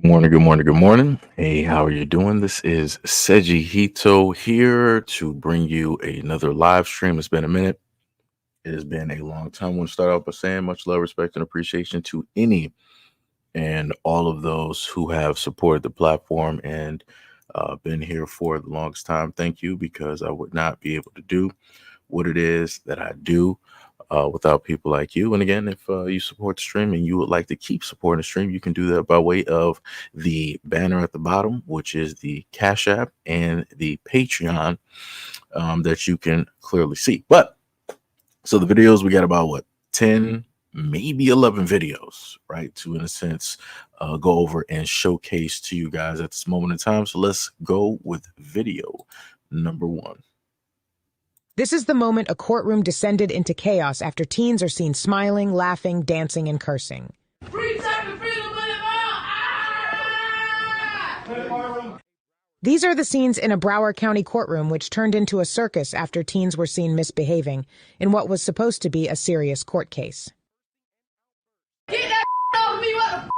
Good morning, good morning, good morning. Hey, how are you doing? This is SEIJIHITO here to bring you another live stream. It's been a minute. It has been a long time. I want to start out by saying much love, respect, and appreciation to any and all of those who have supported the platform and been here for the longest time. Thank you, because I would not be able to do what it is that I do without people like you. And again, if you support the stream and you would like to keep supporting the stream, you can do that by way of the banner at the bottom, which is the Cash App and the Patreon that you can clearly see. But so the videos, we got about what, 10, maybe 11 videos, right? To, in a sense, go over and showcase to you guys at this moment in time. So let's go with video number one. This is the moment a courtroom descended into chaos after teens are seen smiling, laughing, dancing, and cursing. These are the scenes in a Broward County courtroom which turned into a circus after teens were seen misbehaving in what was supposed to be a serious court case. Get that off me, what the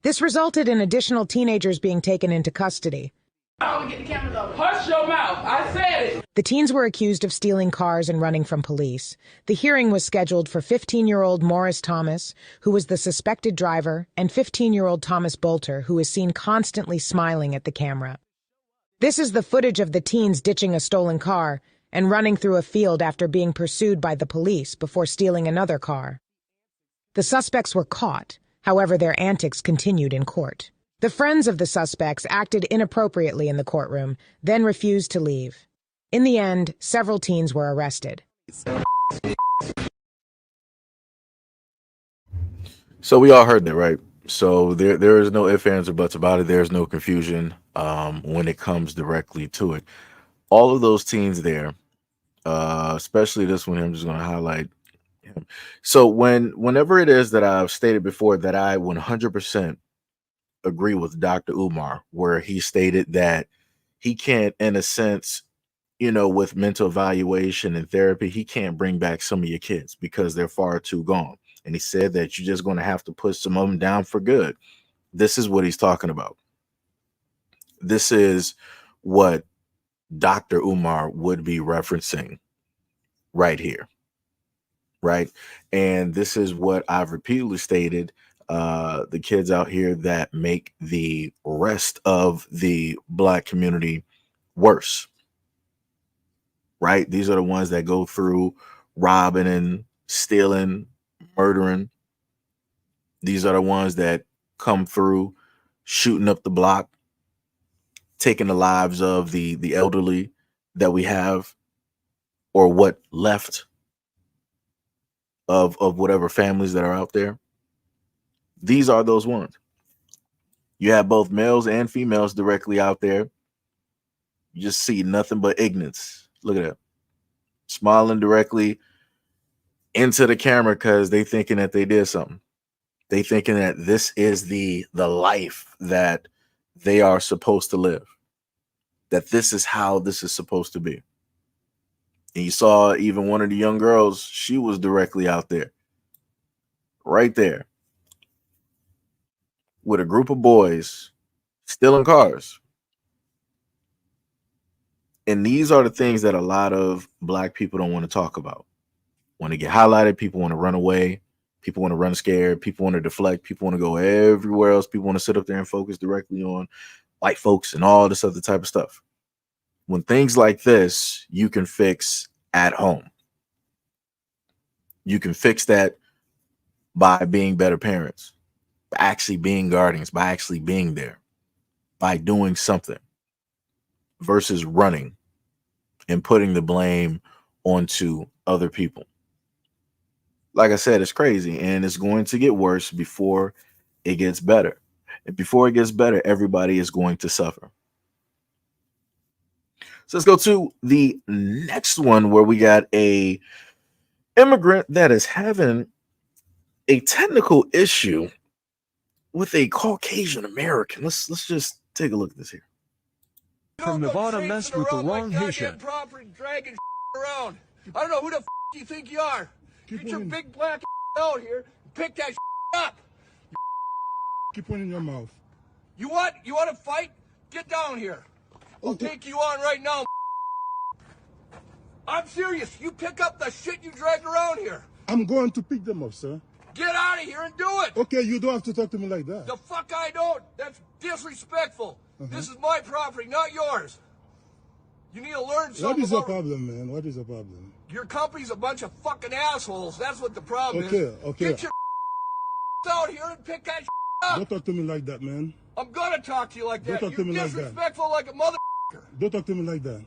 This resulted in additional teenagers being taken into custody. Get the cameras over. Hush your mouth. I said it. The teens were accused of stealing cars and running from police. The hearing was scheduled for 15-year-old Morris Thomas, who was the suspected driver, and 15-year-old Thomas Bolter, who is seen constantly smiling at the camera. This is the footage of the teens ditching a stolen car and running through a field after being pursued by the police before stealing another car. The suspects were caught. However, their antics continued in court. The friends of the suspects acted inappropriately in the courtroom, then refused to leave. In the end, several teens were arrested. So we all heard that, right? So there is no ifs, ands, or buts about it. There's no confusion when it comes directly to it. All of those teens there, especially this one, I'm just going to highlight him. So whenever it is that I've stated before that I 100% agree with Dr. Umar, where he stated that he can't, in a sense, with mental evaluation and therapy, he can't bring back some of your kids because they're far too gone. And he said that you're just going to have to put some of them down for good. This is what he's talking about. This is what Dr. Umar would be referencing right here. Right. And this is what I've repeatedly stated. The kids out here that make the rest of the Black community worse. Right. These are the ones that go through robbing and stealing, murdering. These are the ones that come through shooting up the block, taking the lives of the elderly that we have, or what left of whatever families that are out there. These are those ones. You have both males and females directly out there. You just see nothing but ignorance. Look at that. Smiling directly into the camera because they thinking that they did something. They thinking that this is the life that they are supposed to live. That this is how this is supposed to be. And you saw even one of the young girls, she was directly out there. Right there. With a group of boys stealing cars. And these are the things that a lot of Black people don't want to talk about. Want to get highlighted. People want to run away. People want to run scared. People want to deflect. People want to go everywhere else. People want to sit up there and focus directly on white folks and all this other type of stuff. When things like this, you can fix at home. You can fix that by being better parents, by actually being guardians, by actually being there, by doing something versus running and putting the blame onto other people. Like I said, it's crazy, and it's going to get worse before it gets better. And before it gets better, everybody is going to suffer. So let's go to the next one, where we got a immigrant that is having a technical issue with a Caucasian American. Let's just take a look at this here. From Nevada messed with the wrong Haitian. Property, dragging around. I don't know who the you think you are. Get your big black out here. Pick that up. Keep one in your mouth. You want to fight? Get down here. I'll take you on right now. I'm serious. You pick up the shit you drag around here. I'm going to pick them up, sir. Get out of here and do it. Okay, you don't have to talk to me like that. The fuck I don't. That's disrespectful. This is my property, not yours. You need to learn something. What is your about- problem, man? What is your problem? Your company's a bunch of fucking assholes. That's what the problem is. Okay. Get your out here and pick that up. Don't talk to me like that, man. I'm gonna talk to you like that. Don't talk to You're me like that. disrespectful like a mother. Don't talk to me like that.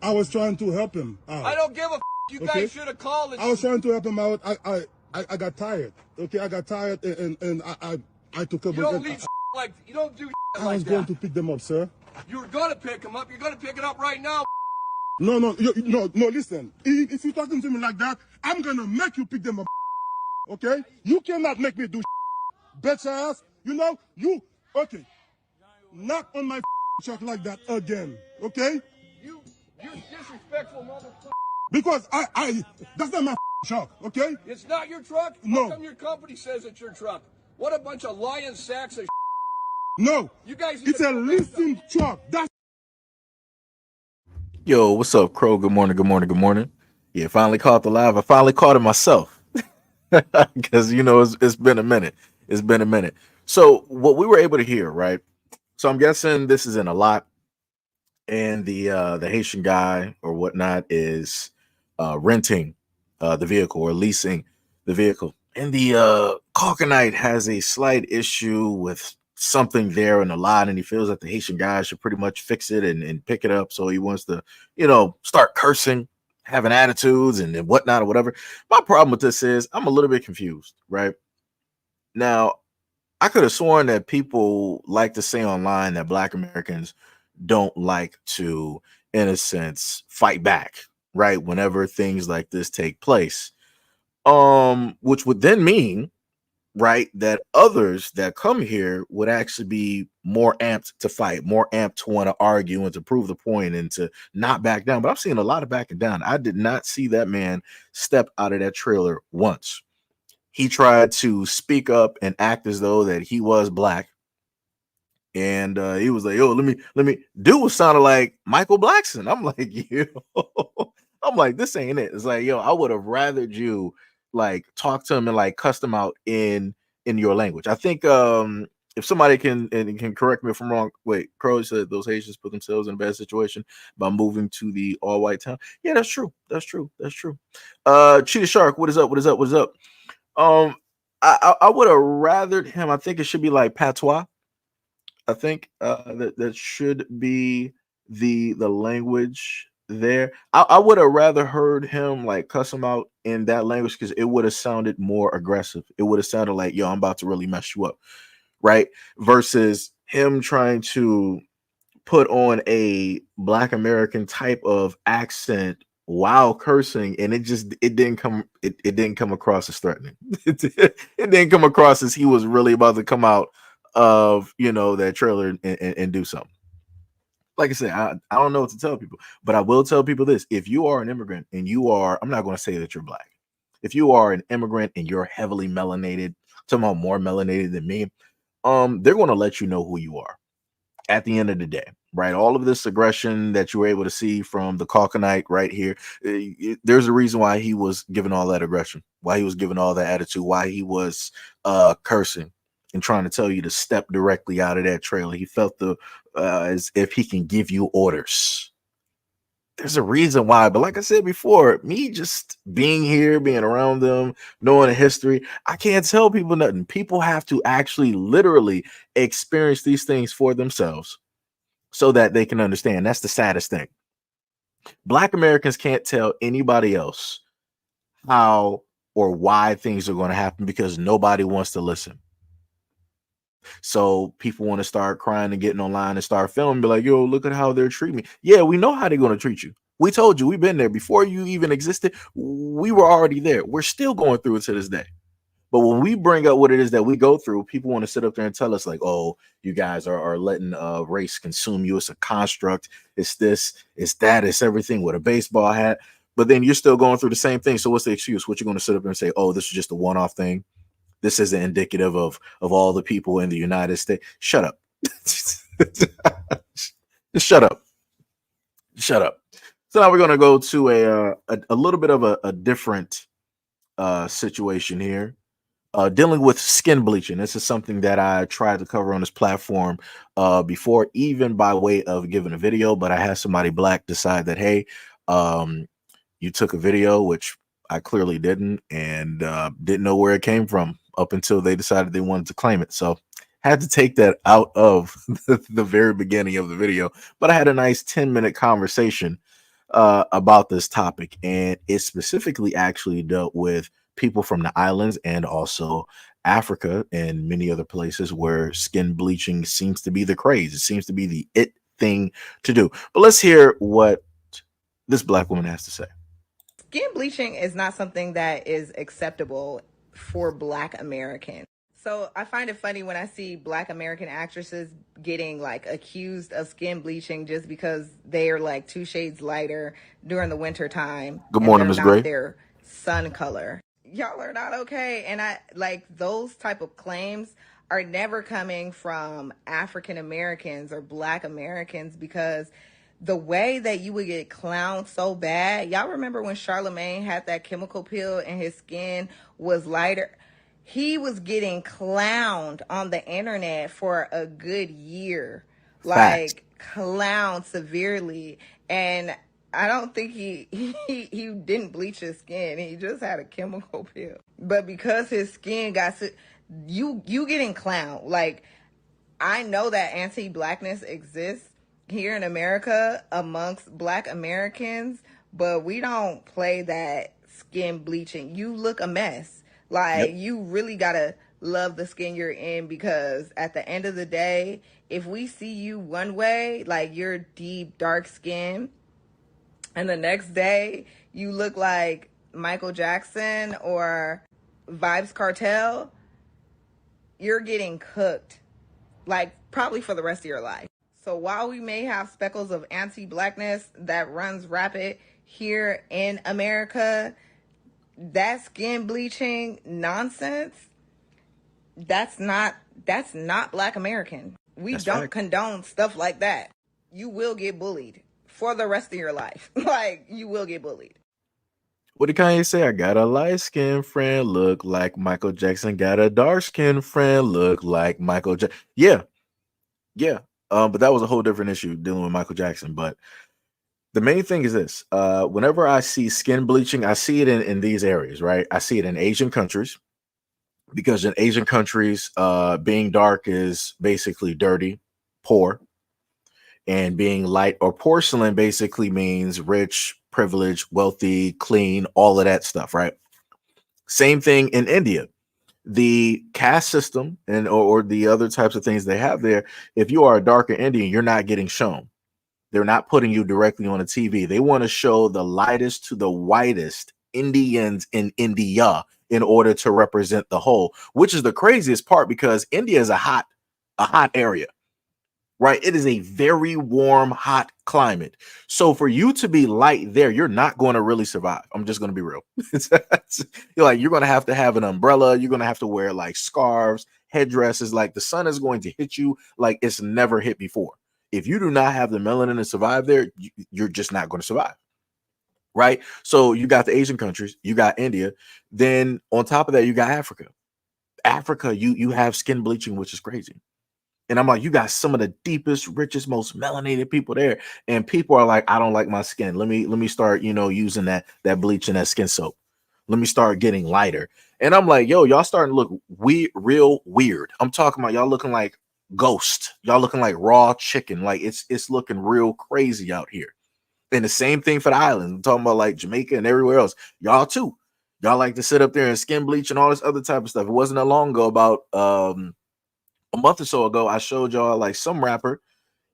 I was trying to help him out. I don't give a. You Okay. guys should have called. I was trying to help him out. I got tired. Okay, I got tired and I took a You don't leave like you don't do I like was that. going to pick them up, sir. You were gonna pick him up. You're gonna pick it up right now. No, listen. If you're talking to me like that, I'm gonna make you pick them up. Okay? You cannot make me do bitch ass. You know, okay. Not on my truck like that again. Okay? You're disrespectful motherfucker. Because that's not my truck, okay? It's not your truck? No. How come your company says it's your truck? What a bunch of lying sacks of No. You guys need It's to a go back leasing truck. That's Yo, what's up, Crow? Good morning, good morning, good morning. Yeah, finally caught the live. I finally caught it myself. Because, you know, it's been a minute. It's been a minute. So what we were able to hear, right? So I'm guessing this is in a lot. And the Haitian guy or whatnot is renting the vehicle or leasing the vehicle. And the Caucanite has a slight issue with something there in the lot, and he feels that the Haitian guy should pretty much fix it and pick it up. So he wants to, you know, start cursing, having attitudes and whatnot or whatever. My problem with this is I'm a little bit confused, right? Now, I could have sworn that people like to say online that Black Americans don't like to, in a sense, fight back, right? Whenever things like this take place. Which would then mean, right, that others that come here would actually be more amped to fight, more amped to want to argue and to prove the point and to not back down. But I'm seeing a lot of backing down. I did not see that man step out of that trailer once. He tried to speak up and act as though that he was Black. And he was like, "Yo, let me." Dude was sounding like Michael Blackson. I'm like, yo, I'm like, this ain't it. It's like, yo, I would have rathered you like talk to him and like cuss him out in your language. I think if somebody can correct me if I'm wrong. Wait, Crow said those Haitians put themselves in a bad situation by moving to the all white town. Yeah, that's true. That's true. That's true. Cheetah Shark, what is up? What is up? What is up? I would have rathered him. I think it should be like patois. I think that should be the language there. I would have rather heard him like cuss him out in that language because it would have sounded more aggressive. It would have sounded like, yo, I'm about to really mess you up, right? Versus him trying to put on a Black American type of accent while cursing, and it didn't come across as threatening. It didn't come across as he was really about to come out of, you know, that trailer and do something. Like I said, I don't know what to tell people, but I will tell people this: if you are an immigrant and I'm not going to say that you're Black. If you are an immigrant and you're heavily melanated, somehow more melanated than me, they're going to let you know who you are at the end of the day, right? All of this aggression that you were able to see from the Caucanite right here, there's a reason why he was giving all that aggression, why he was giving all that attitude, why he was cursing and trying to tell you to step directly out of that trailer. He felt as if he can give you orders. There's a reason why, but like I said before, me just being here, being around them, knowing the history, I can't tell people nothing. People have to actually literally experience these things for themselves so that they can understand. That's the saddest thing. Black Americans can't tell anybody else how or why things are going to happen because nobody wants to listen. So people want to start crying and getting online and start filming, be like, yo, look at how they're treating me. Yeah, we know how they're going to treat you. We told you, we've been there before you even existed. We were already there. We're still going through it to this day. But when we bring up what it is that we go through, people want to sit up there and tell us like, oh, you guys are letting race consume you. It's a construct. It's this, it's that, it's everything with a baseball hat. But then you're still going through the same thing. So what's the excuse? What you're going to sit up there and say, oh, this is just a one-off thing? This isn't indicative of all the people in the United States. Shut up. Just shut up. Shut up. So now we're going to go to a little bit of a different situation here. Dealing with skin bleaching. This is something that I tried to cover on this platform before, even by way of giving a video. But I had somebody black decide that, hey, you took a video, which I clearly didn't, and didn't know where it came from up until they decided they wanted to claim it. So had to take that out of the very beginning of the video. But I had a nice 10-minute conversation about this topic, and it specifically actually dealt with people from the islands and also Africa and many other places where skin bleaching seems to be the craze. It seems to be the it thing to do. But let's hear what this black woman has to say. Skin bleaching is not something that is acceptable for Black Americans. So I find it funny when I see Black American actresses getting like accused of skin bleaching just because they are like 2 shades lighter during the winter time. Good morning, Ms. Gray. Their sun color. Y'all are not okay. And I like those type of claims are never coming from African Americans or Black Americans, because the way that you would get clowned so bad. Y'all remember when Charlemagne had that chemical peel and his skin was lighter? He was getting clowned on the internet for a good year. Like clowned severely. And I don't think he didn't bleach his skin. He just had a chemical peel. But because his skin got you getting clowned. Like, I know that anti-blackness exists here in America amongst Black Americans, but we don't play that skin bleaching. You look a mess. Like, yep. You really gotta love the skin you're in, because at the end of the day, if we see you one way, like you're deep, dark skin, and the next day you look like Michael Jackson or Vibes Cartel, you're getting cooked, like probably for the rest of your life. So while we may have speckles of anti-blackness that runs rapid here in America, that skin bleaching nonsense, that's not Black American. We don't condone stuff like that. You will get bullied for the rest of your life. Like, you will get bullied. What did Kanye say? I got a light-skinned friend look like Michael Jackson. Got a dark-skinned friend look like Michael Jackson. Yeah. But that was a whole different issue dealing with Michael Jackson. But the main thing is this. Whenever I see skin bleaching, I see it in these areas, right? I see it in Asian countries, because in Asian countries, being dark is basically dirty, poor. And being light or porcelain basically means rich, privileged, wealthy, clean, all of that stuff, right? Same thing in India. The caste system and or the other types of things they have there, if you are a darker Indian, you're not getting shown. They're not putting you directly on a TV. They want to show the lightest to the whitest Indians in India in order to represent the whole, which is the craziest part, because India is a hot area. Right? It is a very warm, hot climate. So for you to be light there, you're not going to really survive. I'm just going to be real. You're going to have an umbrella. You're going to have to wear like scarves, headdresses. Like, the sun is going to hit you like it's never hit before. If you do not have the melanin to survive there, you're just not going to survive. Right? So you got the Asian countries, you got India. Then on top of that, you got Africa. Africa, you have skin bleaching, which is crazy. And I'm like, you got some of the deepest, richest, most melanated people there. And people are like, I don't like my skin. Let me start, using that bleach and that skin soap. Let me start getting lighter. And I'm like, yo, y'all starting to look real weird. I'm talking about y'all looking like ghost. Y'all looking like raw chicken. Like, it's looking real crazy out here. And the same thing for the island. I'm talking about like Jamaica and everywhere else. Y'all too. Y'all like to sit up there and skin bleach and all this other type of stuff. It wasn't that long ago, about a month or so ago, I showed y'all like some rapper.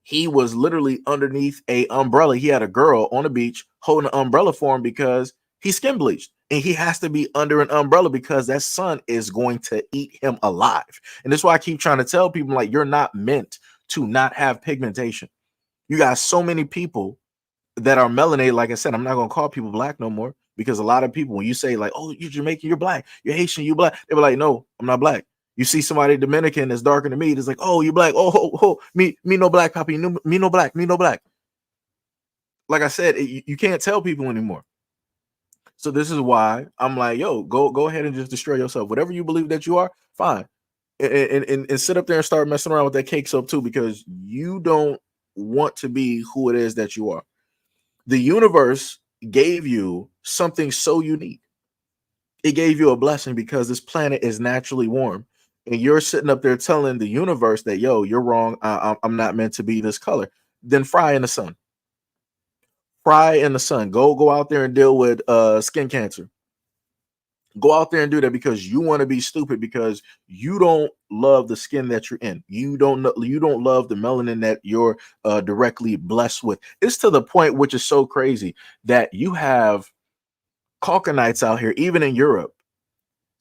He was literally underneath a umbrella. He had a girl on the beach holding an umbrella for him because he's skin bleached, and he has to be under an umbrella because that sun is going to eat him alive. And that's why I keep trying to tell people, like, you're not meant to not have pigmentation. You got so many people that are melanated. Like I said, I'm not going to call people black no more, because a lot of people, when you say like, oh, you're Jamaican, you're black, you're Haitian, you're black, they were like, no, I'm not black. You see somebody Dominican that's darker than me, it's like, oh, you black. Oh, me no black, Poppy. Me no black. Me no black. Like I said, you can't tell people anymore. So this is why I'm like, yo, go ahead and just destroy yourself. Whatever you believe that you are, fine. And sit up there and start messing around with that cake soap too, because you don't want to be who it is that you are. The universe gave you something so unique. It gave you a blessing because this planet is naturally warm. And you're sitting up there telling the universe that, yo, you're wrong. I'm not meant to be this color. Then fry in the sun. Fry in the sun. Go out there and deal with skin cancer. Go out there and do that because you want to be stupid, because you don't love the skin that you're in. You don't love the melanin that you're directly blessed with. It's to the point, which is so crazy, that you have Caucanites out here, even in Europe,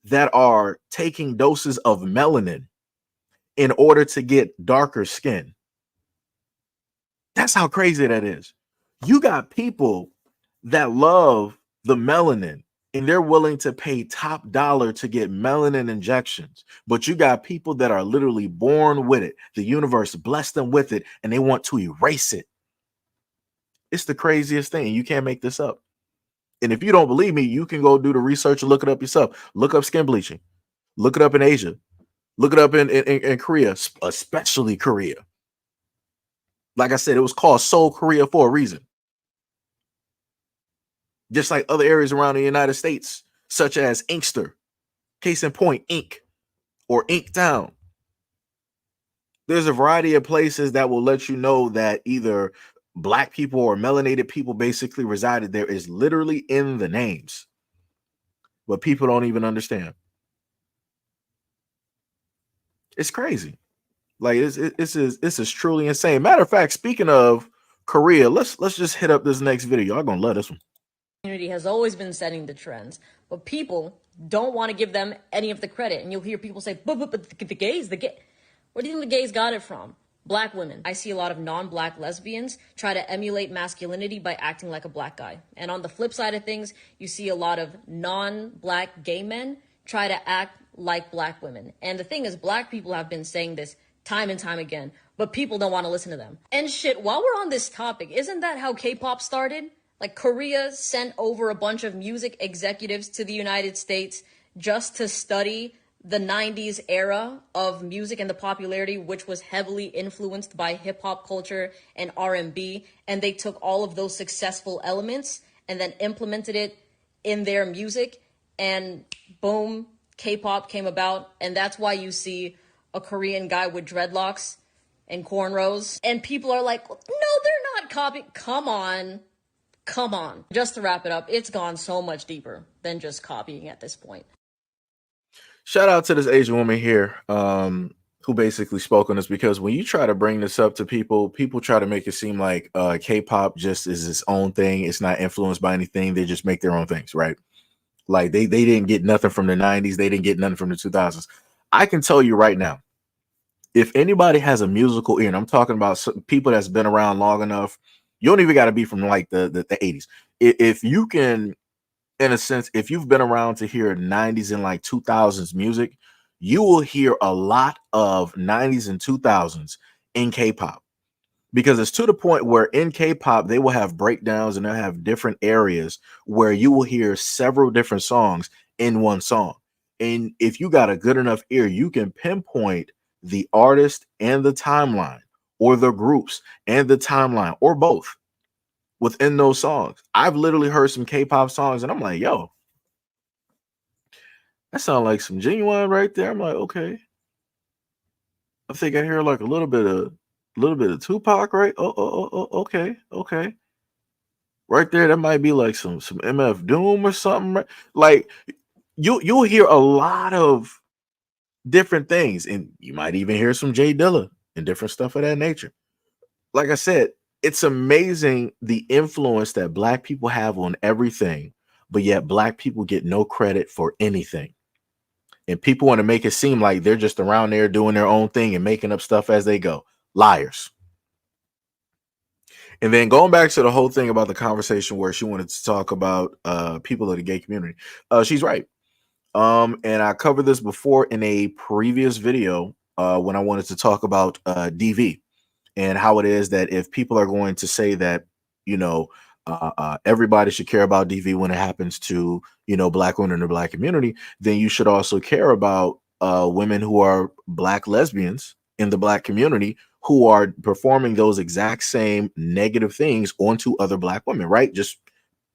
that are taking doses of melanin in order to get darker skin. That's how crazy that is. You got people that love the melanin and they're willing to pay top dollar to get melanin injections. But you got people that are literally born with it. The universe blessed them with it and they want to erase it. It's the craziest thing. You can't make this up. And if you don't believe me, you can go do the research and look it up yourself. Look up skin bleaching. Look it up in Asia. Look it up in Korea, especially Korea. Like I said, it was called Seoul, Korea for a reason. Just like other areas around the United States, such as Inkster, case in point, Ink, or Inktown. There's a variety of places that will let you know that either black people or melanated people basically resided there. Is literally in the names. But people don't even understand. It's crazy. Like this is truly insane. Matter of fact, speaking of Korea, let's just hit up this next video. Y'all gonna love this one. Community has always been setting the trends, but people don't want to give them any of the credit. And you'll hear people say, but the gays, where do you think the gays got it from? Black women. I see a lot of non-black lesbians try to emulate masculinity by acting like a black guy. And on the flip side of things, you see a lot of non-black gay men try to act like black women. And the thing is, black people have been saying this time and time again, but people don't want to listen to them. And shit, while we're on this topic, isn't that how K-pop started? Like, Korea sent over a bunch of music executives to the United States just to study the 90s era of music and the popularity, which was heavily influenced by hip hop culture and R&B. And they took all of those successful elements and then implemented it in their music. And boom, K-pop came about. And that's why you see a Korean guy with dreadlocks and cornrows. And people are like, no, they're not copying. Come on. Just to wrap it up, it's gone so much deeper than just copying at this point. Shout out to this Asian woman here who basically spoke on this, because when you try to bring this up to people try to make it seem like K-pop just is its own thing. It's not influenced by anything. They just make their own things, right? Like they didn't get nothing from the 90s. They didn't get nothing from the 2000s. I can tell you right now, if anybody has a musical ear, and I'm talking about people that's been around long enough, you don't even got to be from like the 80s. If you can, in a sense, if you've been around to hear 90s and like 2000s music, you will hear a lot of 90s and 2000s in K-pop, because it's to the point where in K-pop they will have breakdowns and they'll have different areas where you will hear several different songs in one song. And if you got a good enough ear, you can pinpoint the artist and the timeline, or the groups and the timeline, or both within those songs. I've literally heard some K-pop songs and I'm like, yo, that sounds like some Genuine right there. I'm like, okay. I think I hear like a little bit of Tupac, right? Okay. Right there, that might be like some MF Doom or something, right? Like you'll hear a lot of different things, and you might even hear some Jay Dilla and different stuff of that nature. Like I said, it's amazing the influence that black people have on everything, but yet black people get no credit for anything. And people want to make it seem like they're just around there doing their own thing and making up stuff as they go. Liars. And then going back to the whole thing about the conversation where she wanted to talk about people of the gay community, she's right. And I covered this before in a previous video when I wanted to talk about DV and how it is that if people are going to say that, you know, everybody should care about DV when it happens to, Black women in the Black community, then you should also care about women who are Black lesbians in the Black community who are performing those exact same negative things onto other Black women, right? Just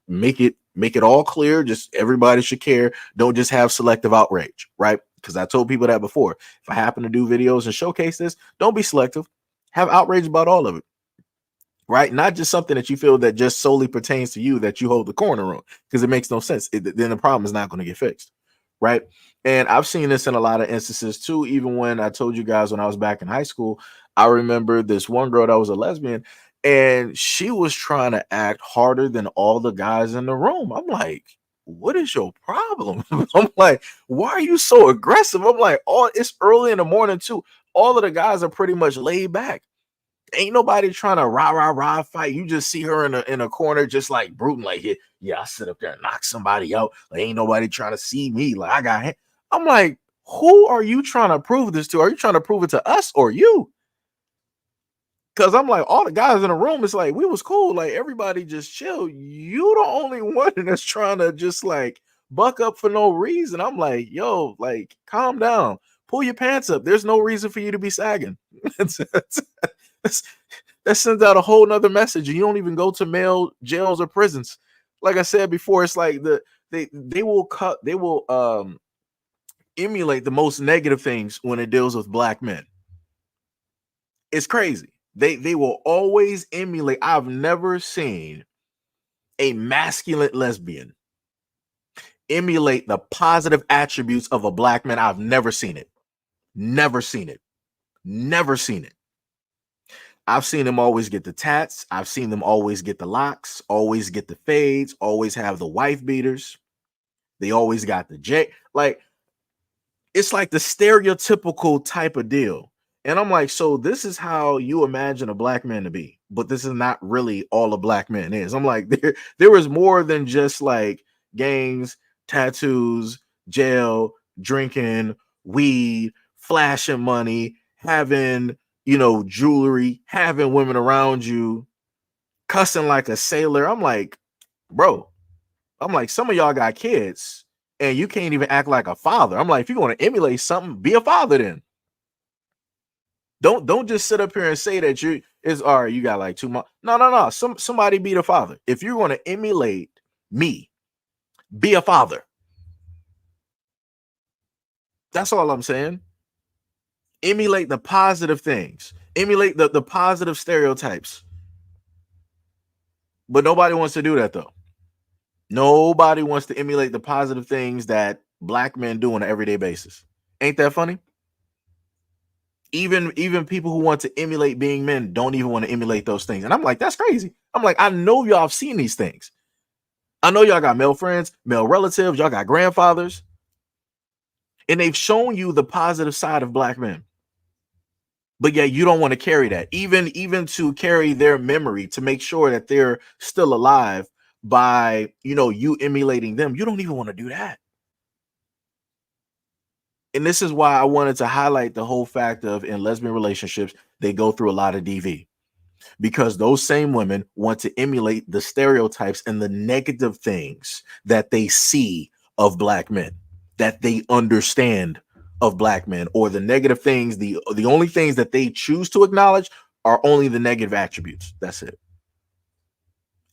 make it all clear. Just everybody should care. Don't just have selective outrage, right? Because I told people that before. If I happen to do videos and showcase this, don't be selective. Have outrage about all of it, right? Not just something that you feel that just solely pertains to you that you hold the corner on, because it makes no sense. Then the problem is not going to get fixed, right? And I've seen this in a lot of instances too. Even when I told you guys when I was back in high school, I remember this one girl that was a lesbian, and she was trying to act harder than all the guys in the room. I'm like, what is your problem? I'm like, why are you so aggressive? I'm like, oh, it's early in the morning too. All of the guys are pretty much laid back. Ain't nobody trying to rah fight. You just see her in a corner, just like brooding, like, yeah, I sit up there and knock somebody out. Like, ain't nobody trying to see me. Like, I got. I'm like, who are you trying to prove this to? Are you trying to prove it to us or you? Because I'm like, all the guys in the room, it's like, we was cool. Like, everybody just chill. You the only one that's trying to just like buck up for no reason. I'm like, yo, like, calm down. Pull your pants up. There's no reason for you to be sagging. That sends out a whole nother message. And you don't even go to male jails or prisons. Like I said before, it's like they will emulate the most negative things when it deals with Black men. It's crazy. They will always emulate. I've never seen a masculine lesbian emulate the positive attributes of a Black man. I've never seen it. Never seen it. Never seen it. I've seen them always get the tats. I've seen them always get the locks, always get the fades, always have the wife beaters. They always got the J. Like, it's like the stereotypical type of deal. And I'm like, so this is how you imagine a Black man to be, but this is not really all a Black man is. I'm like, there is more than just like gangs, tattoos, jail, drinking, weed, flashing money, having, jewelry, having women around you, cussing like a sailor. I'm like, bro, some of y'all got kids and you can't even act like a father. I'm like, if you're going to emulate something, be a father then. Don't just sit up here and say that all right, you got like 2 months. No. Somebody be the father. If you're going to emulate me, be a father. That's all I'm saying. Emulate the positive things. Emulate the positive stereotypes. But nobody wants to do that though. Nobody wants to emulate the positive things that Black men do on an everyday basis. Ain't that funny? Even people who want to emulate being men don't even want to emulate those things. And I'm like, that's crazy. I'm like, I know y'all have seen these things. I know y'all got male friends, male relatives, y'all got grandfathers. And they've shown you the positive side of Black men. But yeah, you don't want to carry that. Even to carry their memory to make sure that they're still alive by, you emulating them. You don't even want to do that. And this is why I wanted to highlight the whole fact of in lesbian relationships, they go through a lot of DV because those same women want to emulate the stereotypes and the negative things that they see of Black men, that they understand of Black men, or the negative things. The only things that they choose to acknowledge are only the negative attributes. That's it.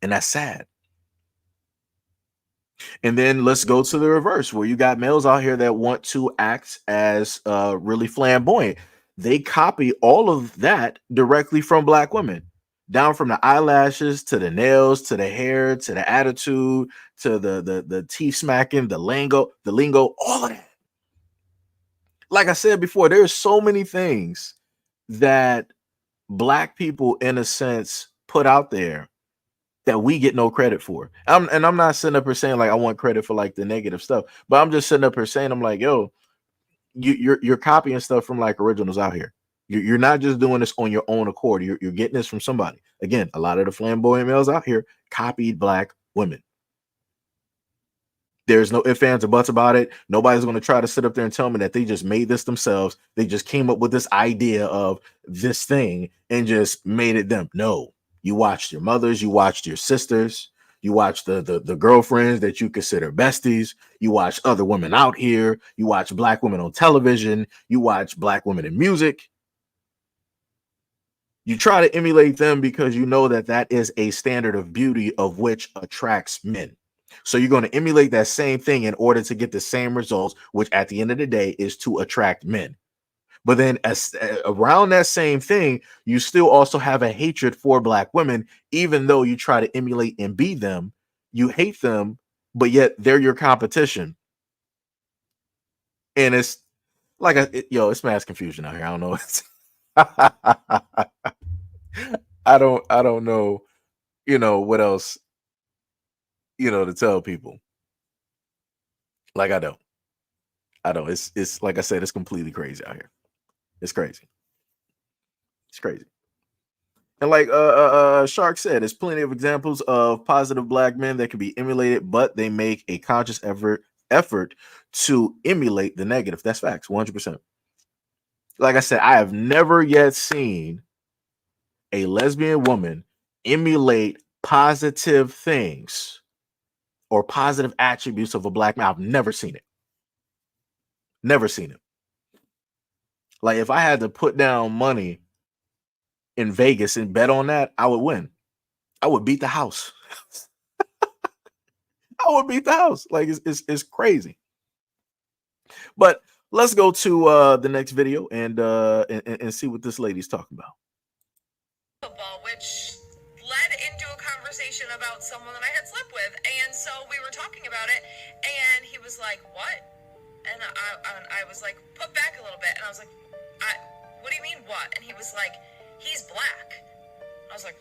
And that's sad. And then let's go to the reverse, where you got males out here that want to act as really flamboyant. They copy all of that directly from Black women, down from the eyelashes to the nails, to the hair, to the attitude, to the teeth smacking, the lingo, all of that. Like I said before, there's so many things that Black people, in a sense, put out there that we get no credit for. I'm not sitting up here saying like I want credit for like the negative stuff, but I'm just sitting up here saying, I'm like, yo, you're copying stuff from like originals out here. You're not just doing this on your own accord. You're getting this from somebody. Again, a lot of the flamboyant males out here copied Black women. There's no ifs, ands, or buts about it. Nobody's going to try to sit up there and tell me that they just made this themselves. They just came up with this idea of this thing and just made it them. No, you watched your mothers, you watched your sisters, you watched the girlfriends that you consider besties. You watch other women out here. You watch black women on television. You watch black women in music. You try to emulate them because you know that that is a standard of beauty of which attracts men. So you're going to emulate that same thing in order to get the same results, which at the end of the day is to attract men. But then around that same thing, you still also have a hatred for black women, even though you try to emulate and be them. You hate them, but yet they're your competition. And it's like, it's mass confusion out here. I don't know. I don't know, what else, to tell people. Like, I don't. It's like I said, it's completely crazy out here. It's crazy. It's crazy. And like Shark said, there's plenty of examples of positive black men that can be emulated, but they make a conscious effort to emulate the negative. That's facts, 100%. Like I said, I have never yet seen a lesbian woman emulate positive things or positive attributes of a black man. I've never seen it. Never seen it. Like, if I had to put down money in Vegas and bet on that, I would win. I would beat the house. I would beat the house. Like, it's crazy. But let's go to the next video and see what this lady's talking about. Football, which led into a conversation about someone that I had slept with, and so we were talking about it, and he was like, "What?" And I was like, "Put back a little bit," and I was like, "What do you mean, what?" And he was like, "He's black." I was like,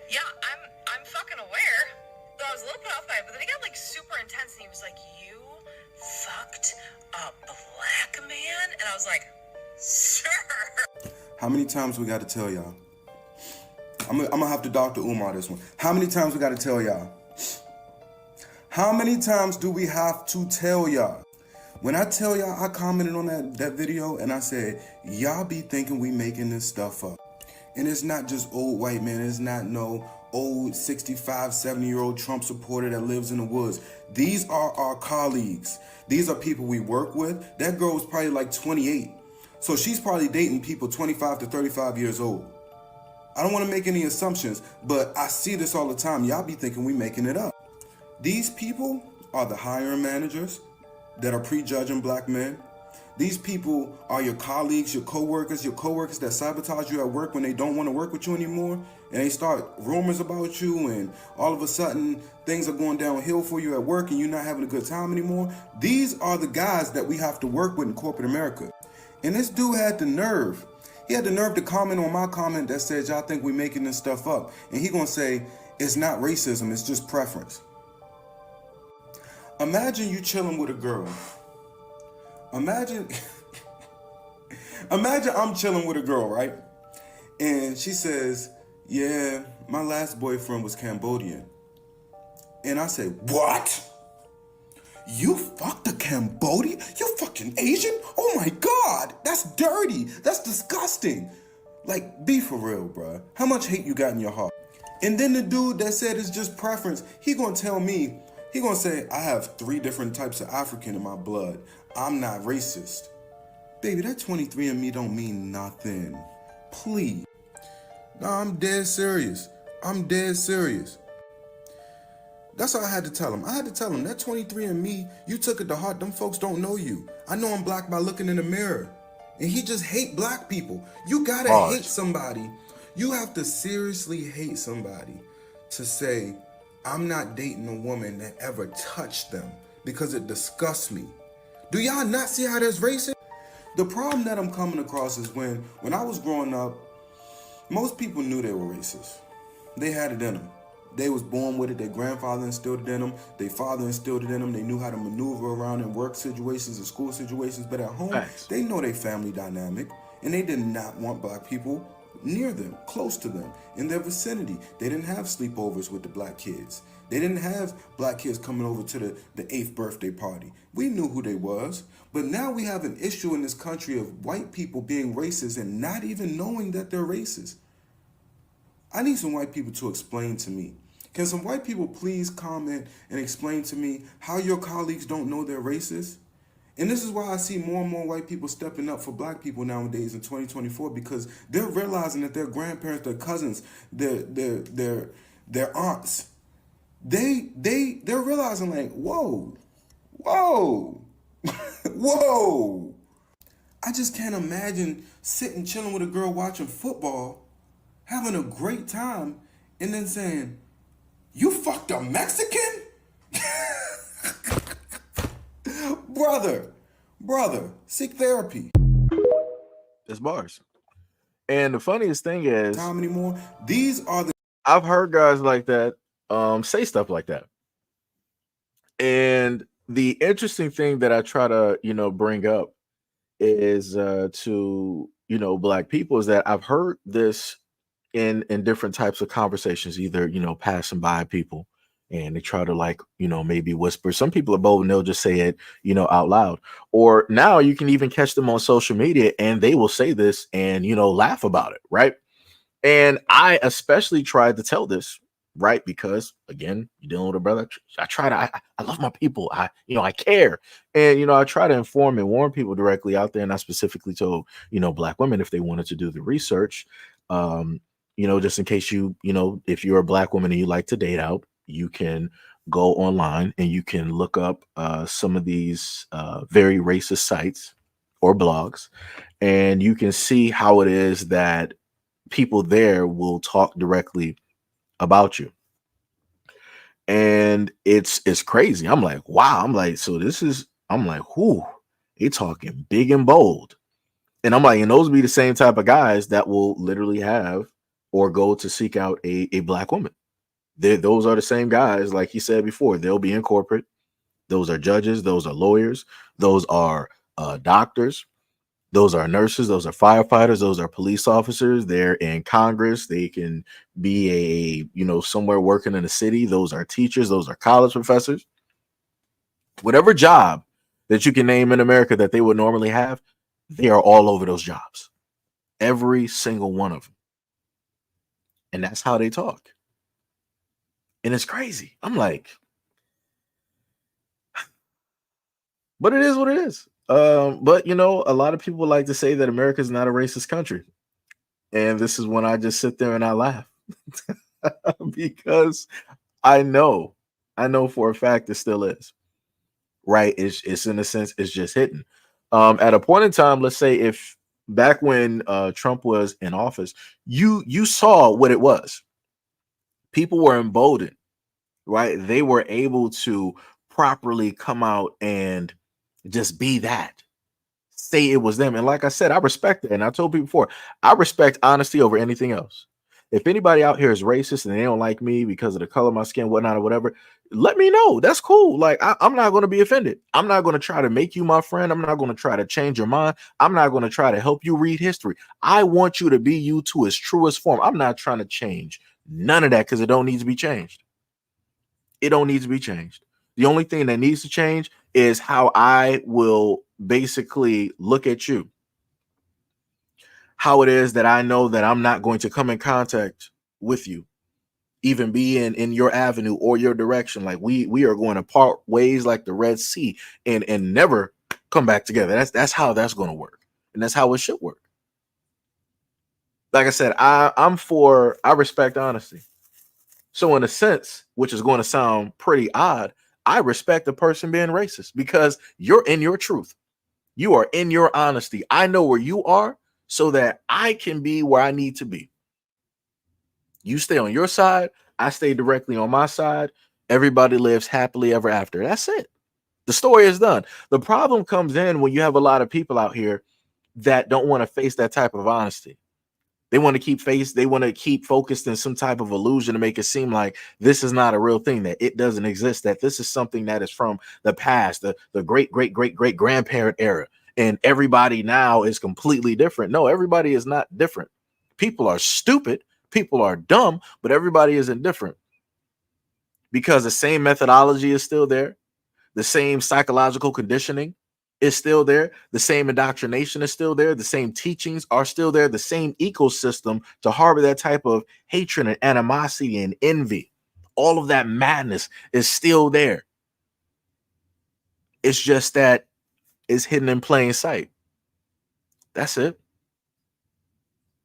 "Yeah, I'm fucking aware." So I was a little put off by it, but then he got like super intense, and he was like, "You fucked a black man?" And I was like, "Sure." How many times we got to tell y'all? I'm gonna have to Dr. Umar this one. How many times we got to tell y'all? How many times do we have to tell y'all? When I tell y'all, I commented on that video and I said, y'all be thinking we making this stuff up. And it's not just old white men. It's not no old 65, 70-year-old Trump supporter that lives in the woods. These are our colleagues. These are people we work with. That girl was probably like 28. So she's probably dating people 25 to 35 years old. I don't want to make any assumptions, but I see this all the time. Y'all be thinking we making it up. These people are the hiring managers that are prejudging black men. These people are your colleagues, your coworkers that sabotage you at work when they don't want to work with you anymore, and they start rumors about you, and all of a sudden things are going downhill for you at work and you're not having a good time anymore. These are the guys that we have to work with in corporate America. And this dude had the nerve. He had the nerve to comment on my comment that said, y'all think we making this stuff up. And he gonna say, it's not racism, it's just preference. Imagine you chilling with a girl. Imagine I'm chilling with a girl, right? And she says, yeah, my last boyfriend was Cambodian. And I say, what? You fucked a Cambodian? You fucking Asian? Oh my God, that's dirty. That's disgusting. Like, be for real, bruh. How much hate you got in your heart? And then the dude that said it's just preference, he gonna tell me, he gonna say, I have 3 different types of African in my blood. I'm not racist. Baby, that 23andMe don't mean nothing. Please. Nah, I'm dead serious. I'm dead serious. That's all I had to tell him. I had to tell him that 23andMe, you took it to heart. Them folks don't know you. I know I'm black by looking in the mirror. And he just hate black people. You gotta hate somebody. You have to seriously hate somebody to say, I'm not dating a woman that ever touched them because it disgusts me. Do y'all not see how that's racist? The problem that I'm coming across is when I was growing up, most people knew they were racist. They had it in them. They was born with it. Their grandfather instilled it in them. Their father instilled it in them. They knew how to maneuver around in work situations and school situations. But at home, they know their family dynamic. And they did not want black people near them, close to them, in their vicinity. They didn't have sleepovers with the black kids. They didn't have black kids coming over to the 8th birthday party. We knew who they was. But now we have an issue in this country of white people being racist and not even knowing that they're racist. I need some white people to explain to me. Can some white people please comment and explain to me how your colleagues don't know they're racist? And this is why I see more and more white people stepping up for black people nowadays in 2024, because they're realizing that their grandparents, their cousins, their aunts, they're realizing like, whoa, whoa. I just can't imagine sitting chilling with a girl watching football, having a great time, and then saying, "You fucked a Mexican?" Brother, seek therapy. It's bars. And the funniest thing is, How many more? These are the I've heard guys like that say stuff like that. And the interesting thing that I try to, bring up is to, black people, is that I've heard this in different types of conversations, either, passing by people and they try to, like, maybe whisper. Some people are bold and they'll just say it, out loud. Or now you can even catch them on social media and they will say this and, laugh about it, right? And I especially tried to tell this, right? Because again, you're dealing with a brother. I love my people. I care. And, I try to inform and warn people directly out there. And I specifically told, black women, if they wanted to do the research, just in case if you're a black woman and you like to date out, you can go online and you can look up some of these very racist sites or blogs, and you can see how it is that people there will talk directly about you. And it's crazy. I'm like, wow. I'm like, I'm like, whoo, they talking big and bold. And I'm like, and those be the same type of guys that will literally have or go to seek out a black woman. Those are the same guys, like he said before, they'll be in corporate. Those are judges. Those are lawyers. Those are doctors. Those are nurses. Those are firefighters. Those are police officers. They're in Congress. They can be somewhere working in a city. Those are teachers. Those are college professors. Whatever job that you can name in America that they would normally have, they are all over those jobs. Every single one of them. And that's how they talk. And it's crazy. I'm like, but it is what it is. But a lot of people like to say that America is not a racist country. And this is when I just sit there and I laugh. Because I know for a fact it still is. Right? It's in a sense, it's just hidden. At a point in time, let's say if back when Trump was in office, you saw what it was. People were emboldened, right? They were able to properly come out and just be that. Say it was them. And like I said, I respect it. And I told people before, I respect honesty over anything else. If anybody out here is racist and they don't like me because of the color of my skin, whatnot, or whatever, let me know. That's cool. Like, I'm not going to be offended. I'm not going to try to make you my friend. I'm not going to try to change your mind. I'm not going to try to help you read history. I want you to be you to its truest form. I'm not trying to change none of that because it don't need to be changed. It don't need to be changed. The only thing that needs to change is how I will basically look at you. How it is that I know that I'm not going to come in contact with you, even be in your avenue or your direction. Like we are going to part ways like the Red Sea and never come back together. That's how that's going to work. And that's how it should work. Like I said, I respect honesty. So in a sense, which is going to sound pretty odd, I respect the person being racist because you're in your truth. You are in your honesty. I know where you are so that I can be where I need to be. You stay on your side. I stay directly on my side. Everybody lives happily ever after. That's it. The story is done. The problem comes in when you have a lot of people out here that don't want to face that type of honesty. They want to keep focused in some type of illusion to make it seem like this is not a real thing, that it doesn't exist, that this is something that is from the past, the great grandparent era, and everybody now is completely different. No, everybody is not different. People are stupid, people are dumb, but everybody is indifferent because the same methodology is still there. The same psychological conditioning is still there. The same indoctrination is still there. The same teachings are still there. The same ecosystem to harbor that type of hatred and animosity and envy. All of that madness is still there. It's just that it's hidden in plain sight. That's it.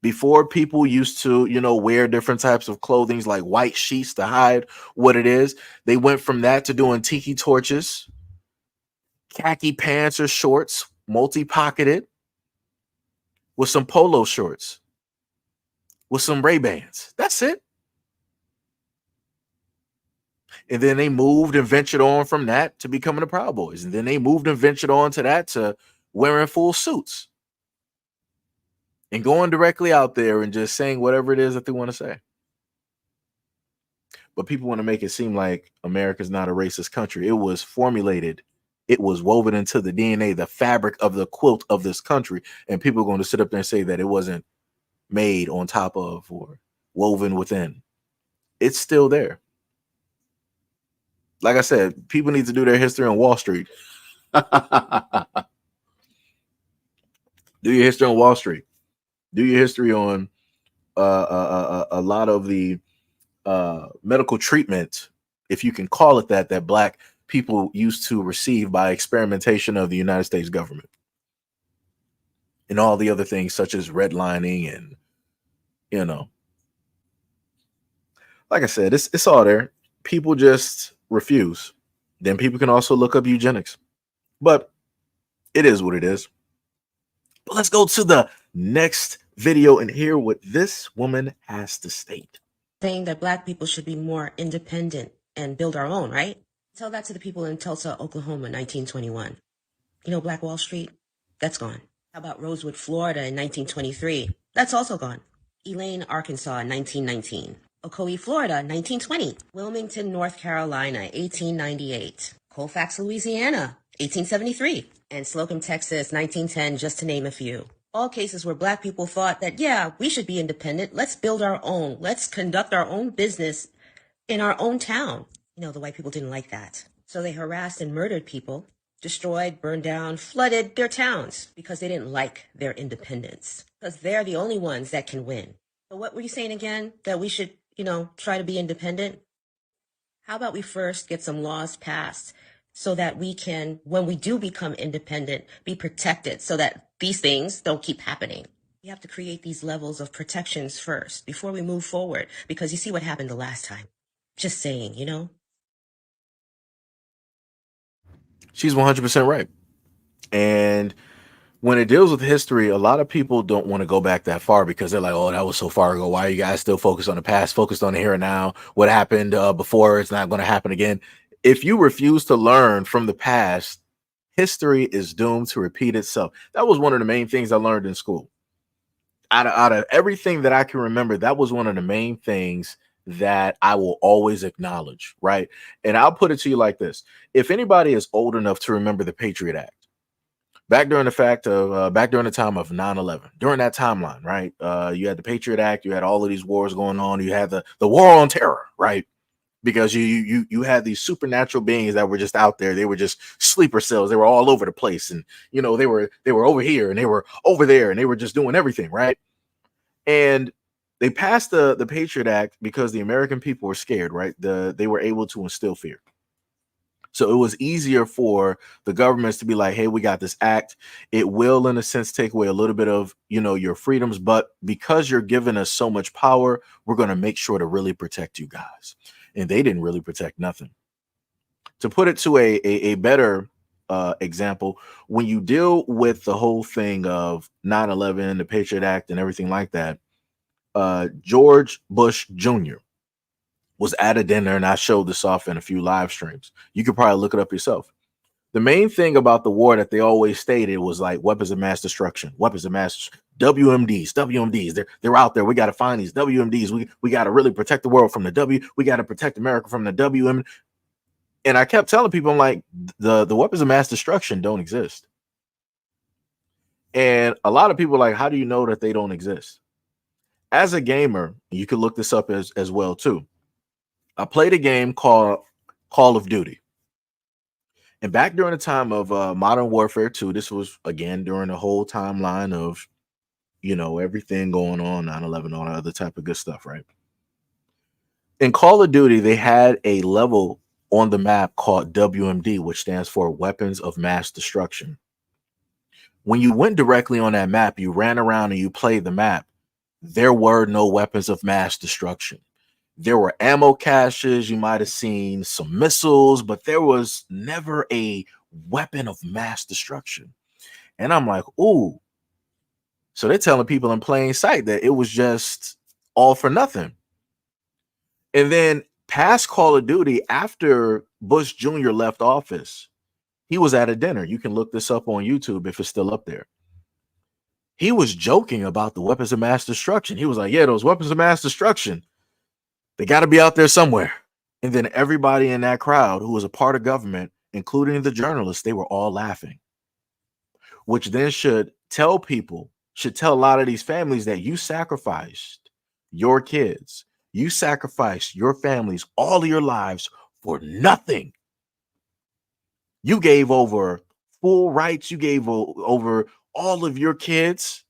Before, people used to, wear different types of clothing like white sheets to hide what it is. They went from that to doing tiki torches, khaki pants or shorts, multi-pocketed, with some polo shorts, with some Ray-Bans. That's it. And then they moved and ventured on from that to becoming the Proud Boys. And then they moved and ventured on to that to wearing full suits and going directly out there and just saying whatever it is that they want to say. But people want to make it seem like America's not a racist country. It was formulated. It was woven into the DNA, the fabric of the quilt of this country. And people are going to sit up there and say that it wasn't made on top of or woven within. It's still there. Like I said, people need to do their history on Wall Street. Do your history on Wall Street. Do your history on a lot of the medical treatment, if you can call it that, that Black people used to receive by experimentation of the United States government. And all the other things such as redlining and, like I said, it's all there. People just refuse. Then people can also look up eugenics. But it is what it is. But let's go to the next video and hear what this woman has to state. Saying that Black people should be more independent and build our own, right? Tell that to the people in Tulsa, Oklahoma, 1921. Black Wall Street? That's gone. How about Rosewood, Florida in 1923? That's also gone. Elaine, Arkansas in 1919. Ocoee, Florida, 1920. Wilmington, North Carolina, 1898. Colfax, Louisiana, 1873. And Slocum, Texas, 1910, just to name a few. All cases where Black people thought that, yeah, we should be independent. Let's build our own. Let's conduct our own business in our own town. The white people didn't like that. So they harassed and murdered people, destroyed, burned down, flooded their towns because they didn't like their independence. Because they're the only ones that can win. So what were you saying again? That we should, try to be independent? How about we first get some laws passed so that we can, when we do become independent, be protected so that these things don't keep happening. We have to create these levels of protections first before we move forward, because you see what happened the last time. Just saying, She's 100% right. And when it deals with history, a lot of people don't want to go back that far because they're like, oh, that was so far ago. Why are you guys still focused on the past, focused on the here and now? What happened before, it's not going to happen again. If you refuse to learn from the past, history is doomed to repeat itself. That was one of the main things I learned in school. Out of everything that I can remember, that was one of the main things that I will always acknowledge, right? And I'll put it to you like this. If anybody is old enough to remember the Patriot Act, back during the time of 9/11, during that timeline, right? You had the Patriot Act, you had all of these wars going on, you had the war on terror, right? Because you had these supernatural beings that were just out there. They were just sleeper cells. They were all over the place, and they were over here and they were over there, and they were just doing everything, right? And they passed the Patriot Act because the American people were scared, right? They were able to instill fear. So it was easier for the governments to be like, hey, we got this act. It will, in a sense, take away a little bit of, your freedoms. But because you're giving us so much power, we're going to make sure to really protect you guys. And they didn't really protect nothing. To put it to a better example, when you deal with the whole thing of 9/11, the Patriot Act and everything like that, George Bush Jr. was at a dinner, and I showed this off in a few live streams. You could probably look it up yourself. The main thing about the war that they always stated was like weapons of mass destruction, WMDs. They're out there. We got to find these WMDs. We got to really protect the world from the we got to protect America from the WM. And I kept telling people, I'm like, the weapons of mass destruction don't exist. And a lot of people are like, how do you know that they don't exist? As a gamer, you can look this up as well too. I played a game called Call of Duty. And back during the time of Modern Warfare 2, this was again during the whole timeline of, everything going on, 9/11, all that other type of good stuff, right? In Call of Duty, they had a level on the map called WMD, which stands for Weapons of Mass Destruction. When you went directly on that map, you ran around and you played the map, there were no weapons of mass destruction. There were ammo caches, you might have seen some missiles, but there was never a weapon of mass destruction. And I'm like, ooh. So they're telling people in plain sight that it was just all for nothing. And then past Call of Duty, after Bush Jr. left office, he was at a dinner. You can look this up on YouTube if it's still up there. He was joking about the weapons of mass destruction. He was like, yeah, those weapons of mass destruction, they got to be out there somewhere. And then everybody in that crowd who was a part of government, including the journalists, they were all laughing, which then should tell a lot of these families that you sacrificed your kids, you sacrificed your families, all of your lives for nothing. You gave over full rights. You gave over all of your kids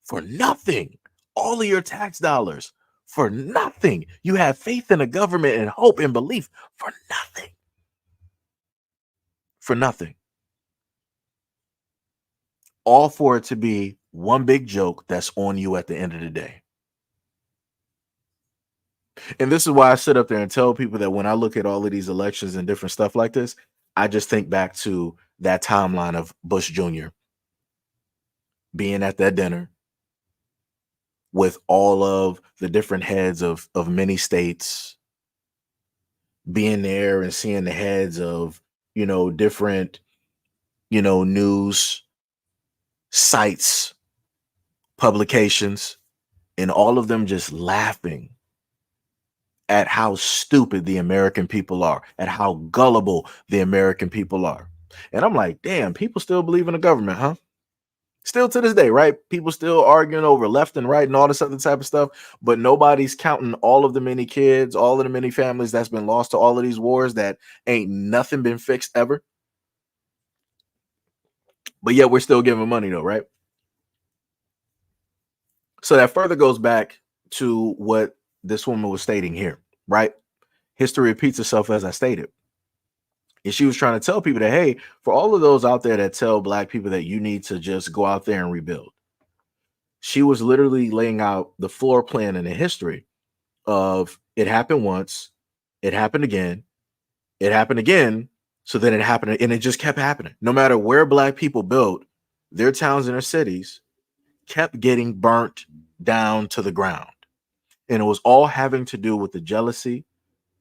for nothing. All of your tax dollars for nothing. You have faith in the government and hope and belief for nothing. For nothing. All for it to be one big joke that's on you at the end of the day. And this is why I sit up there and tell people that when I look at all of these elections and different stuff like this, I just think back to that timeline of Bush Jr. being at that dinner with all of the different heads of many states, being there and seeing the heads of, different, news sites, publications, and all of them just laughing at how stupid the American people are, at how gullible the American people are. And I'm like, damn, people still believe in the government, huh? Still to this day, right? People still arguing over left and right and all this other type of stuff, but nobody's counting all of the many kids, all of the many families that's been lost to all of these wars that ain't nothing been fixed ever. But yet we're still giving money though, right? So that further goes back to what this woman was stating here, right? History repeats itself, as I stated. And she was trying to tell people that, hey, for all of those out there that tell Black people that you need to just go out there and rebuild, she was literally laying out the floor plan and the history of it happened once, it happened again, so then it happened, and it just kept happening. No matter where Black people built, their towns and their cities kept getting burnt down to the ground. And it was all having to do with the jealousy,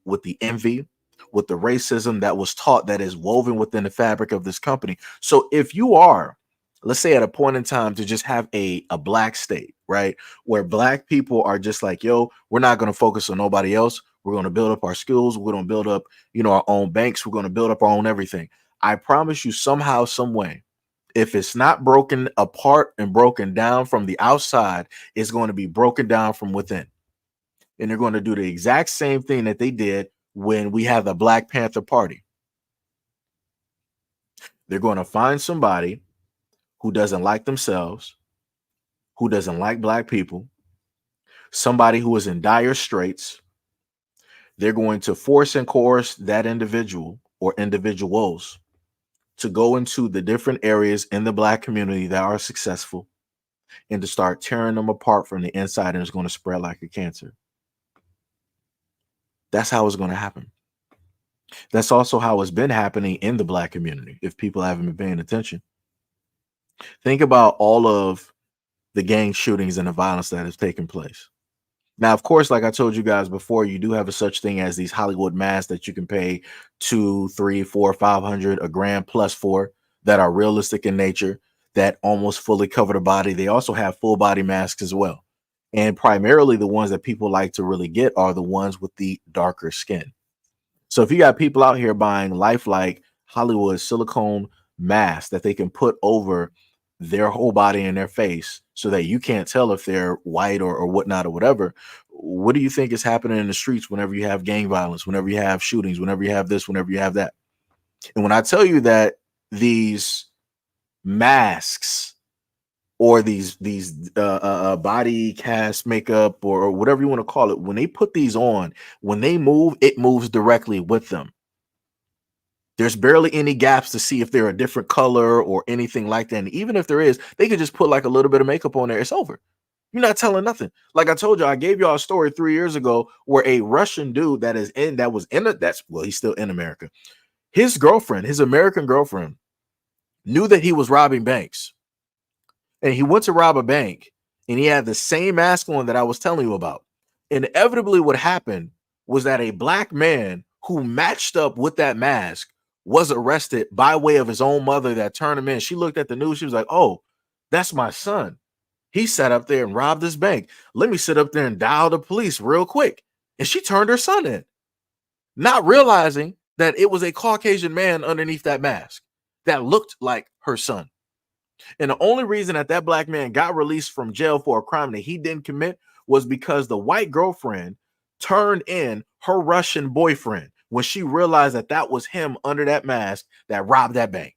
with the envy, with the racism that was taught, that is woven within the fabric of this company. So if you are, let's say at a point in time, to just have a Black state, right, where Black people are just like, yo, we're not going to focus on nobody else. We're going to build up our skills. We're going to build up, our own banks. We're going to build up our own everything. I promise you, somehow, some way, if it's not broken apart and broken down from the outside, it's going to be broken down from within. And they're going to do the exact same thing that they did when we had the Black Panther Party. They're going to find somebody who doesn't like themselves, who doesn't like Black people, somebody who is in dire straits. They're going to force and coerce that individual or individuals to go into the different areas in the Black community that are successful and to start tearing them apart from the inside, and it's going to spread like a cancer. That's how it's going to happen. That's also how it's been happening in the Black community, if people haven't been paying attention. Think about all of the gang shootings and the violence that has taken place. Now, of course, like I told you guys before, you do have a such thing as these Hollywood masks that you can pay $200, $300, $400, $500, $1,000 plus for, that are realistic in nature, that almost fully cover the body. They also have full body masks as well. And primarily the ones that people like to really get are the ones with the darker skin. So if you got people out here buying lifelike Hollywood silicone masks that they can put over their whole body and their face so that you can't tell if they're white or whatnot or whatever. What do you think is happening in the streets whenever you have gang violence, whenever you have shootings, whenever you have this, whenever you have that? And when I tell you that these masks or these body cast makeup or whatever you want to call it, when they put these on, when they move, it moves directly with them. There's barely any gaps to see if they're a different color or anything like that. And even if there is, they could just put like a little bit of makeup on there. It's over. You're not telling nothing. Like I told you, I gave y'all a story 3 years ago where a Russian dude he's still in America. His girlfriend, his American girlfriend, knew that he was robbing banks. And he went to rob a bank and he had the same mask on that I was telling you about. Inevitably, what happened was that a black man who matched up with that mask was arrested by way of his own mother that turned him in. She looked at the news. She was like, oh, that's my son. He sat up there and robbed this bank. Let me sit up there and dial the police real quick. And she turned her son in, not realizing that it was a Caucasian man underneath that mask that looked like her son. And the only reason that black man got released from jail for a crime that he didn't commit was because the white girlfriend turned in her Russian boyfriend when she realized that was him under that mask that robbed that bank.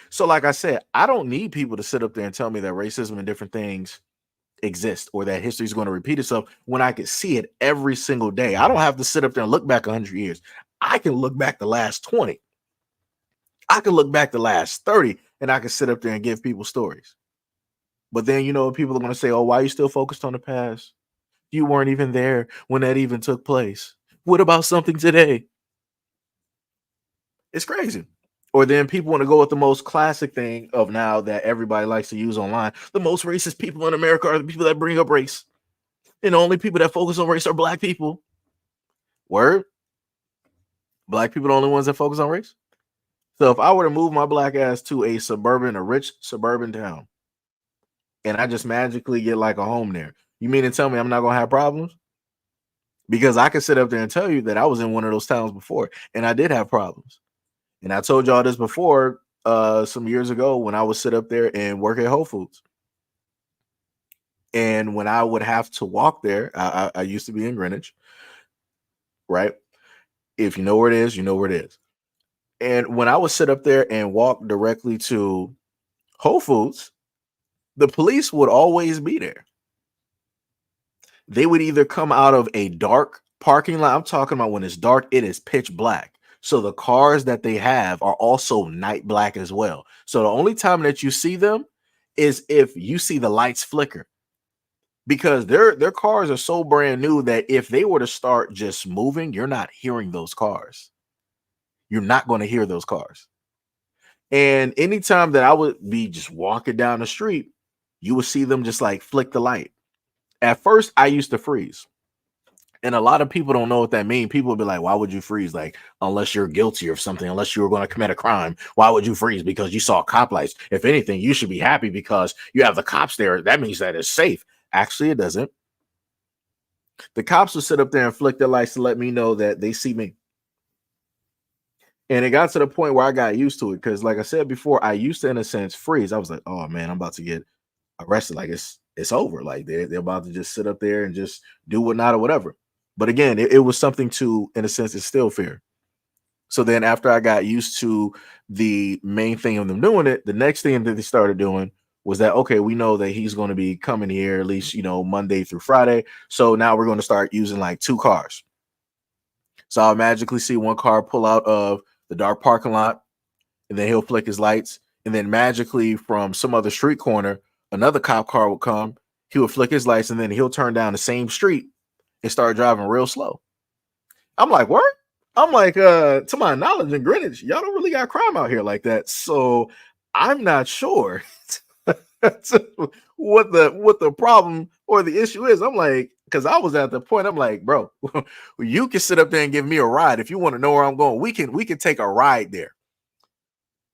So like I said, I don't need people to sit up there and tell me that racism and different things exist or that history is going to repeat itself when I can see it every single day. I don't have to sit up there and look back 100 years. I can look back the last 20. I can look back the last 30 and I can sit up there and give people stories. But then, people are going to say, oh, why are you still focused on the past? You weren't even there when that even took place. What about something today? It's crazy. Or then people want to go with the most classic thing of now that everybody likes to use online. The most racist people in America are the people that bring up race. And the only people that focus on race are black people. Word? Black people are the only ones that focus on race? So if I were to move my black ass to a rich suburban town, and I just magically get like a home there, you mean to tell me I'm not going to have problems? Because I can sit up there and tell you that I was in one of those towns before, and I did have problems. And I told y'all this before some years ago when I would sit up there and work at Whole Foods. And when I would have to walk there, I used to be in Greenwich, right? If you know where it is, you know where it is. And when I would sit up there and walk directly to Whole Foods, the police would always be there. They would either come out of a dark parking lot. I'm talking about when it's dark, it is pitch black. So the cars that they have are also night black as well. So the only time that you see them is if you see the lights flicker, because their cars are so brand new that if they were to start just moving, you're not hearing those cars. You're not going to hear those cars. And anytime that I would be just walking down the street, you would see them just like flick the light. At first, I used to freeze. And a lot of people don't know what that means. People will be like, why would you freeze? Like, unless you're guilty of something, unless you were going to commit a crime, why would you freeze? Because you saw cop lights. If anything, you should be happy because you have the cops there. That means that it's safe. Actually, it doesn't. The cops will sit up there and flick their lights to let me know that they see me. And it got to the point where I got used to it. Because like I said before, I used to, in a sense, freeze. I was like, oh man, I'm about to get arrested. Like it's over. Like they're about to just sit up there and just do whatnot or whatever. But again, it was something to, in a sense, instill fear. So then after I got used to the main thing of them doing it, the next thing that they started doing was that, okay, we know that he's going to be coming here at least, Monday through Friday. So now we're going to start using like 2 cars. So I'll magically see one car pull out of the dark parking lot, and then he'll flick his lights. And then magically from some other street corner, another cop car will come. He will flick his lights, and then he'll turn down the same street and start driving real slow. I'm like, what? I'm like, to my knowledge in Greenwich, y'all don't really got crime out here like that. So I'm not sure what the problem or the issue is. I'm like, because I was at the point, I'm like, bro, you can sit up there and give me a ride. If you want to know where I'm going, we can take a ride there.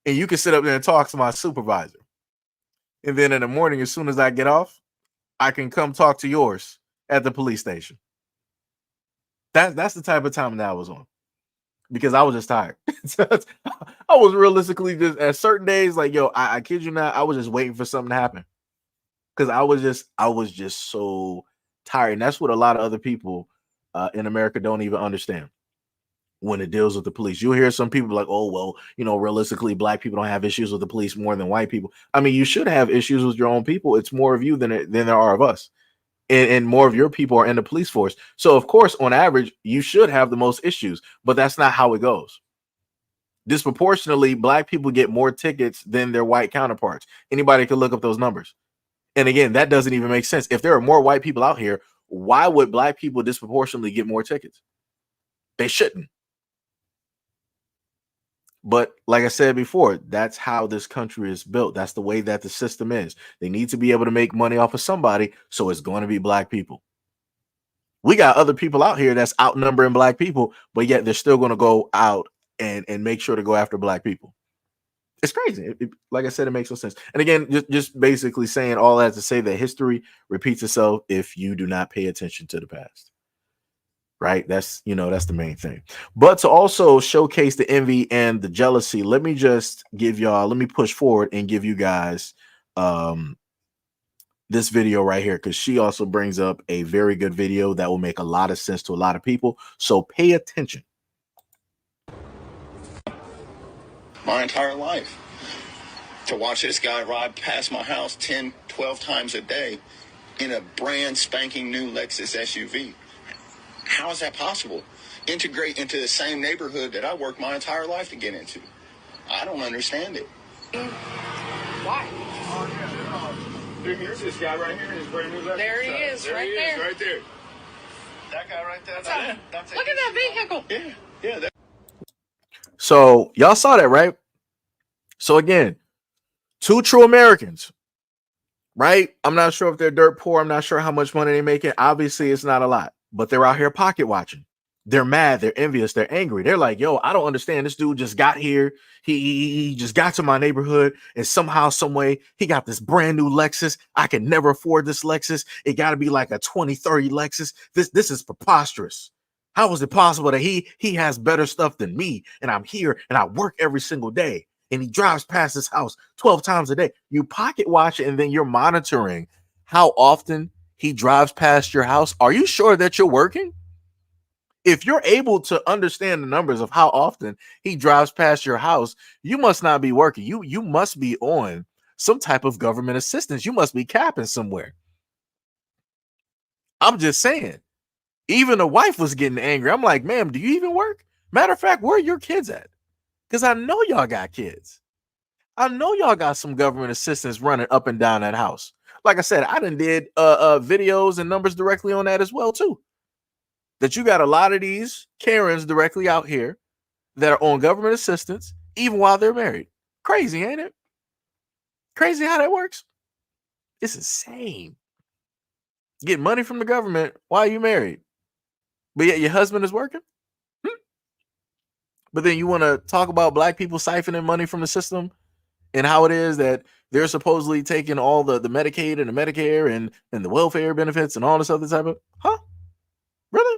And you can sit up there and talk to my supervisor. And then in the morning, as soon as I get off, I can come talk to yours at the police station. That's the type of time that I was on. because I was just tired. I was realistically just at certain days like, yo, I kid you not, I was just waiting for something to happen because I was just so tired, and that's what a lot of other people in America don't even understand when it deals with the police. You'll hear some people like, oh, well, you know, realistically, black people don't have issues with the police more than white people. I mean, you should have issues with your own people. It's more of you than there are of us. And more of your people are in the police force. So, of course, on average, you should have the most issues, but that's not how it goes. Disproportionately, black people get more tickets than their white counterparts. Anybody can look up those numbers. And again, that doesn't even make sense. If there are more white people out here, why would black people disproportionately get more tickets? They shouldn't. But like I said before, that's how this country is built. That's the way that the system is. They need to be able to make money off of somebody, so it's going to be black people. We got other people out here that's outnumbering black people, but yet they're still going to go out and make sure to go after black people. It's crazy. Like I said, it makes no sense. And again, just basically saying all that to say that history repeats itself if you do not pay attention to the past. Right? That's, you know, that's the main thing. But to also showcase the envy and the jealousy, let me just give y'all, let me push forward and give you guys this video right here, because she also brings up a very good video that will make a lot of sense to a lot of people. So pay attention. My entire life. To watch this guy ride past my house 10, 12 times a day in a brand spanking new Lexus SUV. How is that possible? Integrate into the same neighborhood that I worked my entire life to get into. I don't understand it. Why? Here's this guy right here in his brand new Lexus. There he is, there right he there. Is, right there. That guy right there. That's Look at that vehicle. Yeah. So y'all saw that, right? So again, two true Americans, right? I'm not sure if they're dirt poor. I'm not sure how much money they're making. Obviously, it's not a lot, but they're out here pocket watching. They're mad. They're envious. They're angry. They're like, yo, I don't understand. This dude just got here. He just got to my neighborhood, and somehow, some way, he got this brand new Lexus. I can never afford this Lexus. It got to be like a 2030 Lexus. This is preposterous. How is it possible that he has better stuff than me, and I'm here and I work every single day, and he drives past his house 12 times a day? You pocket watch it, and then you're monitoring how often he drives past your house. Are you sure that you're working? If you're able to understand the numbers of how often he drives past your house, you must not be working. You must be on some type of government assistance. You must be capping somewhere. I'm just saying. Even the wife was getting angry. I'm like, ma'am, do you even work? Matter of fact, where are your kids at? Because I know y'all got kids. I know y'all got some government assistance running up and down that house. Like I said, I done did videos and numbers directly on that as well too. That you got a lot of these Karens directly out here that are on government assistance even while they're married. Crazy, ain't it? Crazy how that works. It's insane. Get money from the government while you're married, but yet your husband is working. But then you want to talk about black people siphoning money from the system and how it is that they're supposedly taking all the Medicaid and the Medicare and the welfare benefits and all this other type of, really?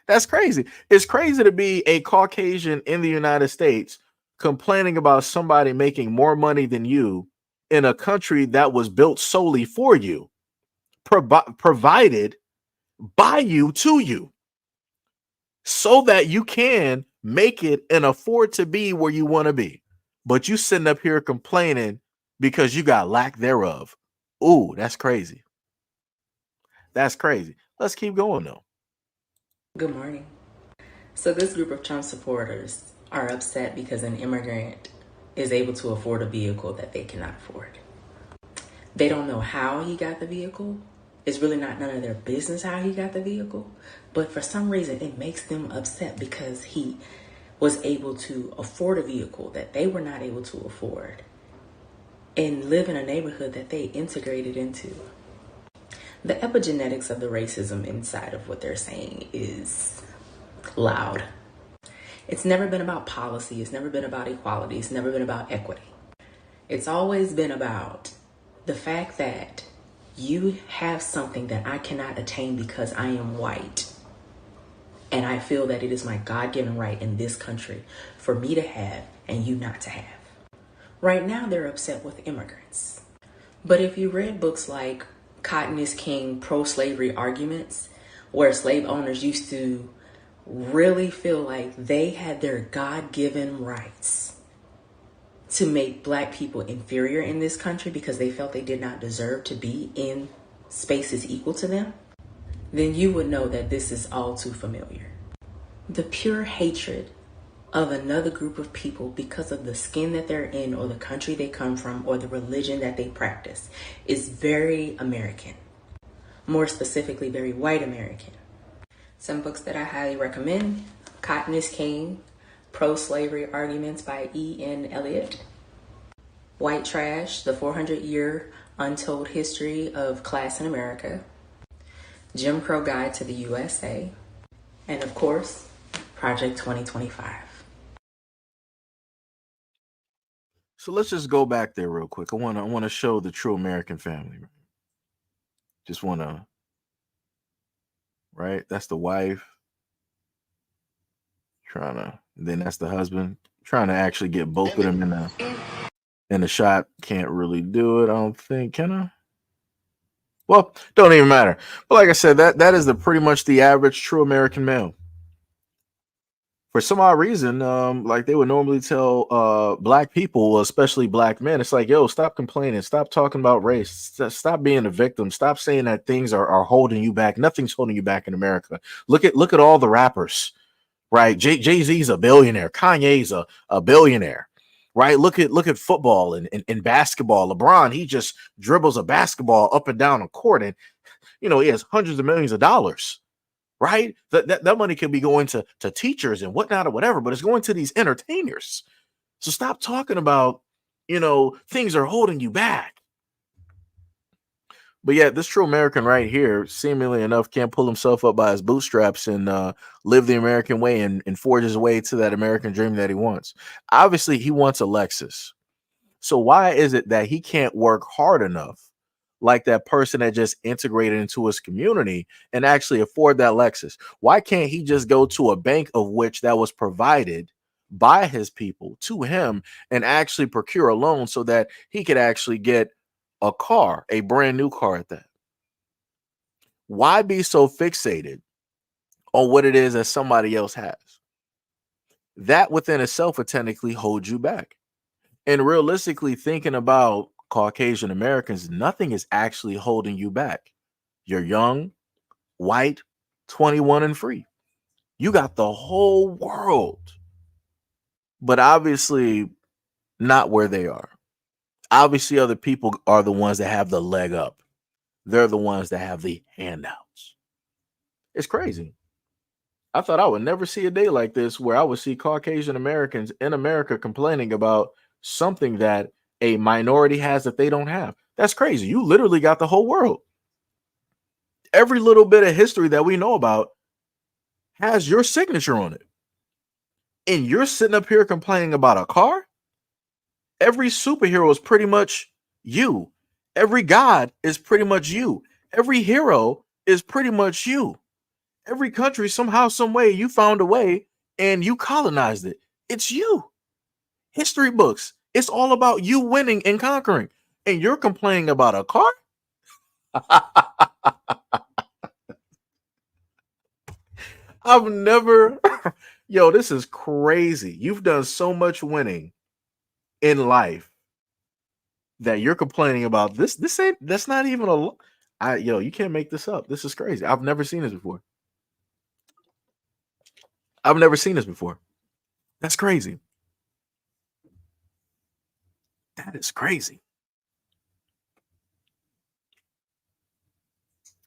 That's crazy. It's crazy to be a Caucasian in the United States complaining about somebody making more money than you in a country that was built solely for you, provided by you to you, so that you can make it and afford to be where you want to be. But you sitting up here complaining because you got lack thereof. Ooh, that's crazy. That's crazy. Let's keep going though. Good morning. So this group of Trump supporters are upset because an immigrant is able to afford a vehicle that they cannot afford. They don't know how he got the vehicle. It's really not none of their business how he got the vehicle. But for some reason, it makes them upset because he was able to afford a vehicle that they were not able to afford and live in a neighborhood that they integrated into. The epigenetics of the racism inside of what they're saying is loud. It's never been about policy. It's never been about equality. It's never been about equity. It's always been about the fact that you have something that I cannot attain because I am white. And I feel that it is my God-given right in this country for me to have and you not to have. Right now, they're upset with immigrants. But if you read books like Cotton is King, pro-slavery arguments, where slave owners used to really feel like they had their God-given rights to make black people inferior in this country because they felt they did not deserve to be in spaces equal to them, then you would know that this is all too familiar. The pure hatred of another group of people because of the skin that they're in or the country they come from or the religion that they practice is very American. More specifically, very white American. Some books that I highly recommend: Cotton is King, Pro-Slavery Arguments by E.N. Eliot, White Trash, The 400-Year Untold History of Class in America, Jim Crow Guide to the USA, and of course, Project 2025. So let's just go back there real quick. I want to show the true American family. Just want to, right? That's the wife. Then that's the husband. Trying to actually get both of them in the shot. Can't really do it, I don't think, can I? Well, don't even matter. But like I said, that is pretty much the average true American male. For some odd reason, like they would normally tell black people, especially black men, it's like, yo, stop complaining, stop talking about race, stop being a victim, stop saying that things are holding you back. Nothing's holding you back in America. Look at all the rappers, right? Jay-Z's a billionaire, Kanye's a billionaire, right? Look at football and basketball. LeBron, he just dribbles a basketball up and down a court, and he has hundreds of millions of dollars. Right? That money could be going to teachers and whatnot or whatever, but it's going to these entertainers. So stop talking about, things are holding you back. But yeah, this true American right here, seemingly enough, can't pull himself up by his bootstraps and live the American way and forge his way to that American dream that he wants. Obviously, he wants a Lexus. So why is it that he can't work hard enough, like that person that just integrated into his community, and actually afford that Lexus? Why can't he just go to a bank of which that was provided by his people to him and actually procure a loan so that he could actually get a car, a brand new car at that? Why be so fixated on what it is that somebody else has? That within itself would technically hold you back. And realistically, thinking about Caucasian Americans, nothing is actually holding you back. You're young, white, 21 and free. You got the whole world. But obviously not where they are. Obviously other people are the ones that have the leg up. They're the ones that have the handouts. It's crazy. I thought I would never see a day like this where I would see Caucasian Americans in America complaining about something that a minority has that they don't have. That's crazy. You literally got the whole world. Every little bit of history that we know about has your signature on it. And you're sitting up here complaining about a car? Every superhero is pretty much you. Every god is pretty much you. Every hero is pretty much you. Every country, somehow, some way, you found a way and you colonized it. It's you. History books. It's all about you winning and conquering. And you're complaining about a car? I've never, this is crazy. You've done so much winning in life that you're complaining about this. That's not even you can't make this up. This is crazy. I've never seen this before. That's crazy. That is crazy.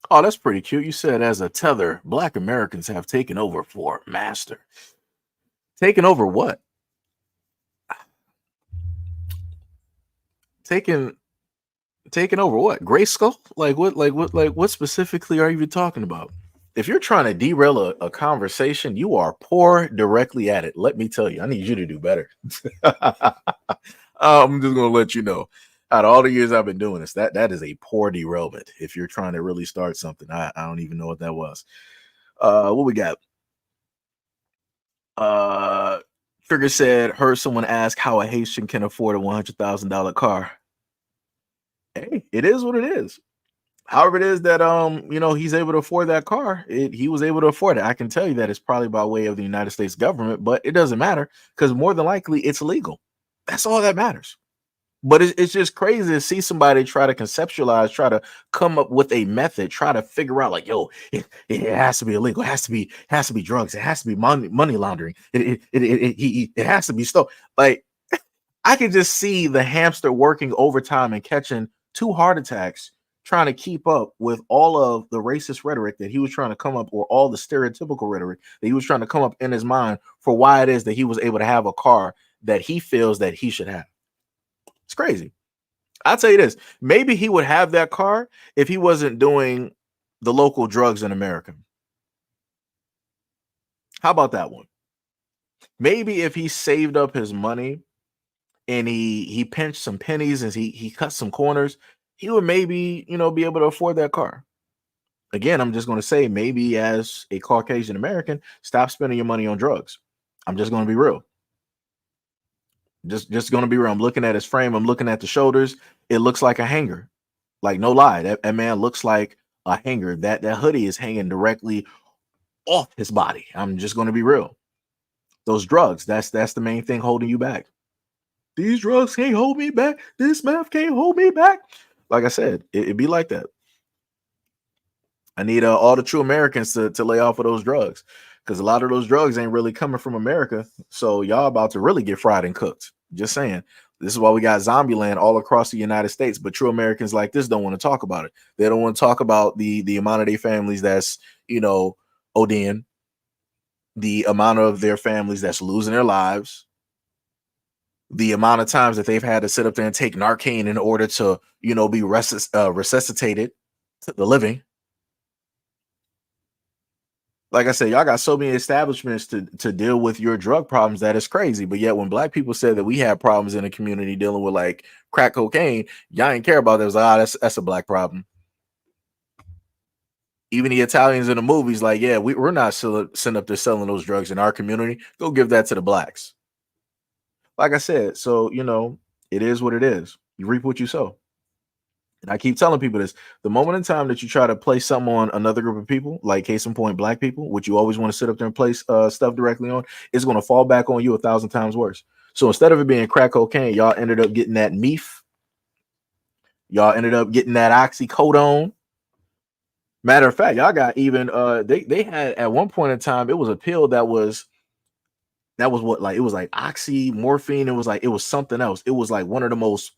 Oh, that's pretty cute. You said, as a tether, Black Americans have taken over for master. Taken over what? Taken over what? Grayskull? Like what specifically are you talking about? If you're trying to derail a conversation, you are poor directly at it. Let me tell you, I need you to do better. I'm just gonna let you know. Out of all the years I've been doing this, that is a poor derailment. If you're trying to really start something, I don't even know what that was. What we got? Uh, Trigger said, heard someone ask how a Haitian can afford a $100,000 car. Hey, it is what it is. However, it is that he's able to afford that car. He was able to afford it. I can tell you that it's probably by way of the United States government, but it doesn't matter because more than likely it's legal. That's all that matters. But it's just crazy to see somebody try to conceptualize, try to come up with a method, try to figure out like, yo, it has to be illegal, it has to be drugs, it has to be money laundering, it has to be stuff. Like I could just see the hamster working overtime and catching 2 heart attacks, trying to keep up with all of the racist rhetoric that he was trying to come up, or all the stereotypical rhetoric that he was trying to come up in his mind for why it is that he was able to have a car that he feels that he should have. It's crazy. I'll tell you this. Maybe he would have that car if he wasn't doing the local drugs in America. How about that one? Maybe if he saved up his money and he pinched some pennies and he cut some corners, he would maybe, be able to afford that car. Again, I'm just going to say, maybe as a Caucasian American, stop spending your money on drugs. I'm just going to be real. Just going to be real. I'm looking at his frame. I'm looking at the shoulders. It looks like a hanger. Like, no lie. That man looks like a hanger. That hoodie is hanging directly off his body. I'm just going to be real. Those drugs, that's the main thing holding you back. These drugs can't hold me back. This meth can't hold me back. Like I said, it'd be like that. I need all the true Americans to lay off of those drugs, because a lot of those drugs ain't really coming from America. So y'all about to really get fried and cooked. Just saying. This is why we got zombie land all across the United States. But true Americans like this don't want to talk about it. They don't want to talk about the amount of their families that's, ODing, the amount of their families that's losing their lives, the amount of times that they've had to sit up there and take Narcan in order to, be resuscitated to the living. Like I said, y'all got so many establishments to deal with your drug problems that is crazy. But yet when black people said that we had problems in the community dealing with like crack cocaine, y'all ain't care about that. It was like, that's a black problem. Even the Italians in the movies, like, yeah, we're not sitting up there selling those drugs in our community. Go give that to the blacks. Like I said, so, it is what it is. You reap what you sow. And I keep telling people this, the moment in time that you try to place something on another group of people, like case in point, black people, which you always want to sit up there and place stuff directly on, it's going to fall back on you 1,000 times worse. So instead of it being crack cocaine, y'all ended up getting that meth. Y'all ended up getting that oxycodone. Matter of fact, y'all got even they had at one point in time, it was a pill that was what, like, it was like oxymorphine. It was something else. It was like one of the most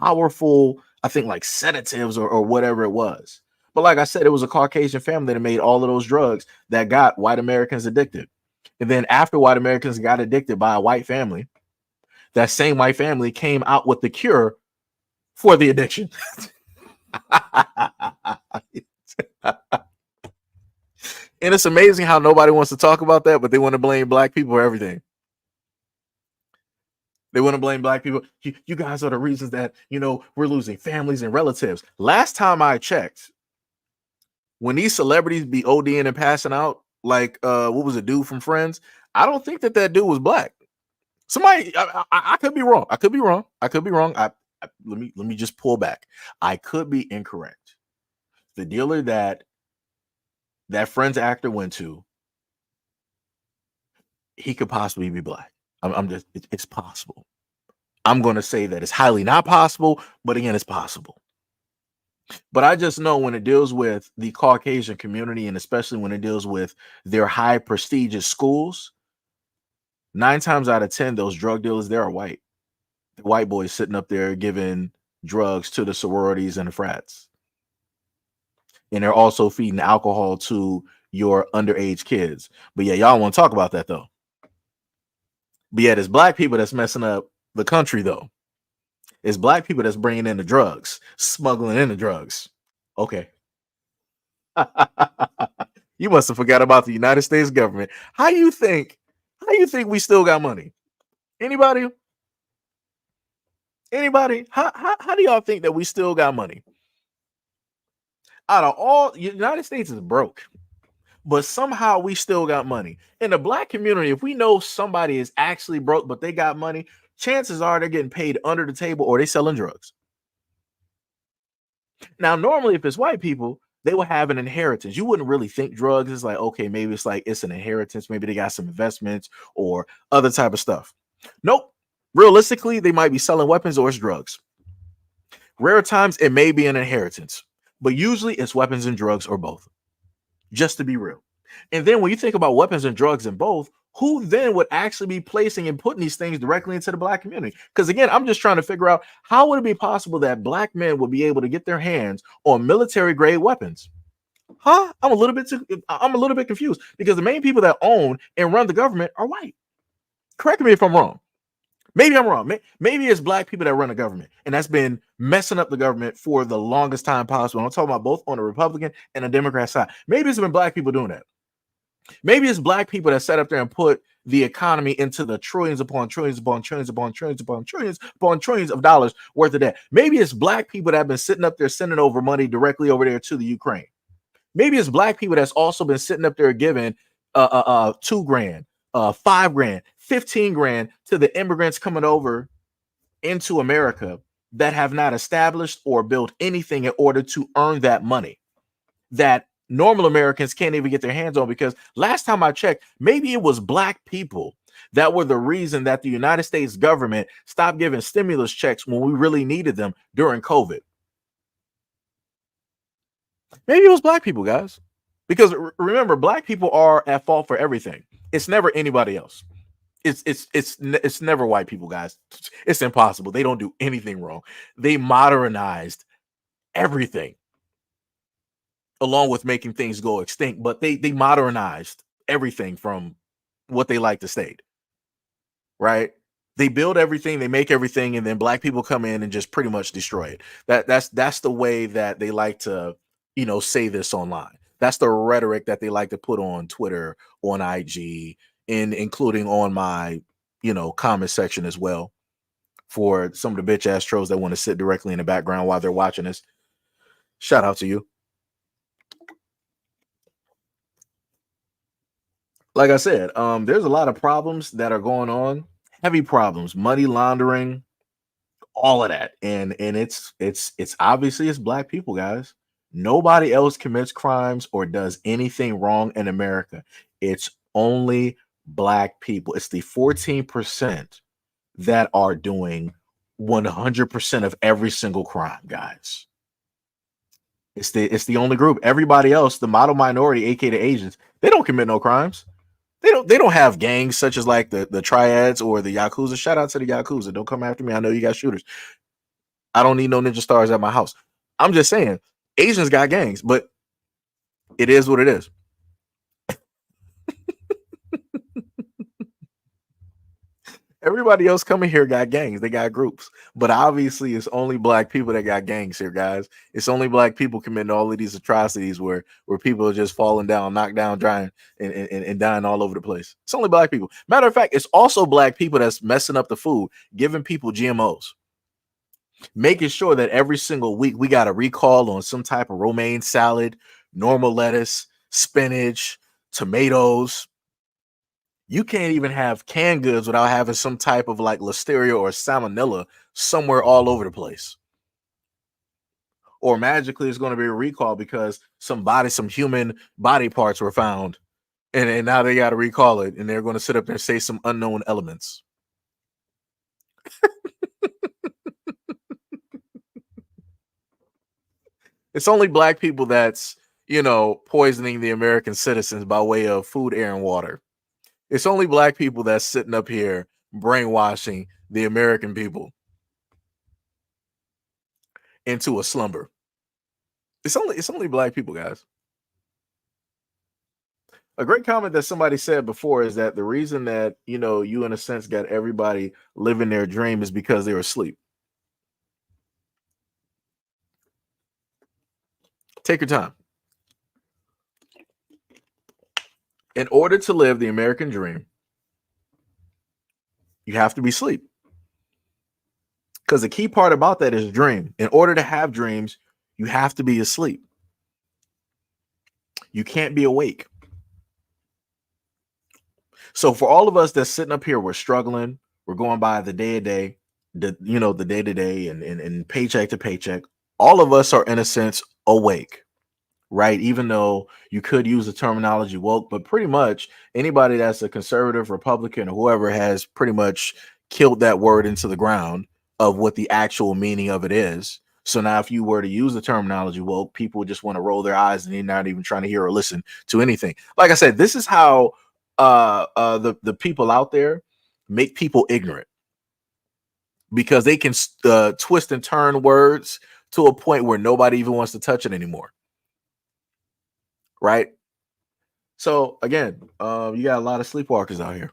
powerful, I think, like sedatives or whatever it was. But like I said, it was a Caucasian family that made all of those drugs that got white Americans addicted. And then after white Americans got addicted by a white family, that same white family came out with the cure for the addiction. And it's amazing how nobody wants to talk about that, but they want to blame black people for everything. They want to blame black people. You guys are the reasons that, we're losing families and relatives. Last time I checked, when these celebrities be ODing and passing out, like what was a dude from Friends? I don't think that dude was black. Somebody, I could be wrong. I could be wrong. Let me just pull back. I could be incorrect. The dealer that Friends actor went to, he could possibly be black. It's possible. I'm going to say that it's highly not possible, but again, it's possible. But I just know when it deals with the Caucasian community, and especially when it deals with their high prestigious schools, 9 times out of 10, those drug dealers, they are white. The white boys sitting up there giving drugs to the sororities and the frats. And they're also feeding alcohol to your underage kids. But yeah, y'all want to talk about that though. But yeah, there's black people that's messing up the country though. It's black people that's bringing in the drugs, smuggling in the drugs. Okay. You must have forgot about the United States government. How you think we still got money? Anybody? How do y'all think that we still got money? Out of all, United States is broke. but somehow we still got money. In the black community, if we know somebody is actually broke, but they got money, chances are they're getting paid under the table or they selling drugs. Now, normally, if it's white people, they will have an inheritance. You wouldn't really think drugs is like, okay, maybe it's like it's an inheritance. Maybe they got some investments or other type of stuff. Nope. Realistically, they might be selling weapons or it's drugs. Rare times, it may be an inheritance, but usually it's weapons and drugs or both, just to be real. And then when you think about weapons and drugs and both, who then would actually be placing and putting these things directly into the black community? Because again, I'm just trying to figure out how would it be possible that black men would be able to get their hands on military grade weapons? Huh? I'm a little bit confused because the main people that own and run the government are white. Correct me if I'm wrong. Maybe I'm wrong. Maybe it's black people that run the government, and that's been messing up the government for the longest time possible. I'm talking about both on the Republican and the Democrat side. Maybe it's been black people doing that. Maybe it's black people that sat up there and put the economy into the trillions upon trillions upon trillions upon trillions upon trillions upon trillions of dollars worth of debt. Maybe it's black people that have been sitting up there sending over money directly over there to the Ukraine. Maybe it's black people that's also been sitting up there giving $2,000, $5,000, $15,000 to the immigrants coming over into America that have not established or built anything in order to earn that money that normal Americans can't even get their hands on. Because last time I checked, maybe it was black people that were the reason that the United States government stopped giving stimulus checks when we really needed them during COVID. Maybe it was black people, guys. Because remember, black people are at fault for everything. It's never anybody else. It's never white people, guys. It's impossible. They don't do anything wrong. They modernized everything along with making things go extinct, but they modernized everything from what they like to state. Right? They build everything, they make everything, and then black people come in and just pretty much destroy it. That's the way that they like to, say this online. That's the rhetoric that they like to put on Twitter, on IG, and including on my, comment section as well. For some of the bitch ass trolls that want to sit directly in the background while they're watching this, shout out to you. Like I said, there's a lot of problems that are going on, heavy problems, money laundering, all of that, and it's obviously it's black people, guys. Nobody else commits crimes or does anything wrong in America. It's only black people. It's the 14% that are doing 100% of every single crime, guys. It's the only group. Everybody else, the model minority, aka the Asians, they don't commit no crimes. They don't have gangs such as like the triads or the Yakuza. Shout out to the Yakuza. Don't come after me. I know you got shooters. I don't need no ninja stars at my house. I'm just saying, Asians got gangs, but it is what it is. Everybody else coming here got gangs. They got groups. But obviously, it's only black people that got gangs here, guys. It's only black people committing all of these atrocities where people are just falling down, knocked down, dying, and dying all over the place. It's only black people. Matter of fact, it's also black people that's messing up the food, giving people GMOs, making sure that every single week we got a recall on some type of romaine salad, normal lettuce, spinach, tomatoes. You can't even have canned goods without having some type of like listeria or salmonella somewhere all over the place. Or magically it's going to be a recall because some human body parts were found, and now they got to recall it, and they're going to sit up there and say some unknown elements. It's only black people that's, poisoning the American citizens by way of food, air, and water. It's only black people that's sitting up here brainwashing the American people into a slumber. It's only black people, guys. A great comment that somebody said before is that the reason that, you in a sense got everybody living their dream is because they were asleep. Take your time. In order to live the American dream, you have to be asleep. Because the key part about that is dream. In order to have dreams, you have to be asleep. You can't be awake. So for all of us that's sitting up here, we're struggling. We're going by the day to day, the day to day, and paycheck to paycheck. All of us are in a sense awake, right? Even though you could use the terminology woke, but pretty much anybody that's a conservative, Republican, or whoever has pretty much killed that word into the ground of what the actual meaning of it is. So now if you were to use the terminology woke, people just want to roll their eyes and they're not even trying to hear or listen to anything. Like I said, this is how the people out there make people ignorant, because they can twist and turn words to a point where nobody even wants to touch it anymore. Right? So again, you got a lot of sleepwalkers out here.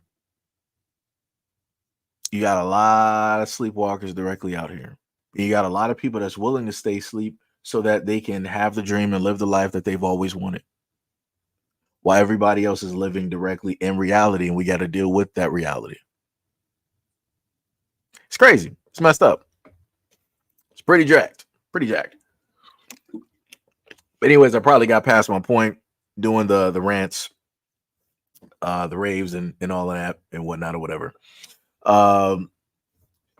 You got a lot of sleepwalkers directly out here. You got a lot of people that's willing to stay asleep so that they can have the dream and live the life that they've always wanted, while everybody else is living directly in reality, and we got to deal with that reality. It's crazy. It's messed up. It's pretty jacked. Pretty jacked. But anyways, I probably got past my point doing the rants, the raves, and all of that and whatnot or whatever.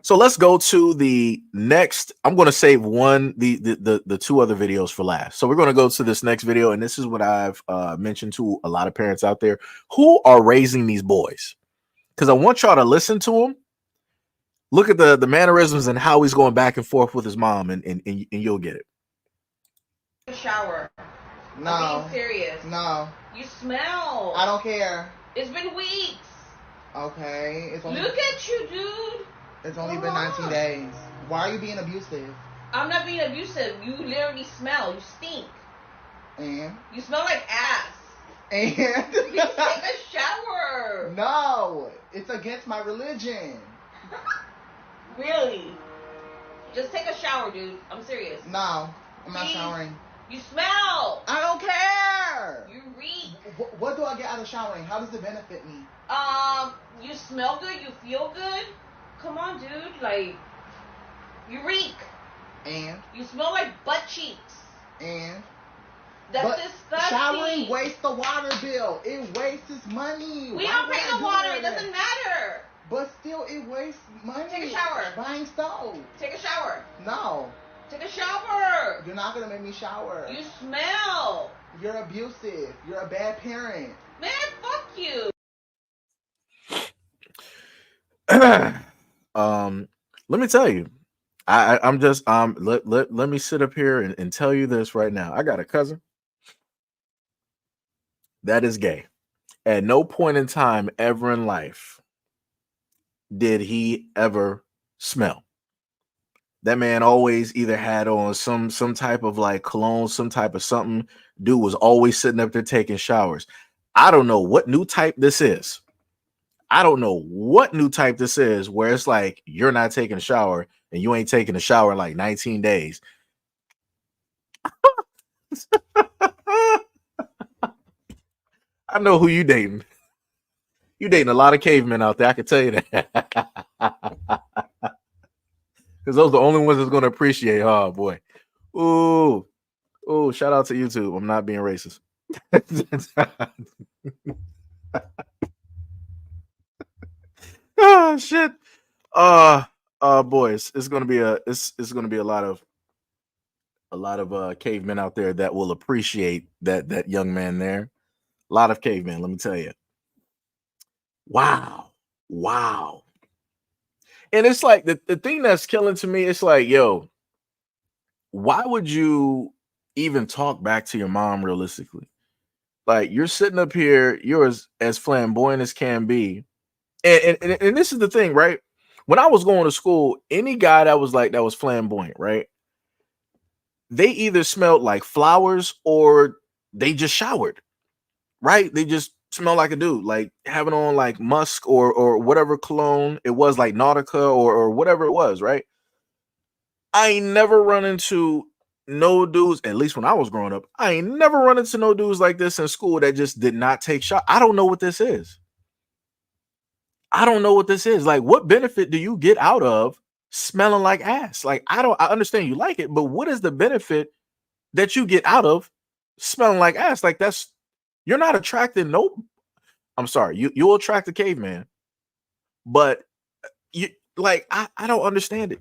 So let's go to the next. I'm going to save the two other videos for last. So we're going to go to this next video, and this is what I've mentioned to a lot of parents out there who are raising these boys, because I want y'all to listen to him. Look at the mannerisms and how he's going back and forth with his mom, and you'll get it. Shower. No. I'm being serious. No. You smell. I don't care. It's been weeks. Okay. It's only, Look at you, dude. It's only been 19 days. Why are you being abusive? I'm not being abusive. You literally smell. You stink. And? You smell like ass. And? Please take a shower. No. It's against my religion. Really? Just take a shower, dude. I'm serious. No. I'm not Please. showering. You smell. I don't care. You reek. What do I get out of showering? How does it benefit me? You smell good. You feel good. Come on, dude. Like, you reek. And? You smell like butt cheeks. And? That's disgusting. Showering wastes the water bill. It wastes money. We don't pay the water. It doesn't matter. But still, it wastes money. Take a shower. Buying stove. Take a shower. No. Take a shower. You're not going to make me shower. You smell. You're abusive. You're a bad parent. Man, fuck you. Let me tell you, I'm just let me sit up here and tell you this right now. I got a cousin that is gay. At no point in time ever in life did he ever smell. That man always either had on some type of like cologne, some type of something. Dude was always sitting up there taking showers. I don't know what new type this is. I don't know what new type this is where it's like you're not taking a shower and you ain't taking a shower in like 19 days. I know who you dating. You dating a lot of cavemen out there. I can tell you that. Because those are the only ones that's going to appreciate. Oh, boy. Ooh. Ooh, shout out to YouTube. I'm not being racist. Oh shit. Boys, it's gonna be a lot of cavemen out there that will appreciate that young man there. A lot of cavemen, let me tell you. Wow. And it's like the thing that's killing to me, it's like, yo, why would you even talk back to your mom realistically? Like, you're sitting up here, you're as flamboyant as can be. And this is the thing, right? When I was going to school, any guy that was flamboyant, right? They either smelled like flowers or they just showered, right? They just smell like a dude, like having on like musk or whatever cologne it was, like Nautica or whatever it was, right? I ain't never run into no dudes, at least when I was growing up, I ain't never run into no dudes like this in school that just did not take shots. I don't know what this is. I don't know what this is. Like, what benefit do you get out of smelling like ass? Like, I understand you like it, but what is the benefit that you get out of smelling like ass? Like, you're not attracting no. I'm sorry, you'll attract a caveman, but you like I don't understand it.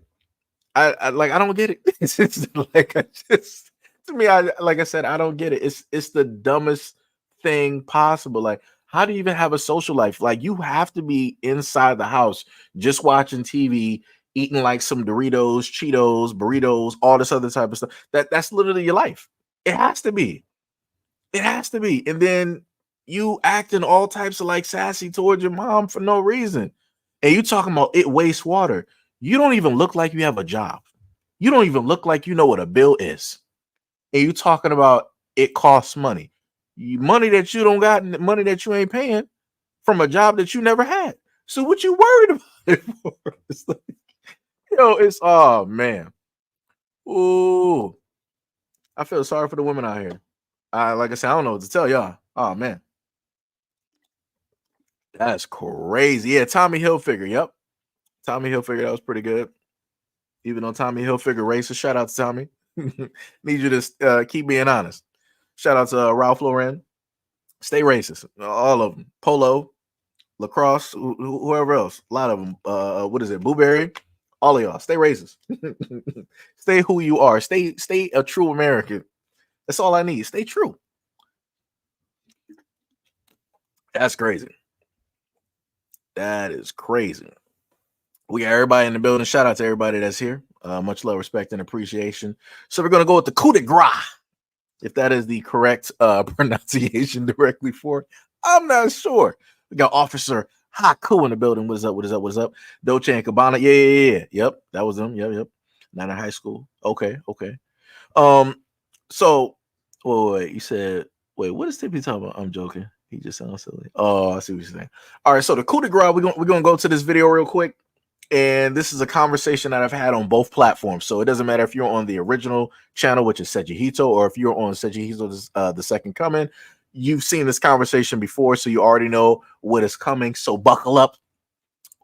I don't get it. It's just like I just to me, I like I said, I don't get it. It's the dumbest thing possible. Like, how do you even have a social life? Like, you have to be inside the house just watching TV, eating like some Doritos, Cheetos, burritos, all this other type of stuff. That's literally your life. It has to be. It has to be. And then you acting all types of like sassy towards your mom for no reason. And you talking about it wastes water. You don't even look like you have a job. You don't even look like you know what a bill is. And you talking about it costs money. Money that you don't got, money that you ain't paying from a job that you never had. So what you worried about it for? It's like, it's oh man. Ooh. I feel sorry for the women out here. Like I said, I don't know what to tell y'all. Oh man. That's crazy. Yeah, Tommy Hilfiger. Yep. Tommy Hilfiger, that was pretty good. Even though Tommy Hilfiger racist, shout out to Tommy. Need you to keep being honest. Shout out to Ralph Lauren. Stay racist. All of them. Polo, Lacrosse, whoever else. A lot of them. What is it? Blueberry. All of y'all. Stay racist. Stay who you are. Stay a true American. That's all I need. Stay true. That's crazy. That is crazy. We got everybody in the building. Shout out to everybody that's here. Much love, respect, and appreciation. So we're going to go with the coup de grace, if that is the correct pronunciation directly for it. I'm not sure. We got Officer Haku in the building. What is up? What is up? What is up? Dolce and Gabbana. Yeah. Yep, that was them. Yep. Not in high school. Okay. So, wait. You said, wait, what is Tippy talking about? I'm joking. He just sounds silly. Oh, I see what you're saying. All right, so the coup de grace, we're gonna go to this video real quick. And this is a conversation that I've had on both platforms. So it doesn't matter if you're on the original channel, which is SEIJIHITO, or if you're on SEIJIHITO, the second coming. You've seen this conversation before, so you already know what is coming. So buckle up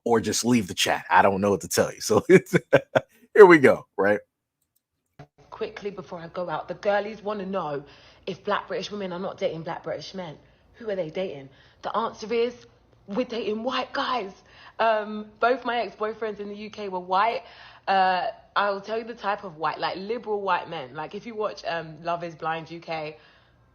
or just leave the chat. I don't know what to tell you. So here we go, right? Quickly before I go out, the girlies want to know if black British women are not dating black British men. Who are they dating? The answer is we're dating white guys. Both my ex-boyfriends in the UK were white. I'll tell you the type of white, like liberal white men. Like if you watch Love is Blind UK,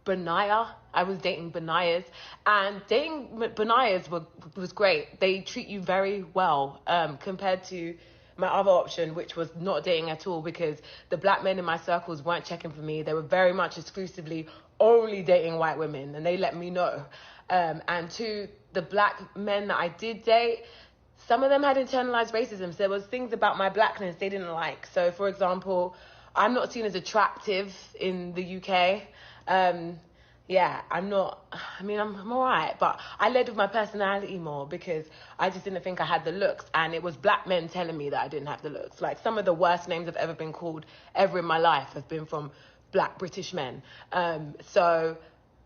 Benaya, I was dating Benayas, and dating Benayas was great. They treat you very well compared to my other option, which was not dating at all, because the black men in my circles weren't checking for me. They were very much exclusively only dating white women, and they let me know. And to the black men that I did date, some of them had internalized racism. So there was things about my blackness they didn't like. So, for example, I'm not seen as attractive in the UK. I'm not, I'm all right, but I led with my personality more because I just didn't think I had the looks, and it was black men telling me that I didn't have the looks. Like some of the worst names I've ever been called ever in my life have been from black British men. So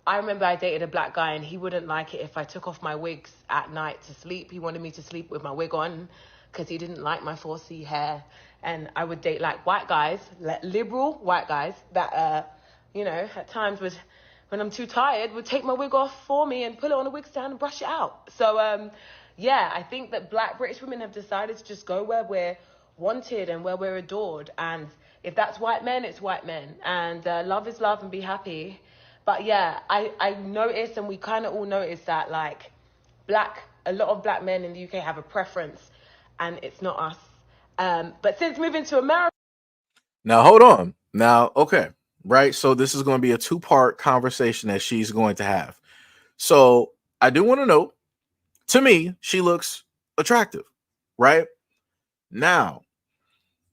I remember I dated a black guy and he wouldn't like it if I took off my wigs at night to sleep. He wanted me to sleep with my wig on because he didn't like my 4C hair. And I would date like white guys, like liberal white guys that, at times would, when I'm too tired, would take my wig off for me and put it on a wig stand and brush it out. So, I think that black British women have decided to just go where we're wanted and where we're adored. And if that's white men, it's white men. And love is love and be happy. But yeah, I noticed, and we kind of all noticed that like a lot of black men in the UK have a preference, and it's not us. But since moving to America. Now, hold on. Now, okay. Right. So this is going to be a 2-part conversation that she's going to have. So I do want to know, to me, she looks attractive, right? Now,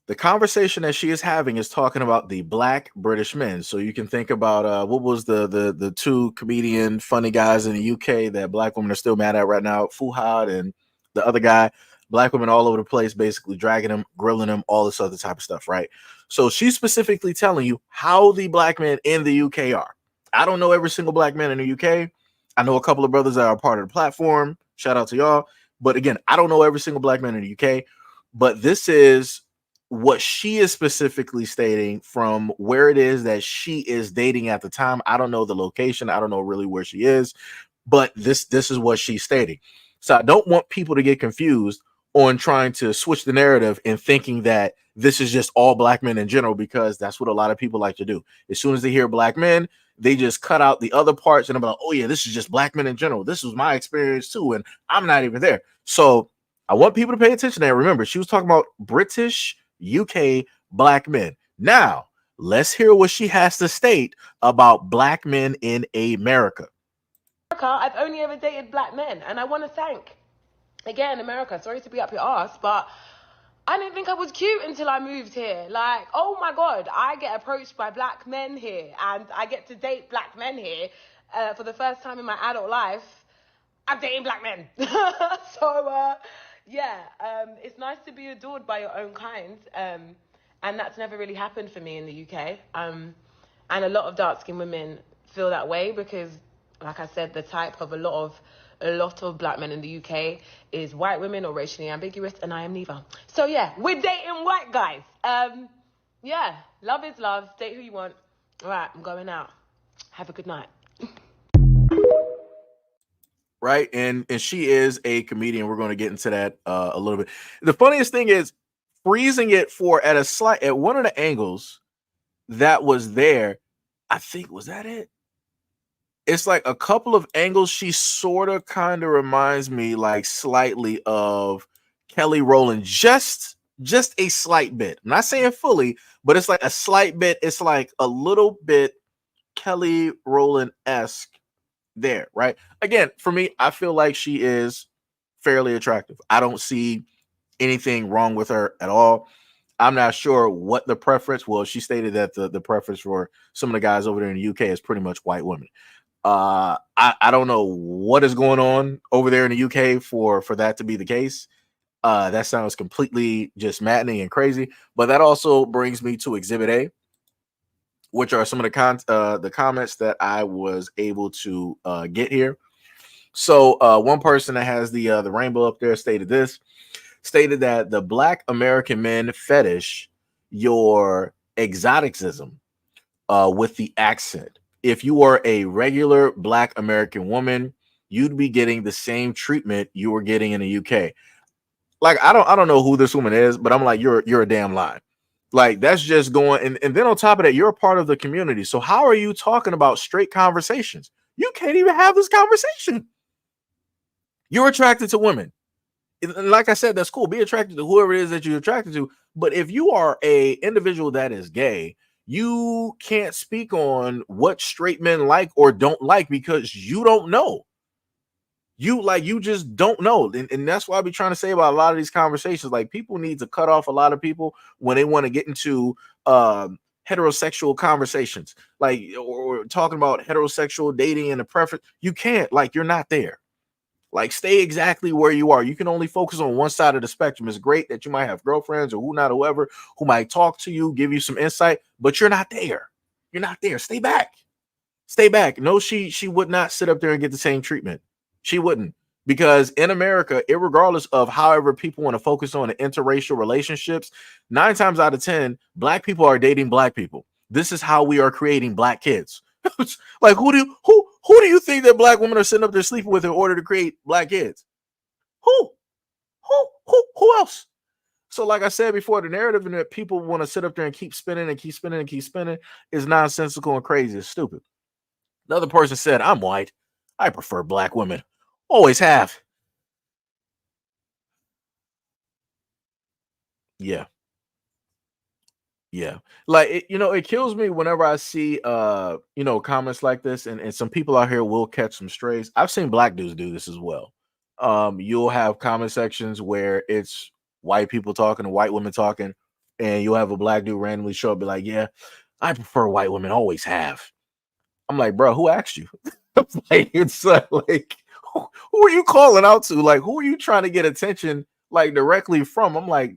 the conversation that she is having is talking about the black British men. So you can think about what was the 2 comedian funny guys in the UK that black women are still mad at right now, Fuhad and the other guy. Black women all over the place, basically dragging them, grilling them, all this other type of stuff, right? So she's specifically telling you how the black men in the UK are. I don't know every single black man in the UK. I know a couple of brothers that are part of the platform. Shout out to y'all. But again, I don't know every single black man in the UK. But this is what she is specifically stating from where it is that she is dating at the time. I don't know the location. I don't know really where she is. but this is what she's stating. So I don't want people to get confused on trying to switch the narrative and thinking that this is just all black men in general, because that's what a lot of people like to do. As soon as they hear black men, they just cut out the other parts and I'm like, oh yeah, this is just black men in general. This was my experience too, and I'm not even there. So I want people to pay attention there. Remember, she was talking about British UK black men. Now, let's hear what she has to state about black men in America. I've only ever dated black men, and I want to thank, again, America. Sorry to be up your ass, but I didn't think I was cute until I moved here. Like, oh my God, I get approached by black men here, and I get to date black men here for the first time in my adult life. I'm dating black men. So, it's nice to be adored by your own kind, and that's never really happened for me in the UK. And a lot of dark-skinned women feel that way because, like I said, the type of a lot of black men in the UK is white women or racially ambiguous, and I am neither. So yeah, we're dating white guys. Love is love. Date who you want. All right, I'm going out. Have a good night. Right, and she is a comedian. We're going to get into that a little bit. The funniest thing is freezing it at one of the angles that was there. I think was that it. It's like a couple of angles. She sort of kind of reminds me like slightly of Kelly Rowland, just a slight bit. I'm not saying fully, but it's like a slight bit. It's like a little bit Kelly Rowland-esque there, right? Again, for me, I feel like she is fairly attractive. I don't see anything wrong with her at all. I'm not sure what the preference was. She stated that the preference for some of the guys over there in the UK is pretty much white women. I don't know what is going on over there in the UK for that to be the case. That sounds completely just maddening and crazy. But that also brings me to Exhibit A, which are some of the comments that I was able to get here. So one person that has the rainbow up there stated that the black American men fetish your exoticism with the accent. If you are a regular black American woman, you'd be getting the same treatment you were getting in the UK. Like, I don't know who this woman is, but I'm like, you're a damn lie. Like, that's just going, and then on top of that, you're a part of the community. So how are you talking about straight conversations? You can't even have this conversation. You're attracted to women. And like I said, that's cool. Be attracted to whoever it is that you're attracted to. But if you are a individual that is gay, you can't speak on what straight men like or don't like because you don't know. You just don't know. And that's why I be trying to say about a lot of these conversations. Like, people need to cut off a lot of people when they want to get into heterosexual conversations, like or talking about heterosexual dating and the preference. You can't, like, you're not there. Like, stay exactly where you are. You can only focus on one side of the spectrum. It's great that you might have girlfriends or whoever who might talk to you, give you some insight, but you're not there. You're not there. Stay back. Stay back. No, she would not sit up there and get the same treatment. She wouldn't. Because in America, irregardless of however people want to focus on the interracial relationships, 9 times out of 10, black people are dating black people. This is how we are creating black kids. Like, who do you think that black women are sitting up there sleeping with in order to create black kids? Who else? So, like I said before, the narrative that people want to sit up there and keep spinning is nonsensical and crazy. It's stupid. Another person said, I'm white. I prefer black women. Always have. Yeah. Yeah. Like, it kills me whenever I see comments like this, and some people out here will catch some strays. I've seen black dudes do this as well. You'll have comment sections where it's white people talking and white women talking, and you'll have a black dude randomly show up, be like, yeah, I prefer white women, always have. I'm like, bro, who asked you? Like, it's like, who are you calling out to? Like, who are you trying to get attention, like, directly from? I'm like,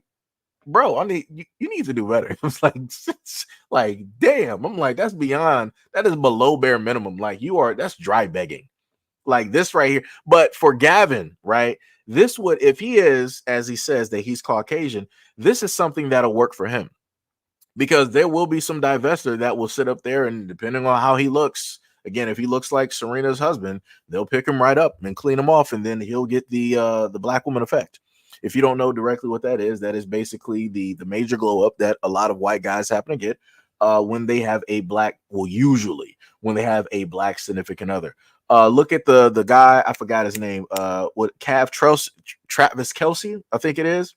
bro, I need you need to do better. It's like, damn. I'm like, that is below bare minimum. Like, that's dry begging. Like this right here. But for Gavin, right? This would, if he is, as he says, that he's Caucasian, this is something that'll work for him. Because there will be some divester that will sit up there and, depending on how he looks, Again, if he looks like Serena's husband, they'll pick him right up and clean him off, and then he'll get the black woman effect. If you don't know directly what that is basically the major glow up that a lot of white guys happen to get when they have a black, well, usually when they have a black significant other. Look at the guy, I forgot his name. Travis Kelsey, I think it is.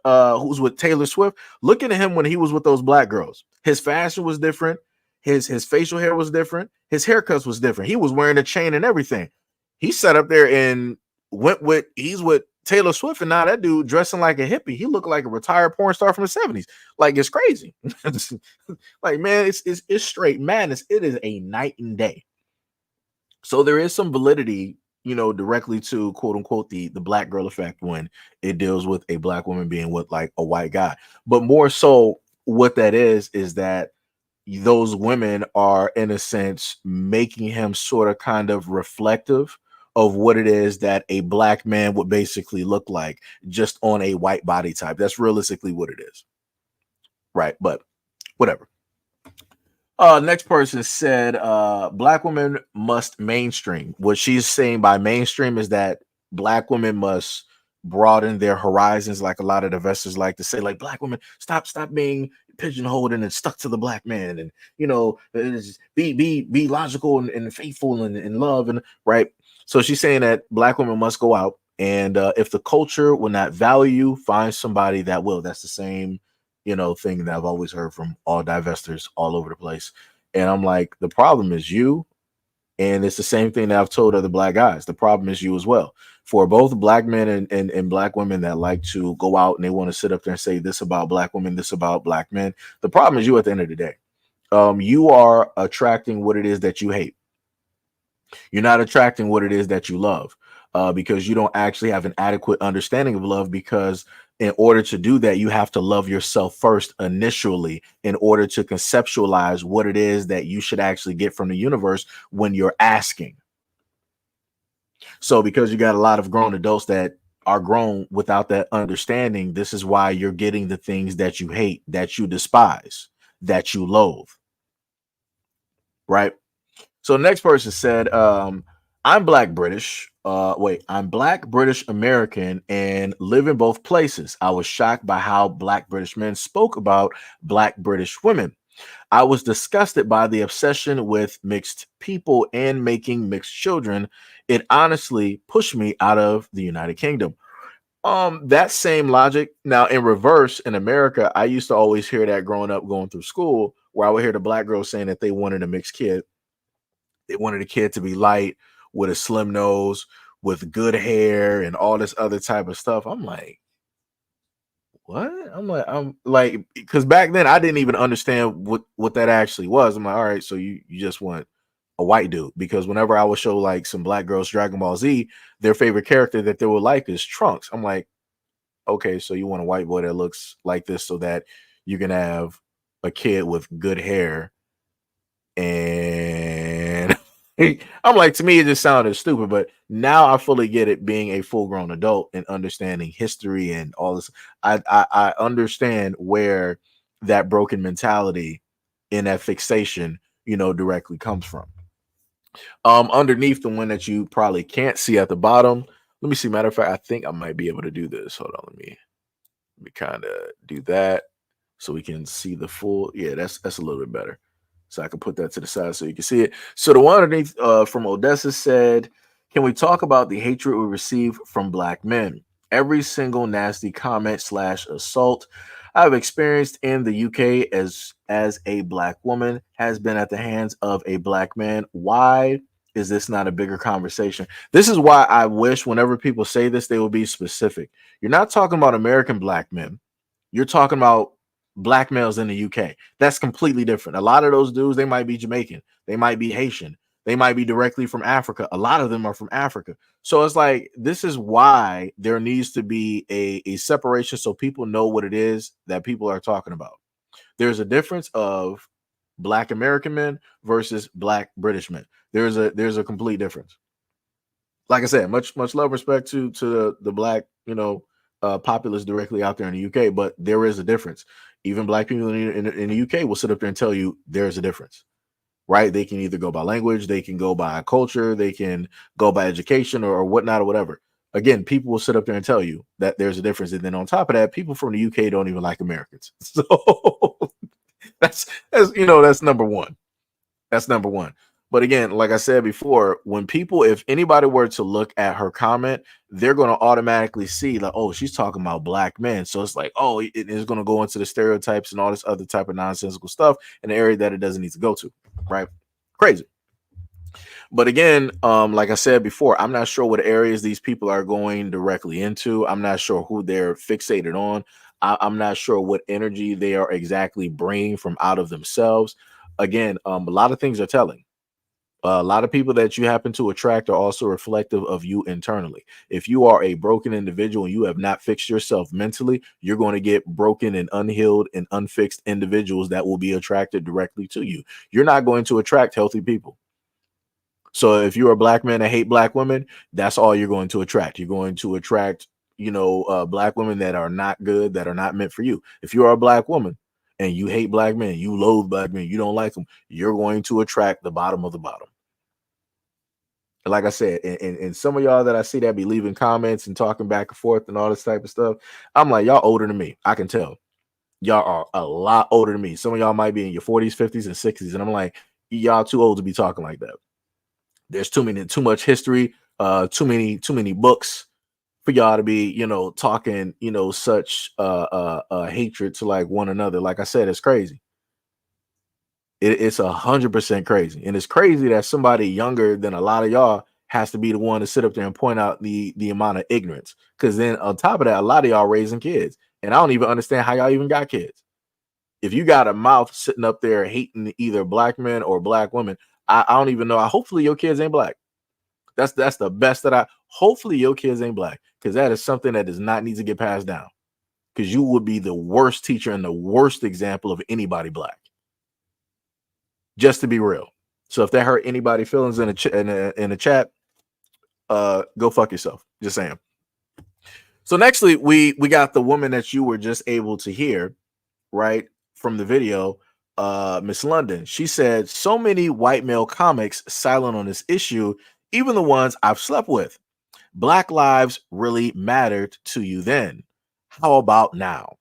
Who's with Taylor Swift. Looking at him when he was with those black girls. His fashion was different. His facial hair was different. His haircuts was different. He was wearing a chain and everything. He sat up there and he's with Taylor Swift, and now that dude dressing like a hippie. He looked like a retired porn star from the 70s. Like, it's crazy. Like, man, it's straight madness. It is a night and day. So there is some validity, directly to quote unquote the black girl effect when it deals with a black woman being with like a white guy. But more so, what that is that those women are in a sense making him sort of kind of reflective of what it is that a black man would basically look like just on a white body type. That's realistically what it is. Right. But whatever. Next person said, black women must mainstream. What she's saying by mainstream is that black women must broaden their horizons, like a lot of the investors like to say, like, black women, stop being pigeonholed and stuck to the black man, and be logical and faithful and in love, and right. So she's saying that black women must go out, and if the culture will not value, find somebody that will. That's the same thing that I've always heard from all divestors all over the place. And I'm like, the problem is you. And it's the same thing that I've told other black guys. The problem is you as well. For both black men and black women that like to go out and they want to sit up there and say this about black women, this about black men. The problem is you at the end of the day. You are attracting what it is that you hate. You're not attracting what it is that you love, because you don't actually have an adequate understanding of love, because in order to do that, you have to love yourself first initially in order to conceptualize what it is that you should actually get from the universe when you're asking. So because you got a lot of grown adults that are grown without that understanding, this is why you're getting the things that you hate, that you despise, that you loathe. Right? So the next person said, I'm black British. I'm black British American and live in both places. I was shocked by how black British men spoke about black British women. I was disgusted by the obsession with mixed people and making mixed children. It honestly pushed me out of the United Kingdom. That same logic. Now, in reverse, in America, I used to always hear that growing up, going through school, where I would hear the black girls saying that they wanted a mixed kid. They wanted a kid to be light, with a slim nose, with good hair, and all this other type of stuff. I'm like, what? I'm like, because back then I didn't even understand what that actually was. I'm like, all right, so you just want a white dude, because whenever I would show like some black girls Dragon Ball Z, their favorite character that they would like is Trunks. I'm like, okay, so you want a white boy that looks like this so that you can have a kid with good hair. And I'm like, to me, it just sounded stupid, but now I fully get it, being a full-grown adult and understanding history and all this. I understand where that broken mentality and that fixation, directly comes from. Underneath the one that you probably can't see at the bottom. Let me see. Matter of fact, I think I might be able to do this. Hold on, let me kind of do that so we can see the full. Yeah, that's a little bit better. So I can put that to the side so you can see it. So the one underneath from Odessa said, can we talk about the hatred we receive from black men? Every single nasty comment / assault I've experienced in the UK as a black woman has been at the hands of a black man. Why is this not a bigger conversation? This is why I wish whenever people say this, they will be specific. You're not talking about American black men. You're talking about black males in the UK. That's completely different. A lot of those dudes, they might be Jamaican, they might be Haitian, they might be directly from Africa. A lot of them are from Africa. So it's like, this is why there needs to be a separation so people know what it is that people are talking about. There's a difference of black American men versus black British men. There's a complete difference. Like I said, much love, respect to the black, populace directly out there in the UK, but there is a difference. Even black people in the UK will sit up there and tell you there's a difference, right? They can either go by language, they can go by culture, they can go by education or whatnot or whatever. Again, people will sit up there and tell you that there's a difference. And then on top of that, people from the UK don't even like Americans. So that's that's number one. That's number one. But again, like I said before, when people, if anybody were to look at her comment, they're going to automatically see like, oh, she's talking about black men. So it's like, oh, it is going to go into the stereotypes and all this other type of nonsensical stuff in an area that it doesn't need to go to. Right? Crazy. But again, like I said before, I'm not sure what areas these people are going directly into. I'm not sure who they're fixated on. I'm not sure what energy they are exactly bringing from out of themselves. Again, a lot of things are telling. A lot of people that you happen to attract are also reflective of you internally. If you are a broken individual and you have not fixed yourself mentally, you're going to get broken and unhealed and unfixed individuals that will be attracted directly to you. You're not going to attract healthy people. So if you're a black man that hate black women, that's all you're going to attract. You're going to attract, black women that are not good, that are not meant for you. If you are a black woman and you hate black men, you loathe black men, you don't like them, you're going to attract the bottom of the bottom. Like I said, and some of y'all that I see that be leaving comments and talking back and forth and all this type of stuff, I'm like, y'all older than me. I can tell. Y'all are a lot older than me. Some of y'all might be in your 40s, 50s, and 60s. And I'm like, y'all too old to be talking like that. There's too much history, too many books for y'all to be, talking, such hatred to like one another. Like I said, it's crazy. It's 100% crazy. And it's crazy that somebody younger than a lot of y'all has to be the one to sit up there and point out the amount of ignorance. Because then on top of that, a lot of y'all raising kids. And I don't even understand how y'all even got kids. If you got a mouth sitting up there hating either black men or black women, I don't even know. Hopefully your kids ain't black. That's the best that hopefully your kids ain't black, because that is something that does not need to get passed down, because you would be the worst teacher and the worst example of anybody black. Just to be real. So if that hurt anybody feelings in the chat, go fuck yourself. Just saying. So nextly, we got the woman that you were just able to hear, right, from the video, Miss London. She said, so many white male comics silent on this issue, even the ones I've slept with. Black lives really mattered to you then. How about now?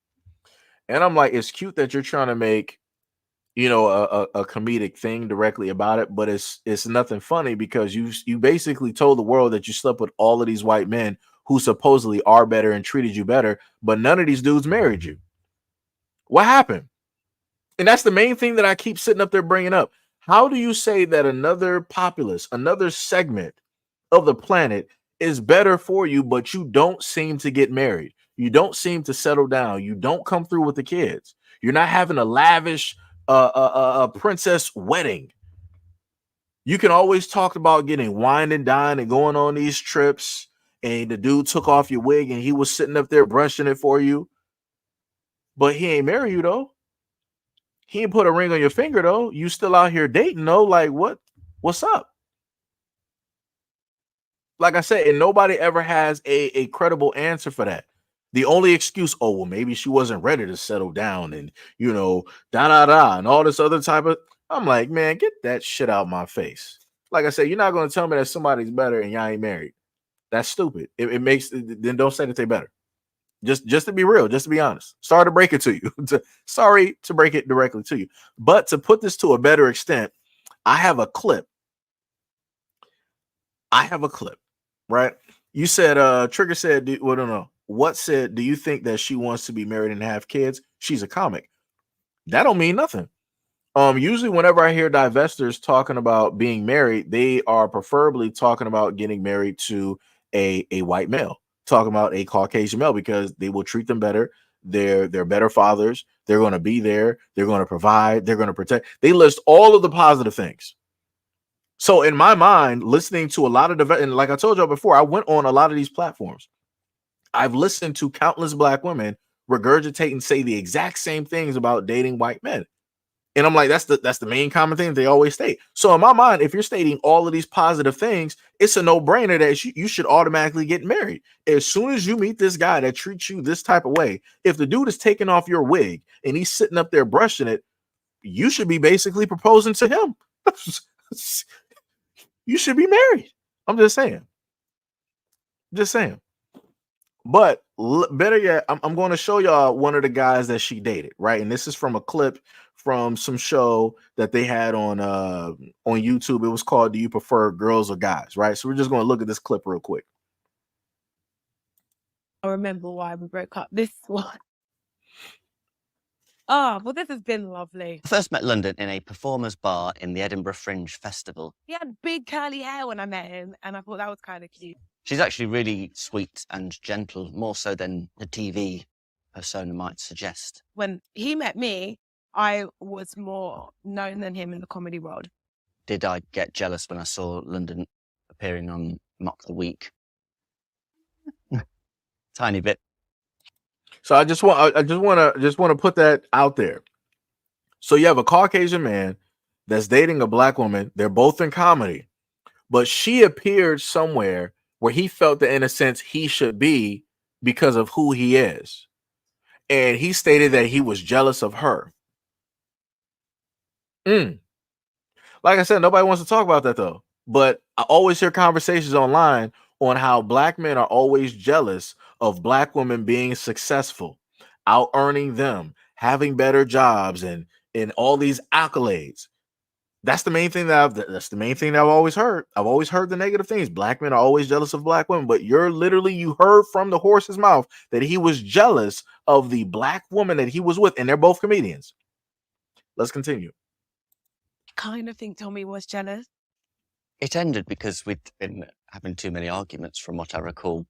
And I'm like, it's cute that you're trying to make, a comedic thing directly about it, but it's nothing funny, because you basically told the world that you slept with all of these white men who supposedly are better and treated you better, but none of these dudes married you. What happened? And that's the main thing that I keep sitting up there bringing up. How do you say that another populace, another segment of the planet is better for you, but you don't seem to get married? You don't seem to settle down. You don't come through with the kids. You're not having a lavish princess wedding. You can always talk about getting wine and dine and going on these trips, and the dude took off your wig and he was sitting up there brushing it for you, but he ain't marry you though. He ain't put a ring on your finger though. You still out here dating though. Like what's up? Like I said, and nobody ever has a credible answer for that. The only excuse, oh, well, maybe she wasn't ready to settle down and, and all this other type of, I'm like, man, get that shit out my face. Like I said, you're not going to tell me that somebody's better and y'all ain't married. That's stupid. It makes, then don't say that they're better. Just to be real, just to be honest. Sorry to break it to you. Sorry to break it directly to you. But to put this to a better extent, I have a clip. Right? You said, Trigger said, well, no. What said, do you think that she wants to be married and have kids? She's a comic. That don't mean nothing. Usually whenever I hear divestors talking about being married, they are preferably talking about getting married to a white male, talking about a Caucasian male, because they will treat them better. They're better fathers. They're going to be there. They're going to provide. They're going to protect. They list all of the positive things. So in my mind, listening to a lot of and like I told y'all before, I went on a lot of these platforms. I've listened to countless black women regurgitate and say the exact same things about dating white men. And I'm like, that's the main common thing they always state. So in my mind, if you're stating all of these positive things, it's a no-brainer that you should automatically get married. As soon as you meet this guy that treats you this type of way, if the dude is taking off your wig and he's sitting up there brushing it, you should be basically proposing to him. You should be married. I'm just saying. Just saying. But better yet, I'm going to show y'all one of the guys that she dated, right? And this is from a clip from some show that they had on YouTube. It was called "Do You Prefer Girls or Guys?" Right? So we're just going to look at this clip real quick. I remember why we broke up. This one. Oh, well, this has been lovely. I first met London in a performers bar in the Edinburgh Fringe Festival. He had big curly hair when I met him, and I thought that was kind of cute. She's actually really sweet and gentle, more so than the TV persona might suggest. When he met me, I was more known than him in the comedy world. Did I get jealous when I saw London appearing on Mock the Week? Tiny bit. So I just want to put that out there. So you have a Caucasian man that's dating a black woman. They're both in comedy, but she appeared somewhere where he felt that in a sense he should be because of who he is. And he stated that he was jealous of her. Like I said, nobody wants to talk about that though. But I always hear conversations online on how black men are always jealous of black women being successful, out earning them, having better jobs, and all these accolades. That's the main thing that I've always heard. I've always heard the negative things. Black men are always jealous of black women, but you heard from the horse's mouth that he was jealous of the black woman that he was with, and they're both comedians. Let's continue. I kind of think Tommy was jealous. It ended because we'd been having too many arguments, from what I recall.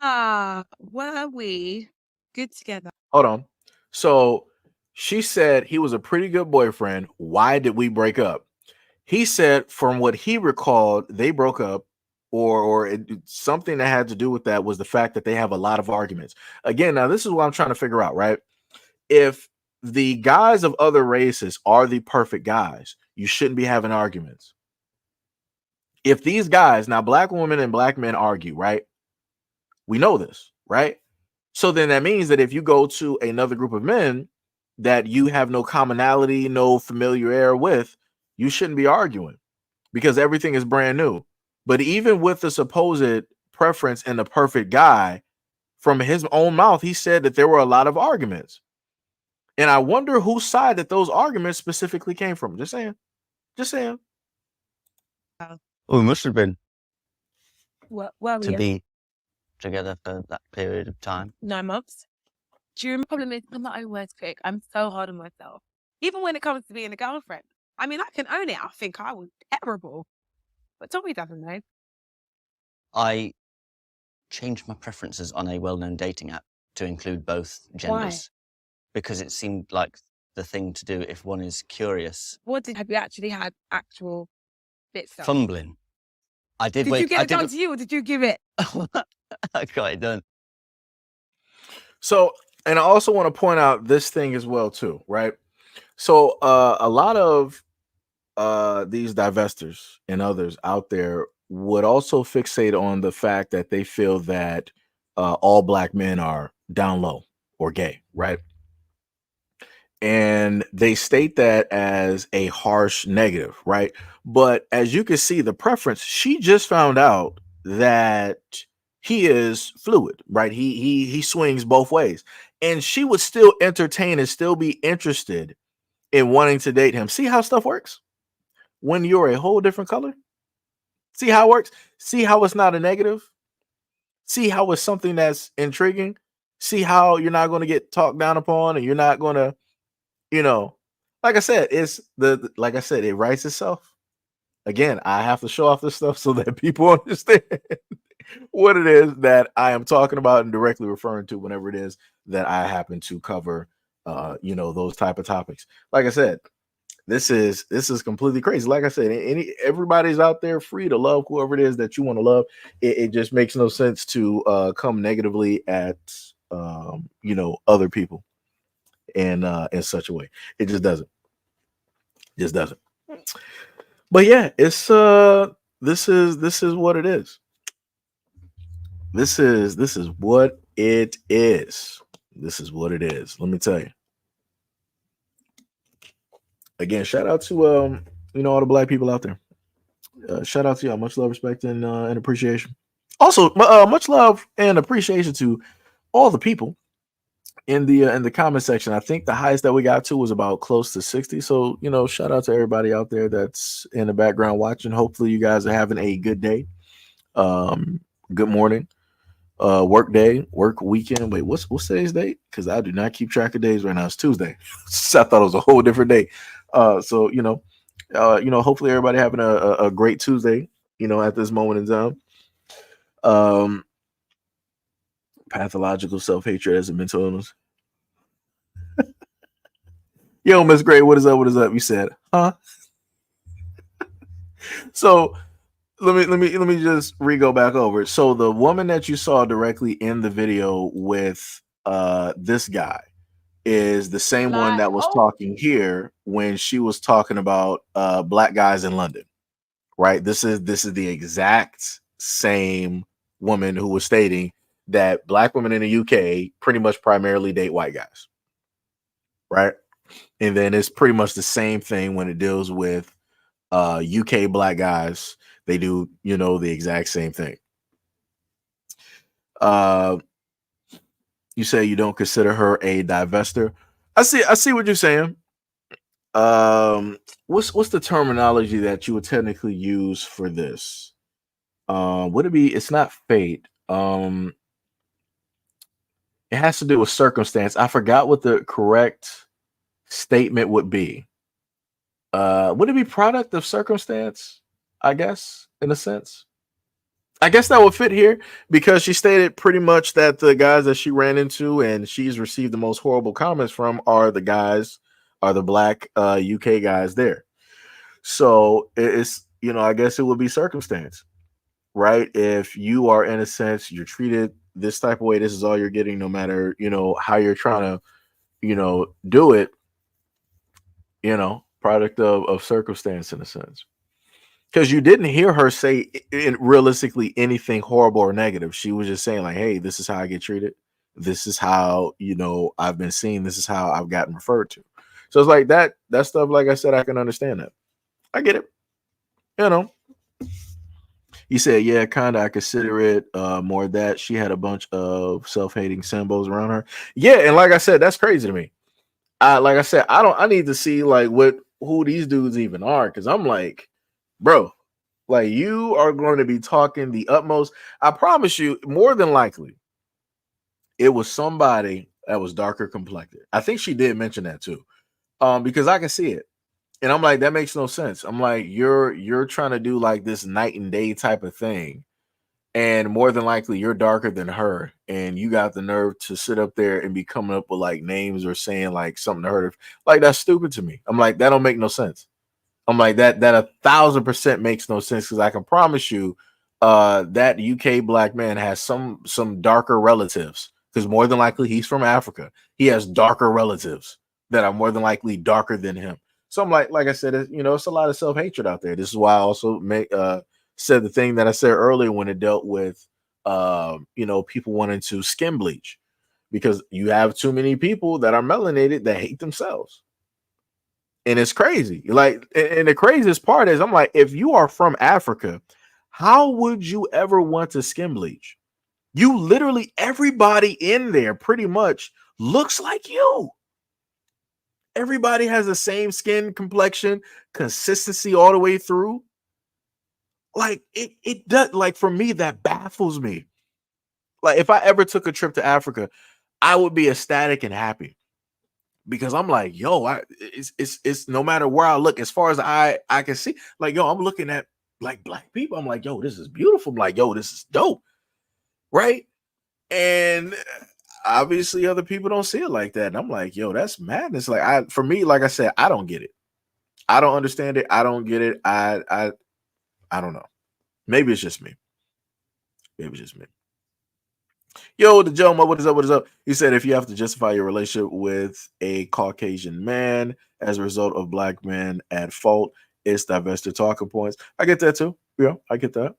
Were we good together? Hold on. So she said he was a pretty good boyfriend. Why did we break up? He said from what he recalled, they broke up, or something that had to do with that was the fact that they have a lot of arguments. Again, now this is what I'm trying to figure out, right? If the guys of other races are the perfect guys, you shouldn't be having arguments. If these guys, now black women and black men argue, right? We know this, right? So then that means that if you go to another group of men that you have no commonality, no familiarity with, you shouldn't be arguing because everything is brand new. But even with the supposed preference in the perfect guy, from his own mouth, he said that there were a lot of arguments. And I wonder whose side that those arguments specifically came from. Just saying. Just saying. Oh, we must have been Were to we? be together for that period of time. 9 months. Do you remember? The problem is, I'm not always quick. I'm so hard on myself. Even when it comes to being a girlfriend. I mean, I can own it. I think I was terrible. But Tommy doesn't know. I changed my preferences on a well-known dating app to include both genders. Because it seemed like the thing to do if one is curious. Have you actually had actual bits done? Fumbling. I did. Did you get it done to you, or did you give it? I got it done. So, and I also want to point out this thing as well too, right? So a lot of these divestors and others out there would also fixate on the fact that they feel that all black men are down low or gay, right? And they state that as a harsh negative, right? But as you can see, the preference, she just found out that he is fluid, right? He swings both ways, and she would still entertain and still be interested in wanting to date him. See how stuff works when you're a whole different color? See how it works? See how it's not a negative? See how it's something that's intriguing? See how you're not going to get talked down upon, and you're not going to, like I said, like I said, it writes itself. Again, I have to show off this stuff so that people understand what it is that I am talking about and directly referring to whenever it is that I happen to cover, those type of topics. Like I said, this is completely crazy. Like I said, everybody's out there free to love whoever it is that you want to love. It just makes no sense to come negatively at other people in such a way. It just doesn't. But yeah, it's this is what it is. This is what it is. This is what it is. Let me tell you. again, shout out to all the black people out there. Shout out to y'all. Much love, respect, and appreciation. Also, much love and appreciation to all the people in the comment section. I think the highest that we got to was about close to 60. So, shout out to everybody out there that's in the background watching. Hopefully you guys are having a good day. Good morning. Work day, work weekend. Wait, what's today's date? Because I do not keep track of days right now. It's Tuesday. I thought it was a whole different day. So hopefully everybody having a great Tuesday, at this moment in time. Pathological self-hatred as a mental illness. Yo, Miss Gray, what is up? What is up? You said, huh? So let me just re-go back over it. So the woman that you saw directly in the video with this guy is the same one that was talking here when she was talking about black guys in London, right? This is the exact same woman who was stating that black women in the UK pretty much primarily date white guys, right? And then it's pretty much the same thing when it deals with UK black guys. They do, the exact same thing. You say you don't consider her a divester. I see what you're saying. What's the terminology that you would technically use for this? Would it be? It's not fate. It has to do with circumstance. I forgot what the correct statement would be. Would it be product of circumstance? I guess, in a sense. I guess that would fit here because she stated pretty much that the guys that she ran into and she's received the most horrible comments from are the black UK guys there. So it's, I guess it would be circumstance, right? If you are, in a sense, you're treated this type of way, this is all you're getting, no matter, how you're trying to, do it, product of circumstance, in a sense. Because you didn't hear her say realistically anything horrible or negative. She was just saying like, hey, this is how I get treated. This is how, I've been seen. This is how I've gotten referred to. So it's like that stuff, like I said, I can understand that. I get it. You said, yeah, kind of. I consider it more that she had a bunch of self-hating symbols around her. Yeah, and like I said, that's crazy to me. Like I said, I need to see like who these dudes even are, because I'm like, bro, like you are going to be talking the utmost. I promise you, more than likely, it was somebody that was darker complected. I think she did mention that too, because I can see it, and I'm like, that makes no sense. I'm like, you're trying to do like this night and day type of thing, and more than likely, you're darker than her, and you got the nerve to sit up there and be coming up with like names or saying like something to her. Like, that's stupid to me. I'm like, that don't make no sense. I'm like, that 1,000% makes no sense, because I can promise you that UK black man has some darker relatives, because more than likely he's from Africa. He has darker relatives that are more than likely darker than him. So I'm like I said, it's a lot of self-hatred out there. This is why I also said the thing that I said earlier when it dealt with people wanting to skin bleach, because you have too many people that are melanated that hate themselves. And it's crazy. Like, and the craziest part is, I'm like, if you are from Africa, how would you ever want to skin bleach? You literally, everybody in there pretty much looks like you. Everybody has the same skin complexion, consistency all the way through. Like, it does, like, for me, that baffles me. Like, if I ever took a trip to Africa, I would be ecstatic and happy. Because I'm like, yo, it's no matter where I look, as far as I can see, like, yo, I'm looking at like black people. I'm like, yo, this is beautiful. I'm like, yo, this is dope, right? And obviously, other people don't see it like that. And I'm like, yo, that's madness. Like, for me, like I said, I don't get it. I don't understand it. I don't get it. I don't know. Maybe it's just me. Maybe it's just me. Yo, the Joe Mo, what is up? What is up? He said, if you have to justify your relationship with a Caucasian man as a result of black men at fault, it's divested talking points. I get that too. Yeah, I get that.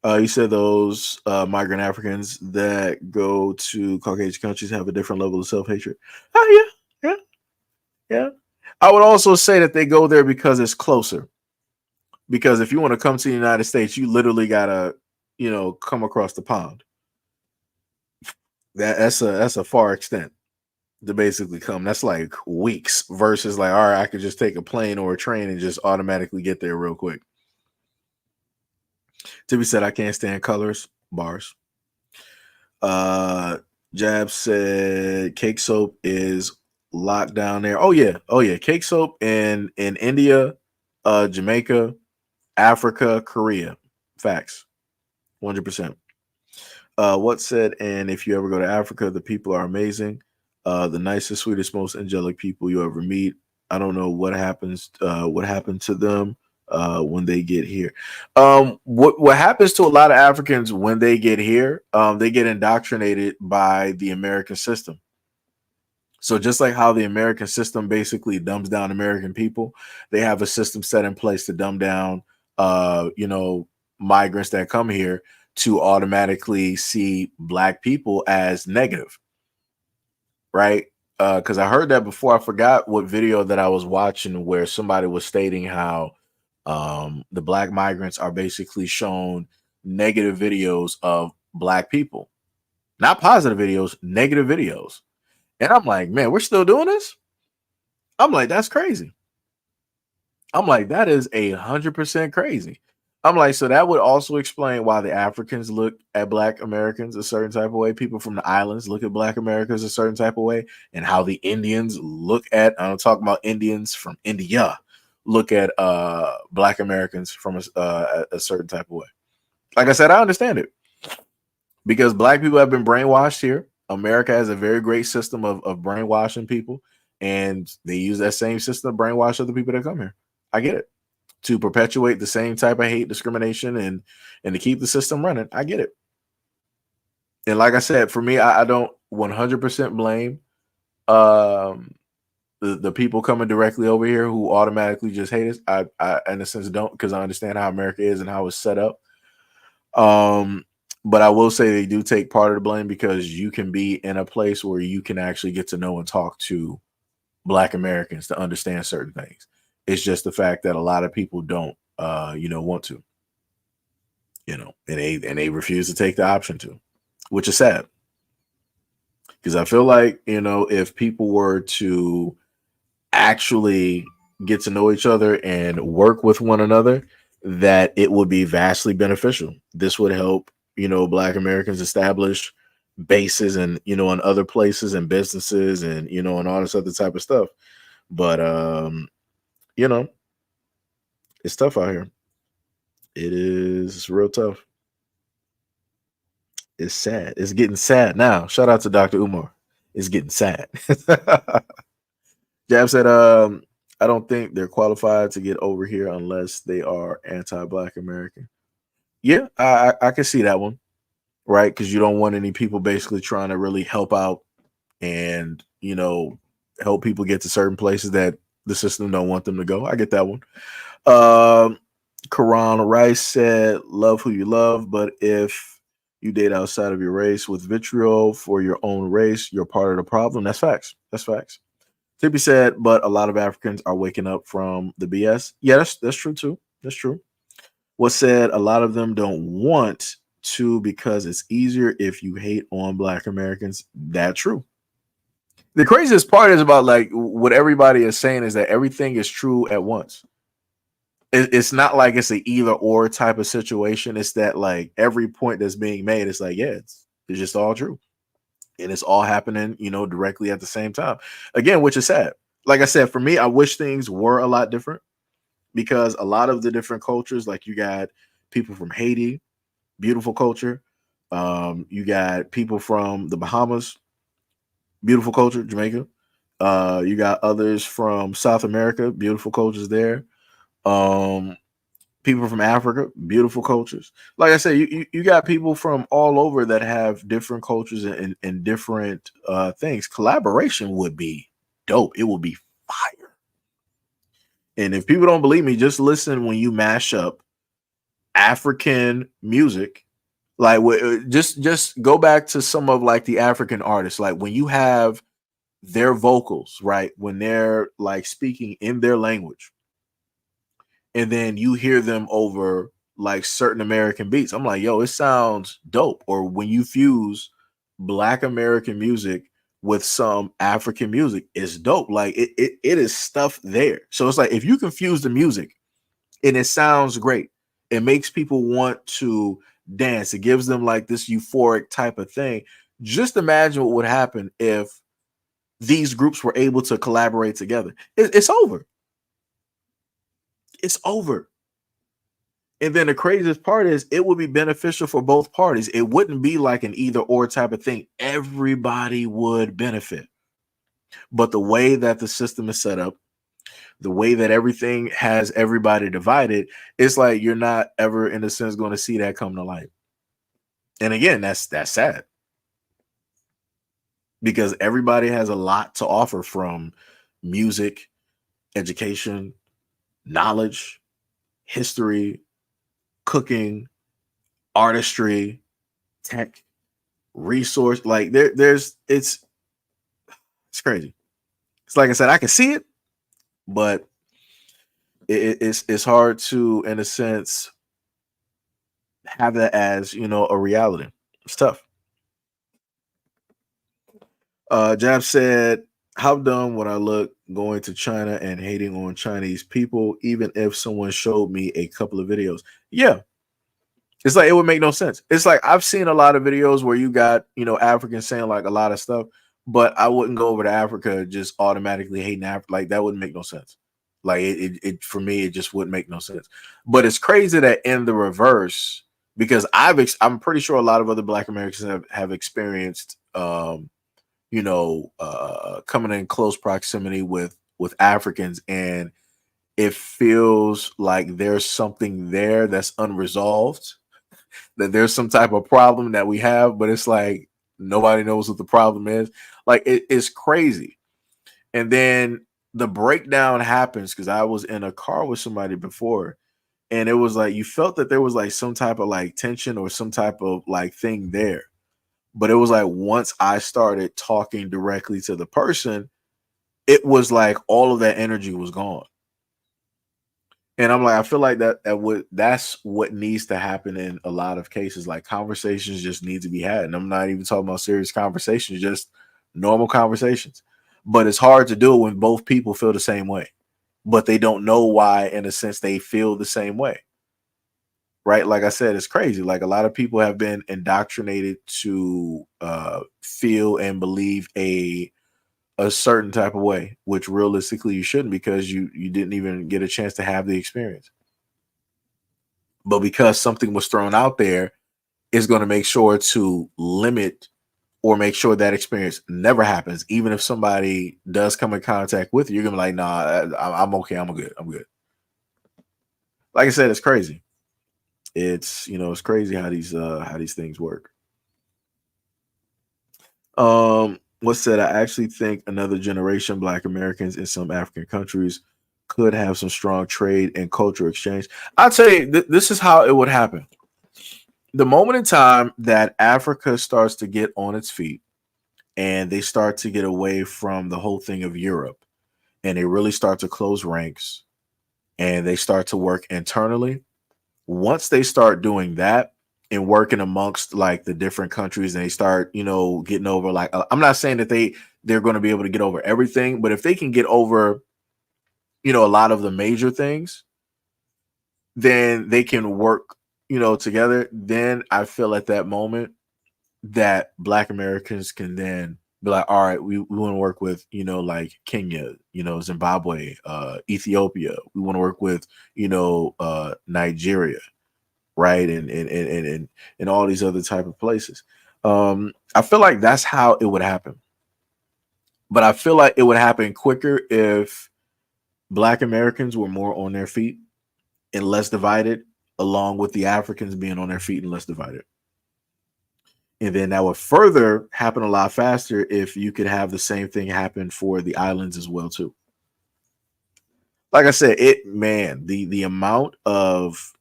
You said those migrant Africans that go to Caucasian countries have a different level of self-hatred. Oh, yeah. I would also say that they go there because it's closer. Because if you want to come to the United States, you literally gotta, come across the pond. That's a far extent to basically come. That's like weeks versus like, all right, I could just take a plane or a train and just automatically get there real quick. Tibby said, I can't stand colors, bars. Jab said cake soap is locked down there. Oh yeah. Cake soap in India, Jamaica, Africa, Korea. Facts. 100%. What said, and if you ever go to Africa, the people are amazing. The nicest, sweetest, most angelic people you ever meet. I don't know what happened to them when they get here. What happens to a lot of Africans when they get here? They get indoctrinated by the American system. So just like how the American system basically dumbs down American people, they have a system set in place to dumb down, migrants that come here to automatically see black people as negative, right? Because I heard that before. I forgot what video that I was watching where somebody was stating how the black migrants are basically shown negative videos of black people, not positive videos, negative videos. And I'm like, man, we're still doing this? I'm like, that's crazy. I'm like, that is 100% crazy. I'm like, so that would also explain why the Africans look at black Americans a certain type of way. People from the islands look at black Americans a certain type of way, and how the Indians look at, I'm talking about Indians from India, look at black Americans from a certain type of way. Like I said, I understand it because black people have been brainwashed here. America has a very great system of brainwashing people, and they use that same system to brainwash other people that come here. I get it. To perpetuate the same type of hate, discrimination, and to keep the system running. I get it. And like I said, for me, I don't 100% blame the people coming directly over here who automatically just hate us. I in a sense don't, because I understand how America is and how it's set up. But I will say they do take part of the blame, because you can be in a place where you can actually get to know and talk to black Americans to understand certain things. It's just the fact that a lot of people don't, want to, and they refuse to take the option to, which is sad. Because I feel like, if people were to actually get to know each other and work with one another, that it would be vastly beneficial. This would help, black Americans establish bases and, in other places and businesses and, and all this other type of stuff. But, it's tough out here. It is real tough. It's sad. It's getting sad now. Shout out to Dr. Umar. It's getting sad. Jab said, I don't think they're qualified to get over here unless they are anti-black American. Yeah, I can see that one, right? Because you don't want any people basically trying to really help out and, help people get to certain places that the system don't want them to go. I get that one. Karan Rice said, love who you love, but if you date outside of your race with vitriol for your own race, you're part of the problem. That's facts. That's facts. Tippy said, but a lot of Africans are waking up from the BS. Yeah, that's true too. That's true. What said, a lot of them don't want to because it's easier if you hate on black Americans. That's true. The craziest part is about like what everybody is saying is that everything is true at once. It's not like it's an either or type of situation. It's that like every point that's being made, it's like, yeah, it's just all true. And it's all happening, directly at the same time. Again, which is sad. Like I said, for me, I wish things were a lot different, because a lot of the different cultures, like you got people from Haiti, beautiful culture. You got people from the Bahamas, beautiful culture, Jamaica. You got others from South America, beautiful cultures there. People from Africa, beautiful cultures. Like I said, you got people from all over that have different cultures and different things. Collaboration would be dope. It would be fire. And if people don't believe me, just listen when you mash up African music. Like just go back to some of like the African artists. Like when you have their vocals, right, when they're like speaking in their language, and then you hear them over like certain American beats. I'm like, yo, it sounds dope. Or when you fuse Black American music with some African music, it's dope. Like it is stuff there. So it's like if you confuse the music and it sounds great, it makes people want to dance. It gives them like this euphoric type of thing. Just imagine what would happen if these groups were able to collaborate together. It's over. It's over. And then the craziest part is it would be beneficial for both parties. It wouldn't be like an either or type of thing. Everybody would benefit. But the way that the system is set up, the way that everything has everybody divided, it's like you're not ever, in a sense, going to see that come to light. And again, that's sad because everybody has a lot to offer, from music, education, knowledge, history, cooking, artistry, tech, resource. Like there's it's crazy. It's like I said, I can see it, but it's hard to, in a sense, have that as, you know, a reality. It's tough. Jab said, how dumb would I look going to China and hating on Chinese people, even if someone showed me a couple of videos? Yeah. It's like it would make no sense. It's like I've seen a lot of videos where you got, you know, Africans saying like a lot of stuff, but I wouldn't go over to Africa just automatically hating Africa. Like that wouldn't make no sense. Like it for me, it just wouldn't make no sense. But it's crazy that in the reverse, because I'm pretty sure a lot of other Black Americans have experienced, you know, coming in close proximity with Africans, and it feels like there's something there that's unresolved, that there's some type of problem that we have, but it's like nobody knows what the problem is. Like it's crazy. And then the breakdown happens because I was in a car with somebody before, and it was like you felt that there was like some type of like tension or some type of like thing there. But it was like once I started talking directly to the person, it was like all of that energy was gone. And I'm like, I feel like that's what needs to happen in a lot of cases. Like conversations just need to be had. And I'm not even talking about serious conversations, just normal conversations. But it's hard to do it when both people feel the same way, but they don't know why, in a sense, they feel the same way. Right? Like I said, it's crazy. Like a lot of people have been indoctrinated to feel and believe a certain type of way, which realistically you shouldn't, because you didn't even get a chance to have the experience. But because something was thrown out there, is going to make sure to limit or make sure that experience never happens. Even if somebody does come in contact with you, you're gonna be like, nah, I'm okay, I'm good. Like I said, it's crazy. It's, you know, it's crazy how these things work. What's said, I actually think another generation Black Americans in some African countries could have some strong trade and cultural exchange. I'll tell you, this is how it would happen. The moment in time that Africa starts to get on its feet and they start to get away from the whole thing of Europe, and they really start to close ranks and they start to work internally, once they start doing that and working amongst like the different countries, and they start, you know, getting over like, I'm not saying that they're going to be able to get over everything, but if they can get over, you know, a lot of the major things, then they can work, you know, together. Then I feel at that moment that Black Americans can then be like, all right, we want to work with, you know, like Kenya, you know, Zimbabwe, Ethiopia. We want to work with, you know, Nigeria, right? And all these other type of places. I feel like that's how it would happen. But I feel like it would happen quicker if Black Americans were more on their feet and less divided, along with the Africans being on their feet and less divided. And then that would further happen a lot faster if you could have the same thing happen for the islands as well too. Like I said, the amount of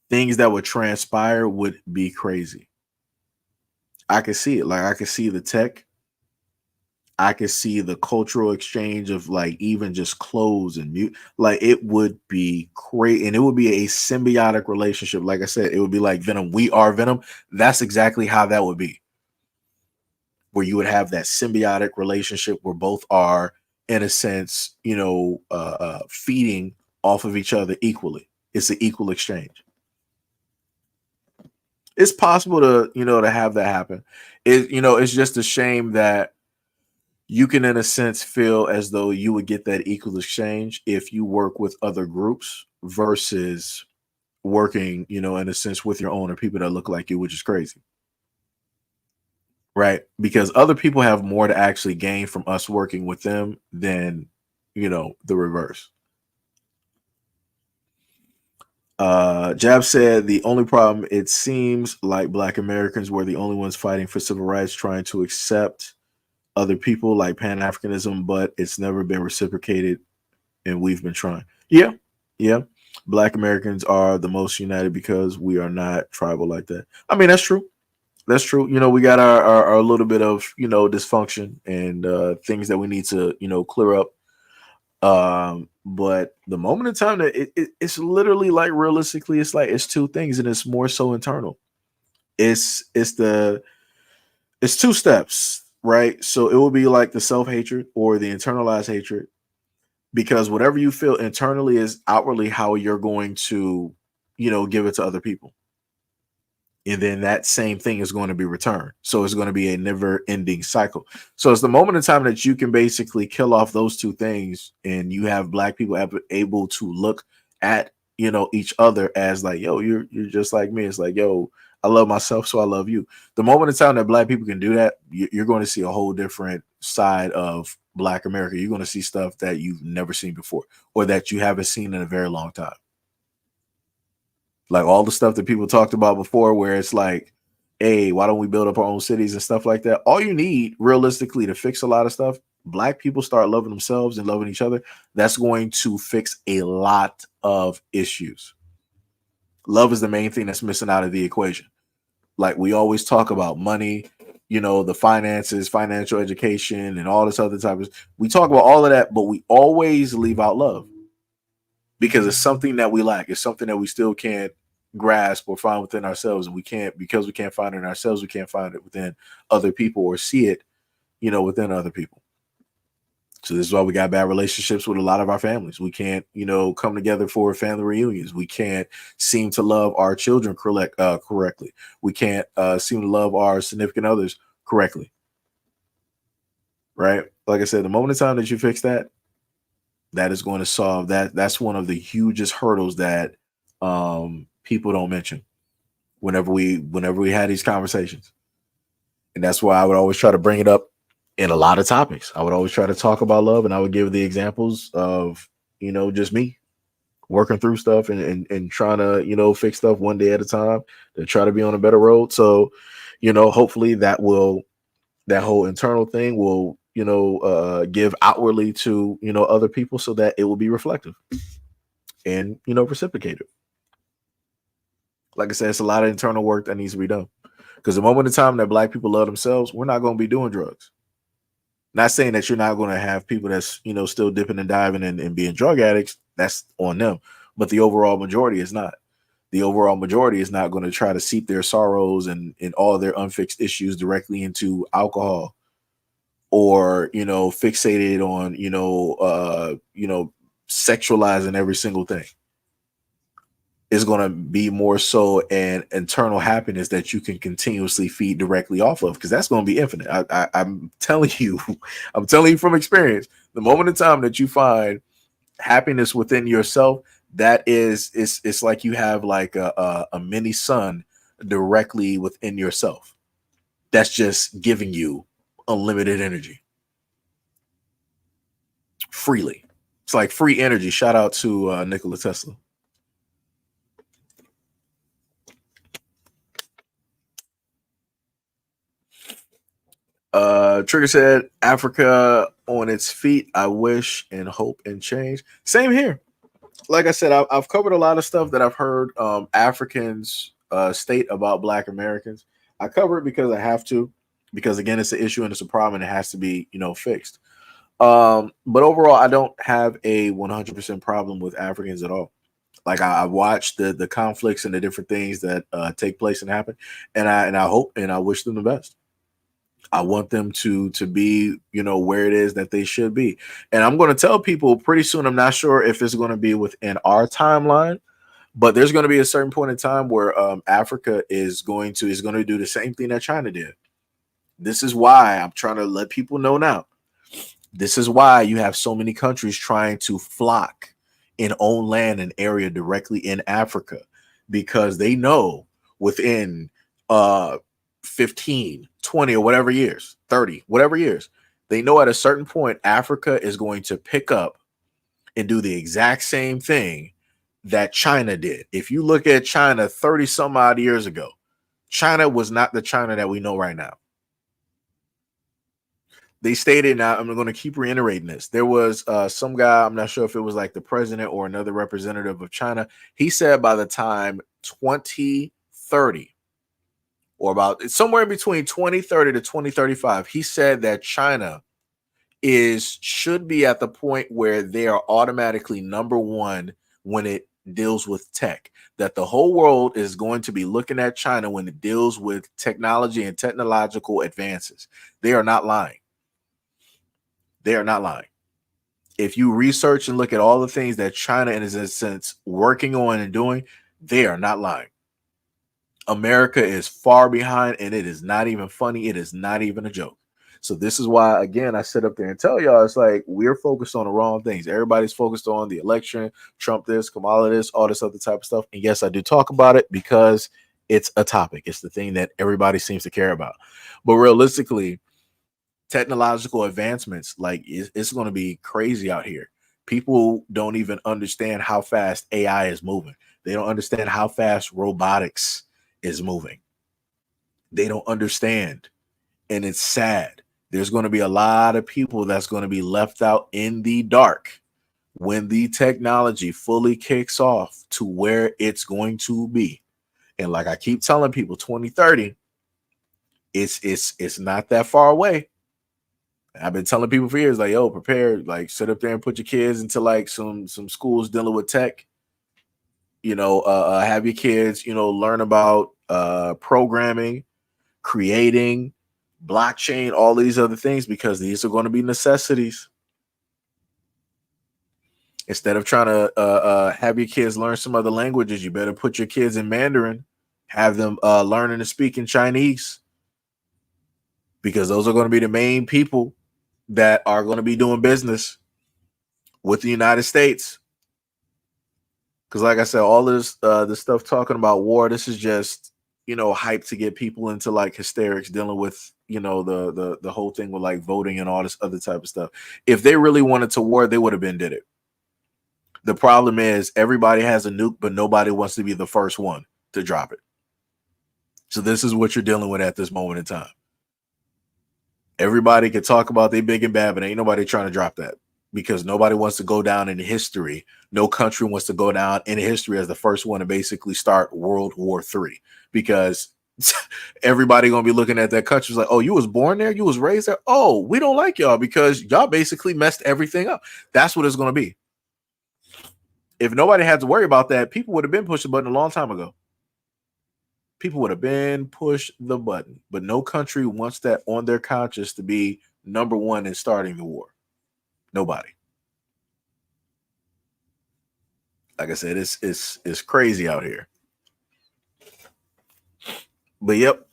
things that would transpire would be crazy. I could see it. Like I could see the tech. I could see the cultural exchange of like even just clothes and mute. Like it would be great, and it would be a symbiotic relationship. Like I said, it would be like Venom. We are Venom. That's exactly how that would be, where you would have that symbiotic relationship where both are, in a sense, feeding off of each other equally. It's an equal exchange. It's possible to have that happen. It's just a shame that you can, in a sense, feel as though you would get that equal exchange if you work with other groups versus working, in a sense, with your own or people that look like you, which is crazy. Right? Because other people have more to actually gain from us working with them than, the reverse. Jab said the only problem, it seems like Black Americans were the only ones fighting for civil rights, trying to accept other people like Pan-Africanism, but it's never been reciprocated, and we've been trying. Yeah, yeah. Black Americans are the most united because we are not tribal like that. I mean, that's true. That's true. We got our little bit of dysfunction and things that we need to clear up. But the moment in time that it's literally like realistically, it's like it's two things, and it's more so internal. It's two steps, right? So it will be like the self-hatred or the internalized hatred, because whatever you feel internally is outwardly how you're going to, give it to other people. And then that same thing is going to be returned. So it's going to be a never ending cycle. So it's the moment in time that you can basically kill off those two things, and you have Black people able to look at, each other as like, yo, you're just like me. It's like, yo, I love myself, so I love you. The moment in time that Black people can do that, you're going to see a whole different side of Black America. You're going to see stuff that you've never seen before, or that you haven't seen in a very long time. Like all the stuff that people talked about before, where it's like, hey, why don't we build up our own cities and stuff like that? All you need realistically to fix a lot of stuff, Black people start loving themselves and loving each other. That's going to fix a lot of issues. Love is the main thing that's missing out of the equation. Like we always talk about money, the finances, financial education, and all this other type of, we talk about all of that, but we always leave out love, because it's something that we lack. It's something that we still can't grasp or find within ourselves. And because we can't find it in ourselves, we can't find it within other people or see it, within other people. So this is why we got bad relationships with a lot of our families. We can't, come together for family reunions. We can't seem to love our children correctly. We can't seem to love our significant others correctly. Right? Like I said, the moment in time that you fix that, that is going to solve that. That's one of the hugest hurdles that people don't mention whenever we had these conversations. And that's why I would always try to bring it up in a lot of topics. I would always try to talk about love, and I would give the examples of, just me working through stuff and trying to, fix stuff one day at a time to try to be on a better road. So, hopefully that whole internal thing will, give outwardly to, other people, so that it will be reflective and, reciprocated. Like I said, it's a lot of internal work that needs to be done, because the moment in time that Black people love themselves, we're not going to be doing drugs. Not saying that you're not going to have people that's, still dipping and diving and being drug addicts. That's on them. But the overall majority is not. The overall majority is not going to try to seep their sorrows and all their unfixed issues directly into alcohol, or, fixated on, sexualizing every single thing. Is going to be more so an internal happiness that you can continuously feed directly off of, because that's going to be infinite. I'm telling you, I'm telling you from experience, the moment in time that you find happiness within yourself, that is, it's like you have like a mini sun directly within yourself. That's just giving you unlimited energy freely. It's like free energy. Shout out to Nikola Tesla. Trigger said, Africa on its feet. I wish and hope and change. Same here. Like I said, I've covered a lot of stuff that I've heard Africans state about Black Americans. I cover it because I have to, because again, it's an issue and it's a problem and it has to be, fixed. But overall, I don't have a 100% problem with Africans at all. Like I watch the conflicts and the different things that take place and happen, and I hope and I wish them the best. I want them to be, where it is that they should be. And I'm going to tell people pretty soon. I'm not sure if it's going to be within our timeline, but there's going to be a certain point in time where Africa is going to do the same thing that China did. This is why I'm trying to let people know now. This is why you have so many countries trying to flock and own land and area directly in Africa, because they know within 15, 20 or whatever years, 30, whatever years, they know at a certain point Africa is going to pick up and do the exact same thing that China did. If you look at China 30 some odd years ago, China was not the China that we know right now. They stated, now I'm going to keep reiterating this. There was some guy, I'm not sure if it was like the president or another representative of China. He said by the time 2030, or about somewhere in between 2030 to 2035, he said that China should be at the point where they are automatically number one when it deals with tech. That the whole world is going to be looking at China when it deals with technology and technological advances. They are not lying. They are not lying. If you research and look at all the things that China is, in a sense, working on and doing, they are not lying. America is far behind, and it is not even funny. It is not even a joke. So this is why, again, I sit up there and tell y'all, it's like we're focused on the wrong things. Everybody's focused on the election, Trump this, Kamala this, all this other type of stuff. And yes, I do talk about it because it's a topic. It's the thing that everybody seems to care about. But realistically, technological advancements, like it's going to be crazy out here. People don't even understand how fast AI is moving. They don't understand how fast robotics is moving. They don't understand. And it's sad. There's going to be a lot of people that's going to be left out in the dark when the technology fully kicks off to where it's going to be. And like I keep telling people, 2030, it's not that far away. I've been telling people for years, like, yo, prepare, like, sit up there and put your kids into like some schools dealing with tech. Have your kids, learn about programming, creating, blockchain, all these other things, because these are going to be necessities. Instead of trying to have your kids learn some other languages, you better put your kids in Mandarin, have them learning to speak in Chinese, because those are going to be the main people that are going to be doing business with the United States. Because like I said, all this the stuff talking about war, this is just, hype to get people into like hysterics, dealing with, the whole thing with like voting and all this other type of stuff. If they really wanted to war, they would have been did it. The problem is everybody has a nuke, but nobody wants to be the first one to drop it. So this is what you're dealing with at this moment in time. Everybody can talk about they big and bad, but ain't nobody trying to drop that, because nobody wants to go down in history. No country wants to go down in history as the first one to basically start World War III, because everybody gonna be looking at that country like, oh, you was born there, you was raised there. Oh, we don't like y'all because y'all basically messed everything up. That's what it's gonna be. If nobody had to worry about that, people would have been pushed the button a long time ago. People would have been pushed the button, but no country wants that on their conscience to be number one in starting the war. Nobody. Like I said, it's crazy out here. But yep.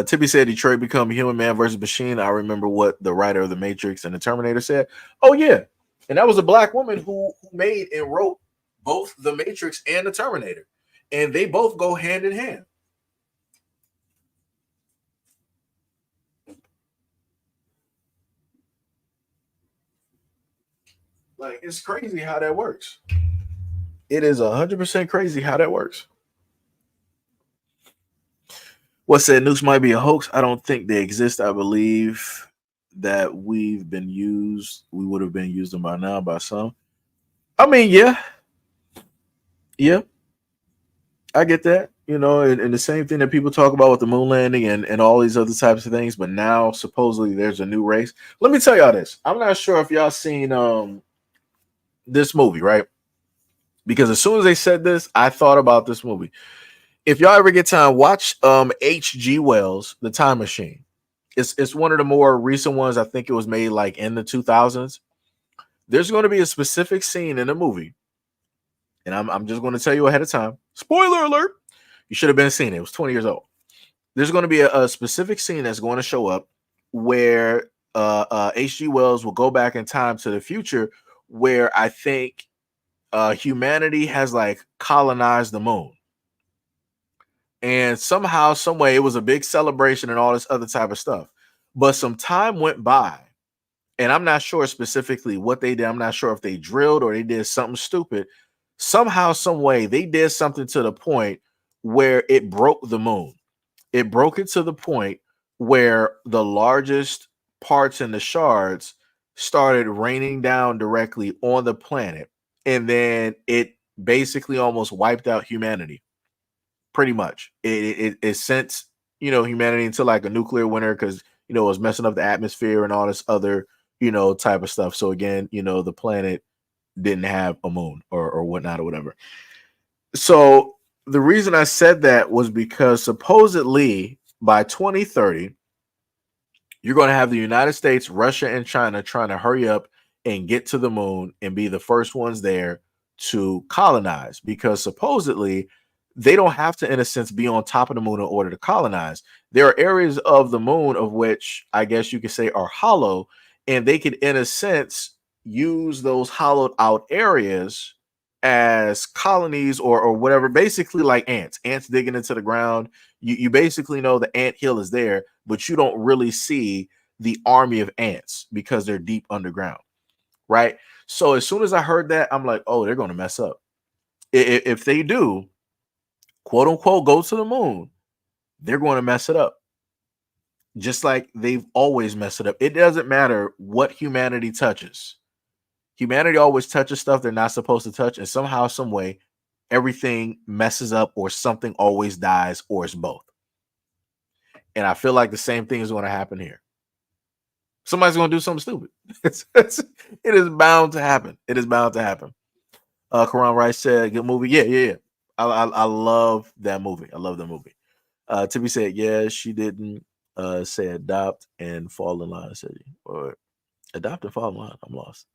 Tippy said Detroit become human man versus machine. I remember what the writer of the Matrix and the Terminator said. Oh yeah. And that was a black woman who made and wrote both the Matrix and the Terminator. And they both go hand in hand. Like, it's crazy how that works. It is 100% crazy how that works. What said nukes might be a hoax? I don't think they exist. I believe that we would have been used them by now by some. I mean, yeah. I get that. and the same thing that people talk about with the moon landing and all these other types of things. But now supposedly there's a new race. Let me tell y'all this. I'm not sure if y'all seen this movie, right? Because as soon as they said this, I thought about this movie. If y'all ever get time, watch H.G. Wells' The Time Machine. It's one of the more recent ones. I think it was made like in the 2000s. There's going to be a specific scene in the movie, and I'm just going to tell you ahead of time. Spoiler alert! You should have been seeing it. It was 20 years old. There's going to be a specific scene that's going to show up where H.G. Wells will go back in time to the future, where I think humanity has like colonized the moon. And somehow, some way, it was a big celebration and all this other type of stuff. But some time went by, and I'm not sure specifically what they did. I'm not sure if they drilled or they did something stupid. Somehow, some way, they did something to the point where it broke the moon. It broke it to the point where the largest parts in the shards started raining down directly on the planet, and then it basically almost wiped out humanity. Pretty much, it sent humanity into like a nuclear winter because it was messing up the atmosphere and all this other type of stuff. So again, the planet didn't have a moon or whatnot or whatever. So the reason I said that was because supposedly by 2030, you're going to have the United States, Russia, and China trying to hurry up and get to the moon and be the first ones there to colonize, because supposedly they don't have to, in a sense, be on top of the moon in order to colonize. There are areas of the moon of which I guess you could say are hollow, and they could, in a sense, use those hollowed out areas as colonies or whatever, basically like ants digging into the ground. You basically know the ant hill is there, but you don't really see the army of ants because they're deep underground, right? So as soon as I heard that, I'm like, oh, they're going to mess up. If they do, quote unquote, go to the moon, they're going to mess it up. Just like they've always messed it up. It doesn't matter what humanity touches. Humanity always touches stuff they're not supposed to touch, and somehow, some way, everything messes up, or something always dies, or it's both. And I feel like the same thing is going to happen here. Somebody's going to do something stupid. It is bound to happen. It is bound to happen. Karan Rice said, "Good movie." Yeah. I love that movie. I love that movie. Tippy said, "Yeah, she didn't say adopt and fall in line." Said or adopt and fall in line. I'm lost.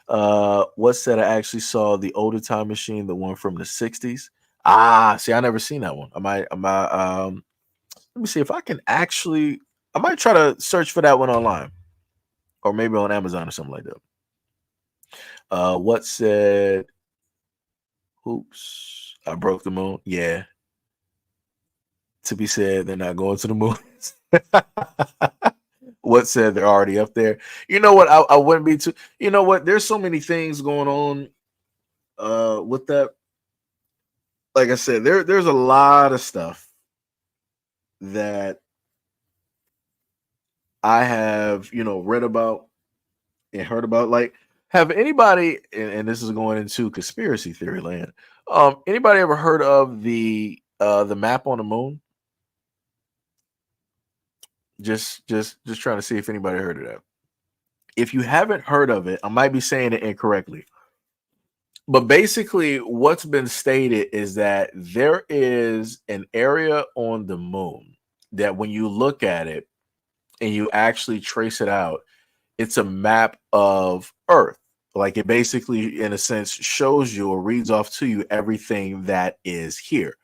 What said I actually saw the older Time Machine, the one from the 60s. See, I never seen that one. I might let me see if I can actually, I might try to search for that one online or maybe on Amazon or something like that. What said, oops, I broke the moon. Yeah. To be said, they're not going to the moon. What said they're already up there? You know what? I wouldn't be too, you know what? There's so many things going on with that. Like I said, there's a lot of stuff that I have, read about and heard about. Like, have anybody, and this is going into conspiracy theory land, anybody ever heard of the map on the moon? Just trying to see if anybody heard of that. If you haven't heard of it, I might be saying it incorrectly. But basically, what's been stated is that there is an area on the moon that when you look at it and you actually trace it out, it's a map of Earth. Like, it basically, in a sense, shows you or reads off to you everything that is here.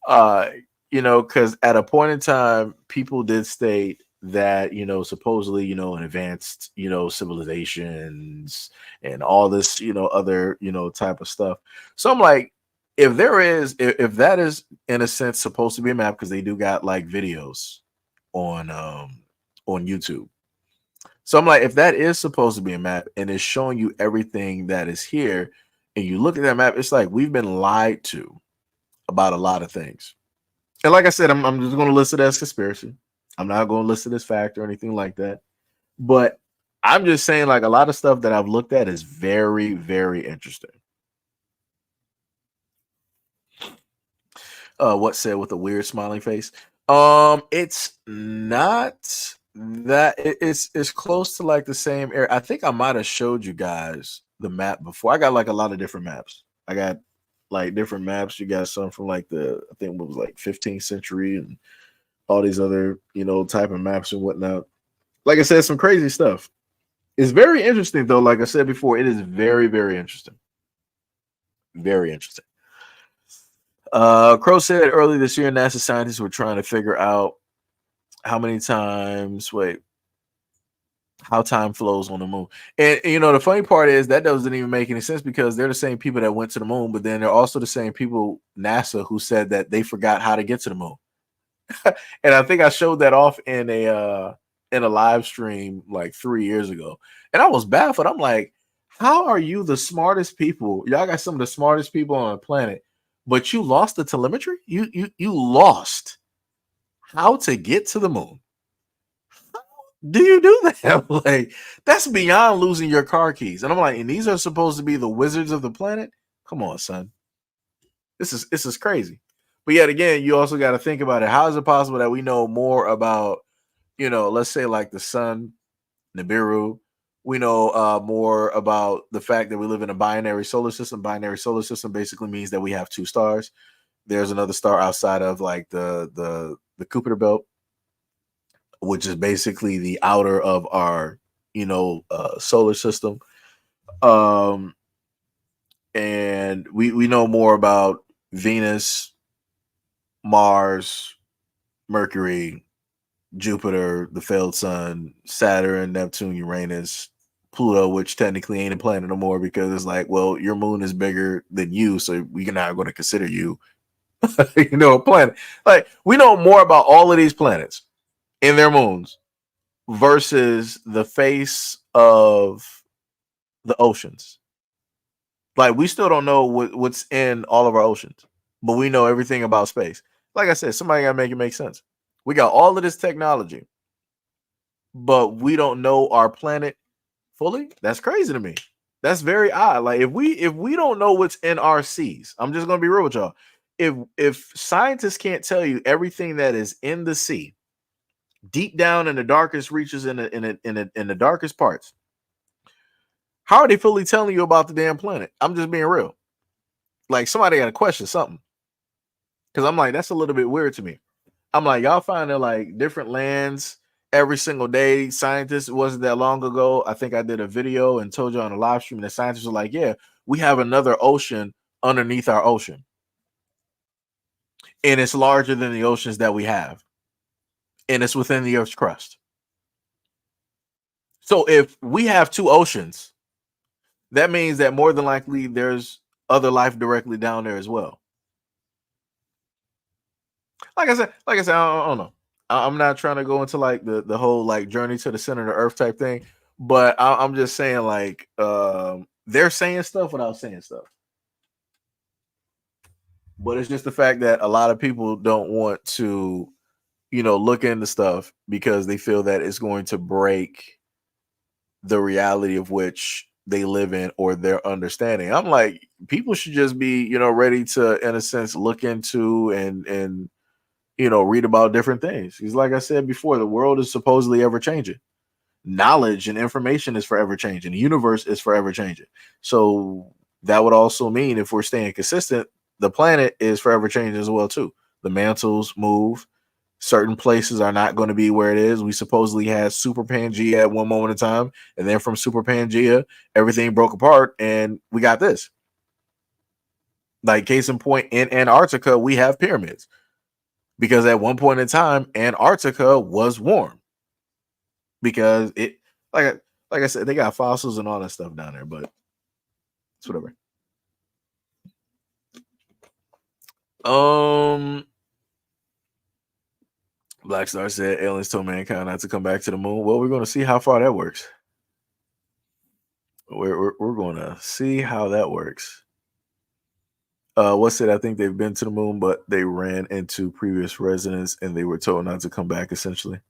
Because at a point in time, people did state that, supposedly, in advanced, civilizations and all this, other, type of stuff. So I'm like, if if that is in a sense supposed to be a map, because they do got like videos on YouTube. So I'm like, if that is supposed to be a map and it's showing you everything that is here, and you look at that map, it's like we've been lied to about a lot of things. And like I said, I'm just going to list it as conspiracy. I'm not going to list it as fact or anything like that. But I'm just saying, like, a lot of stuff that I've looked at is very, very interesting. What said with a weird smiling face? It's not that it's close to like the same area. I think I might have showed you guys the map before. I got like a lot of different maps. I got like different maps. You got some from like I think it was like 15th century and all these other, type of maps and whatnot. Like I said, some crazy stuff. It's very interesting though. Like I said before, it is very, very interesting. Very interesting. Crow said early this year, NASA scientists were trying to figure out how time flows on the moon. And the funny part is that doesn't even make any sense because they're the same people that went to the moon, but then they're also the same people, NASA, who said that they forgot how to get to the moon. And I think I showed that off in a live stream like 3 years ago. And I was baffled. I'm like, how are you the smartest people? Y'all got some of the smartest people on the planet, but you lost the telemetry? You lost how to get to the moon. Do you do that? Like, that's beyond losing your car keys. And I'm like, and these are supposed to be the wizards of the planet? Come on, son. This is crazy. But yet again, you also got to think about it. How is it possible that we know more about, let's say like the sun, Nibiru? We know more about the fact that we live in a binary solar system. Binary solar system basically means that we have two stars. There's another star outside of like the Kuiper belt, which is basically the outer of our, solar system. And we know more about Venus, Mars, Mercury, Jupiter, the failed sun, Saturn, Neptune, Uranus, Pluto, which technically ain't a planet no more because it's like, well, your moon is bigger than you, so we're not going to consider you, a planet. Like, we know more about all of these planets and their moons versus the face of the oceans. Like, we still don't know what's in all of our oceans, but we know everything about space. Like I said, somebody got to make it make sense. We got all of this technology, but we don't know our planet fully. That's crazy to me. That's very odd. Like, if we don't know what's in our seas, I'm just gonna be real with y'all. If scientists can't tell you everything that is in the sea, deep down in the darkest reaches, in the darkest parts, how are they fully telling you about the damn planet? I'm just being real. Like, somebody got to question something, because I'm like, that's a little bit weird to me. I'm like, y'all finding like different lands every single day. Scientists, it wasn't that long ago, I think I did a video and told you on a live stream that scientists were like, yeah, we have another ocean underneath our ocean, and it's larger than the oceans that we have, and it's within the Earth's crust. So if we have two oceans, that means that more than likely there's other life directly down there as well. Like I said, I don't know. I'm not trying to go into like the whole like journey to the center of the earth type thing, but I'm just saying like they're saying stuff without saying stuff. But it's just the fact that a lot of people don't want to, look into stuff because they feel that it's going to break the reality of which they live in or their understanding. I'm like, people should just be, ready to, in a sense, look into and read about different things. Because like I said before, the world is supposedly ever changing. Knowledge and information is forever changing. The universe is forever changing. So that would also mean if we're staying consistent, the planet is forever changing as well too. The mantles move. Certain places are not going to be where it is. We supposedly had Super Pangea at one moment in time, and then from Super Pangea, everything broke apart, and we got this. Like, case in point, in Antarctica, we have pyramids. Because at one point in time, Antarctica was warm. Because it, like I said, they got fossils and all that stuff down there, but it's whatever. Black Star said aliens told mankind not to come back to the moon. Well, we're going to see how far that works. We're going to see how that works. What's it? I think they've been to the moon, but they ran into previous residents and they were told not to come back, essentially.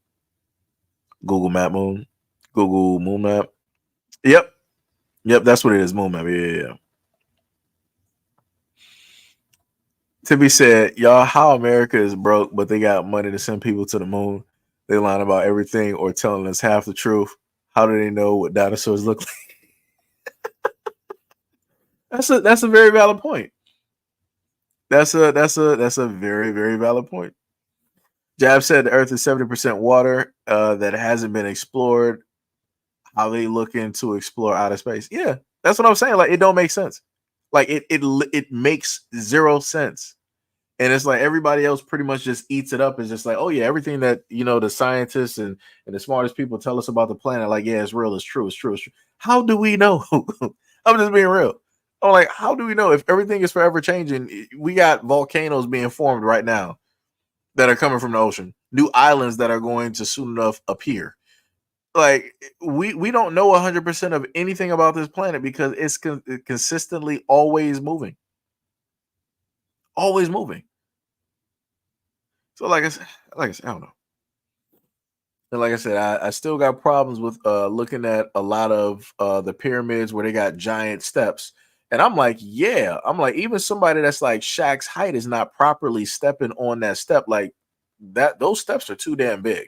Google Moon Map. Yep, that's what it is. Moon Map. Yeah. To be said, y'all, how America is broke, but they got money to send people to the moon. They lying about everything or telling us half the truth. How do they know what dinosaurs look like? That's a very valid point. That's a very very valid point. Jab said the Earth is 70% water that hasn't been explored. How they looking to explore outer space? Yeah, that's what I'm saying. Like it don't make sense. Like it makes zero sense. And it's like everybody else pretty much just eats it up. It's just like, oh yeah, everything that the scientists and the smartest people tell us about the planet, like yeah, it's real, it's true, it's true, it's true. How do we know? I'm just being real. I'm like, how do we know if everything is forever changing? We got volcanoes being formed right now that are coming from the ocean, new islands that are going to soon enough appear. Like we don't know 100% of anything about this planet because it's consistently always moving. So like I said, I don't know. And like I said, I still got problems with looking at a lot of the pyramids where they got giant steps. And I'm like, yeah, I'm like, even somebody that's like Shaq's height is not properly stepping on that step. Like that, those steps are too damn big.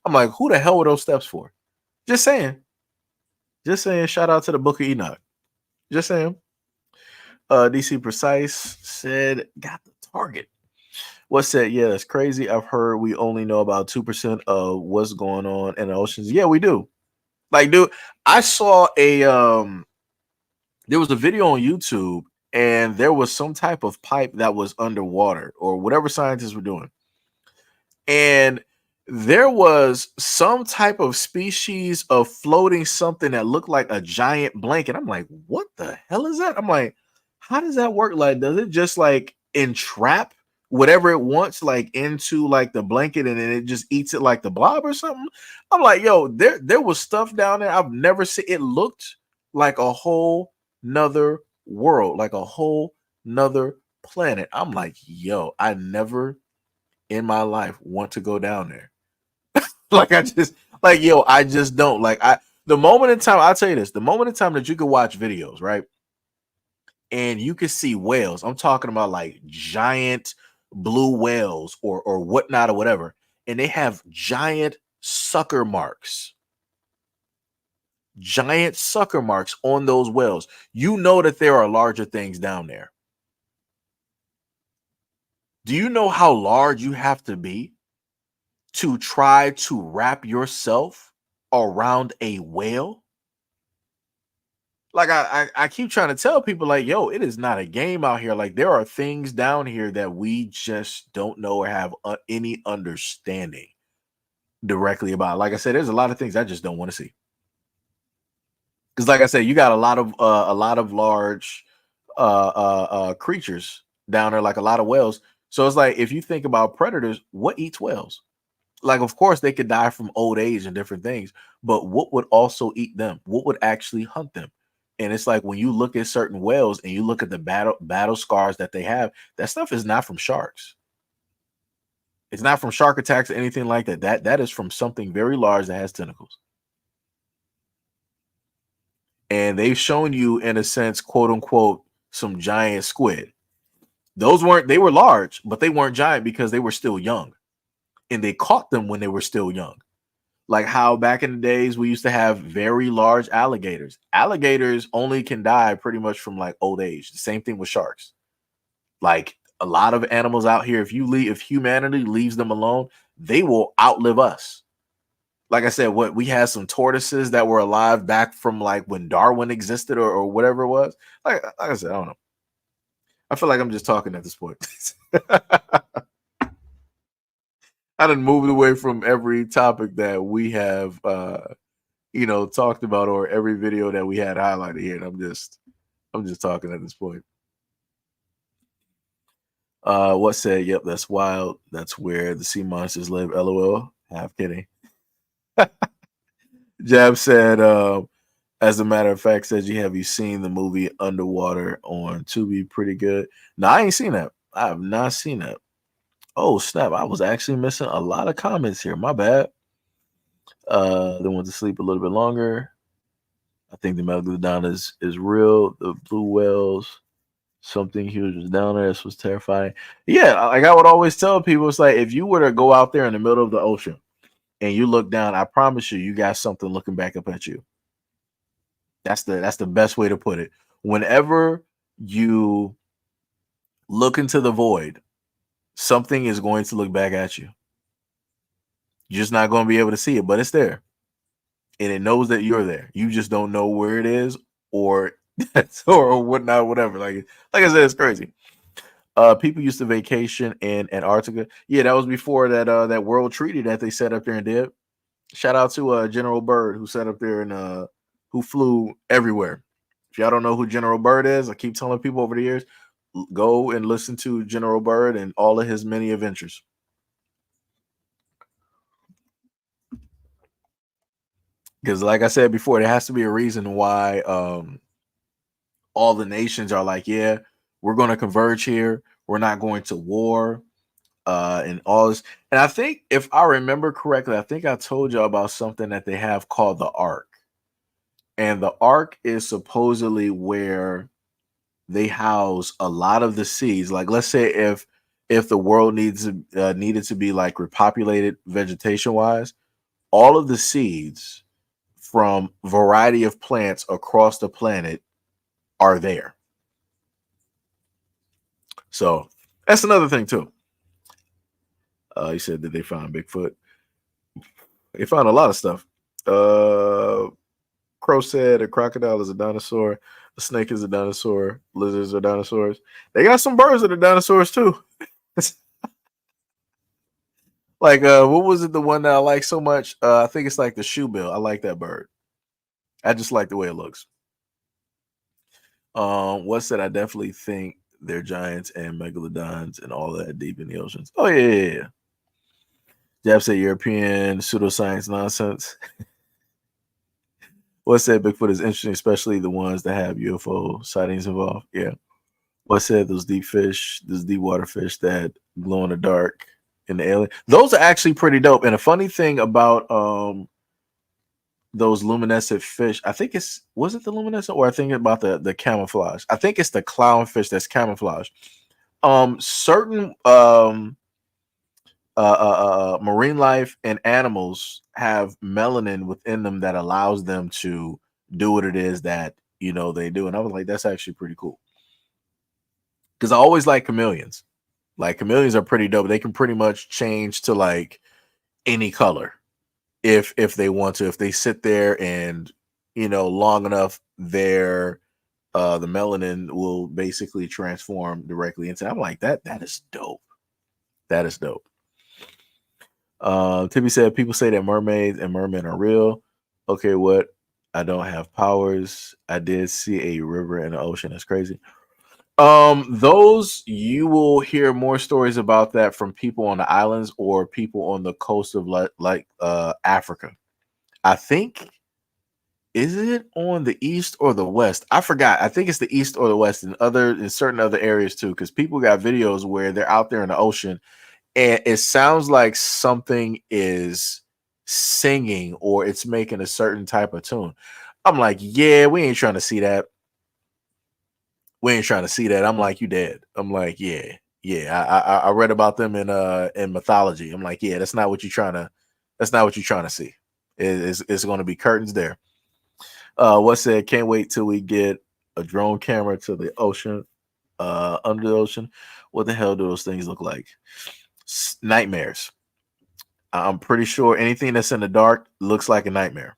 I'm like, who the hell were those steps for? Just saying. Just saying, shout out to the Book of Enoch. Just saying. DC Precise said, got the target. What's that? Yeah, that's crazy. I've heard we only know about 2% of what's going on in the oceans. Yeah, we do. Like, dude, I saw there was a video on YouTube and there was some type of pipe that was underwater or whatever scientists were doing. And there was some type of species of floating something that looked like a giant blanket. I'm like, what the hell is that? I'm like, how does that work? Like, does it just like entrap whatever it wants like into like the blanket and then it just eats it like the blob or something? I'm like, yo, there was stuff down there I've never seen. It looked like a whole nother world, like a whole nother planet. I'm like, yo, I never in my life want to go down there. Like I just don't. Like the moment in time, I'll tell you this, the moment in time that you could watch videos, right? And you could see whales. I'm talking about like giant blue whales or whatnot or whatever. And they have giant sucker marks. Giant sucker marks on those whales. You know that there are larger things down there. Do you know how large you have to be to try to wrap yourself around a whale? Like I keep trying to tell people, like, yo, it is not a game out here. Like there are things down here that we just don't know or have any understanding directly about. Like I said, there's a lot of things I just don't want to see. Because, like I said, you got a lot of large creatures down there, like a lot of whales. So it's like if you think about predators, what eats whales? Like, of course, they could die from old age and different things, but what would also eat them? What would actually hunt them? And it's like when you look at certain whales and you look at the battle scars that they have, that stuff is not from sharks. It's not from shark attacks or anything like that. That is from something very large that has tentacles. And they've shown you, in a sense, quote unquote, some giant squid. They were large, but they weren't giant because they were still young. And they caught them when they were still young. Like how back in the days we used to have very large alligators. Alligators only can die pretty much from like old age. The same thing with sharks. Like a lot of animals out here, if humanity leaves them alone, they will outlive us. Like I said, we had some tortoises that were alive back from like when Darwin existed or whatever it was. Like I said, I don't know. I feel like I'm just talking at this point. I done moved away from every topic that we have talked about or every video that we had highlighted here. And I'm just talking at this point. What said, yep, that's wild. That's where the sea monsters live. LOL. Half kidding. Jab said, as a matter of fact, said have you seen the movie Underwater on Tubi? Pretty good. No, I ain't seen that. I have not seen that. Oh snap! I was actually missing a lot of comments here. My bad. They want to sleep a little bit longer. I think the megalodon is real. The blue whales Something huge was down there. This was terrifying. Yeah, like I would always tell people, it's like if you were to go out there in the middle of the ocean and you look down, I promise you, you got something looking back up at you. That's the best way to put it. Whenever you look into the void, something is going to look back at you. You're just not going to be able to see it, but it's there. And it knows that you're there. You just don't know where it is or or whatnot, whatever. Like I said, it's crazy. People used to vacation in Antarctica. Yeah, that was before that world treaty that they set up there and did. Shout out to General Byrd who set up there and who flew everywhere. If y'all don't know who General Byrd is, I keep telling people over the years, go and listen to General Byrd and all of his many adventures. Because, like I said before, there has to be a reason why all the nations are like, yeah, we're going to converge here. We're not going to war and all this. And I think, if I remember correctly, I think I told y'all about something that they have called the Ark. And the Ark is supposedly where they house a lot of the seeds. Like, let's say if the world needed to be like repopulated vegetation wise, all of the seeds from variety of plants across the planet are there. So that's another thing too. He said that they found Bigfoot. They found a lot of stuff. Crow said a crocodile is a dinosaur, a snake is a dinosaur, lizards are dinosaurs. They got some birds that are dinosaurs too. Like what was it, the one that I like so much? I think it's like the shoebill. I like that bird. I just like the way it looks. What's that? I definitely think they're giants and megalodons and all that deep in the oceans. Oh yeah. Jab said European pseudoscience nonsense. What said Bigfoot is interesting, especially the ones that have UFO sightings involved. Yeah. What said those deep fish, those deep water fish that glow in the dark in the alien? Those are actually pretty dope. And a funny thing about those luminescent fish, I think was it the luminescent, or I think about the camouflage. I think it's the clownfish that's camouflage. Certain marine life and animals have melanin within them that allows them to do what it is that they do. And I was like, that's actually pretty cool. Because I always like chameleons. Like, chameleons are pretty dope. They can pretty much change to like any color if they want to. If they sit there and long enough, the melanin will basically transform directly into. I'm like, that is dope. That is dope. Timmy said people say that mermaids and mermen are real. Okay, what? I don't have powers. I did see a river in the ocean. That's crazy. Those, you will hear more stories about that from people on the islands or people on the coast of like Africa. I think, is it on the east or the west? I forgot. I think it's the east or the west, in certain other areas too, because people got videos where they're out there in the ocean and it sounds like something is singing or it's making a certain type of tune. I'm like, yeah, we ain't trying to see that. We ain't trying to see that. I'm like, you dead. I'm like, yeah. I read about them in mythology. I'm like, yeah, that's not what you're trying to see. It's going to be curtains there. What said? Can't wait till we get a drone camera to the ocean, under the ocean. What the hell do those things look like? Nightmares. I'm pretty sure anything that's in the dark looks like a nightmare.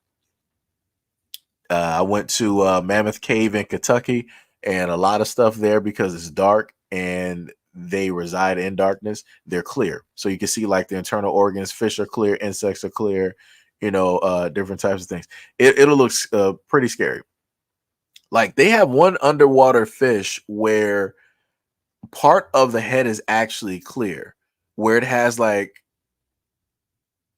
I went to Mammoth Cave in Kentucky, and a lot of stuff there, because it's dark and they reside in darkness, they're clear. So you can see like the internal organs. Fish are clear, insects are clear, different types of things. It'll look pretty scary. Like, they have one underwater fish where part of the head is actually clear, where it has like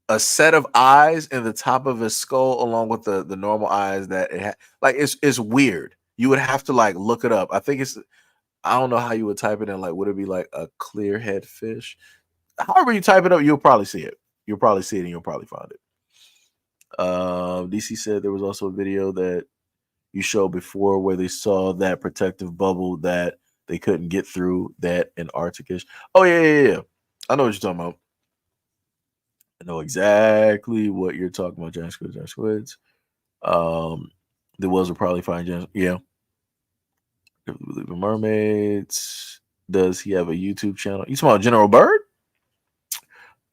a set of eyes in the top of his skull, along with the normal eyes that it had. Like, it's weird. You would have to like look it up. I don't know how you would type it in. Like, would it be like a clear head fish? However you type it up, you'll probably see it. You'll probably see it and you'll probably find it. DC said there was also a video that you showed before where they saw that protective bubble that They couldn't get through that Antarctica. Oh yeah. I know what you're talking about. I know exactly what you're talking about, giant squids, giant squids. The whales will probably find giant. Yeah, if we believe in mermaids. Does he have a YouTube channel? You talking about General Bird?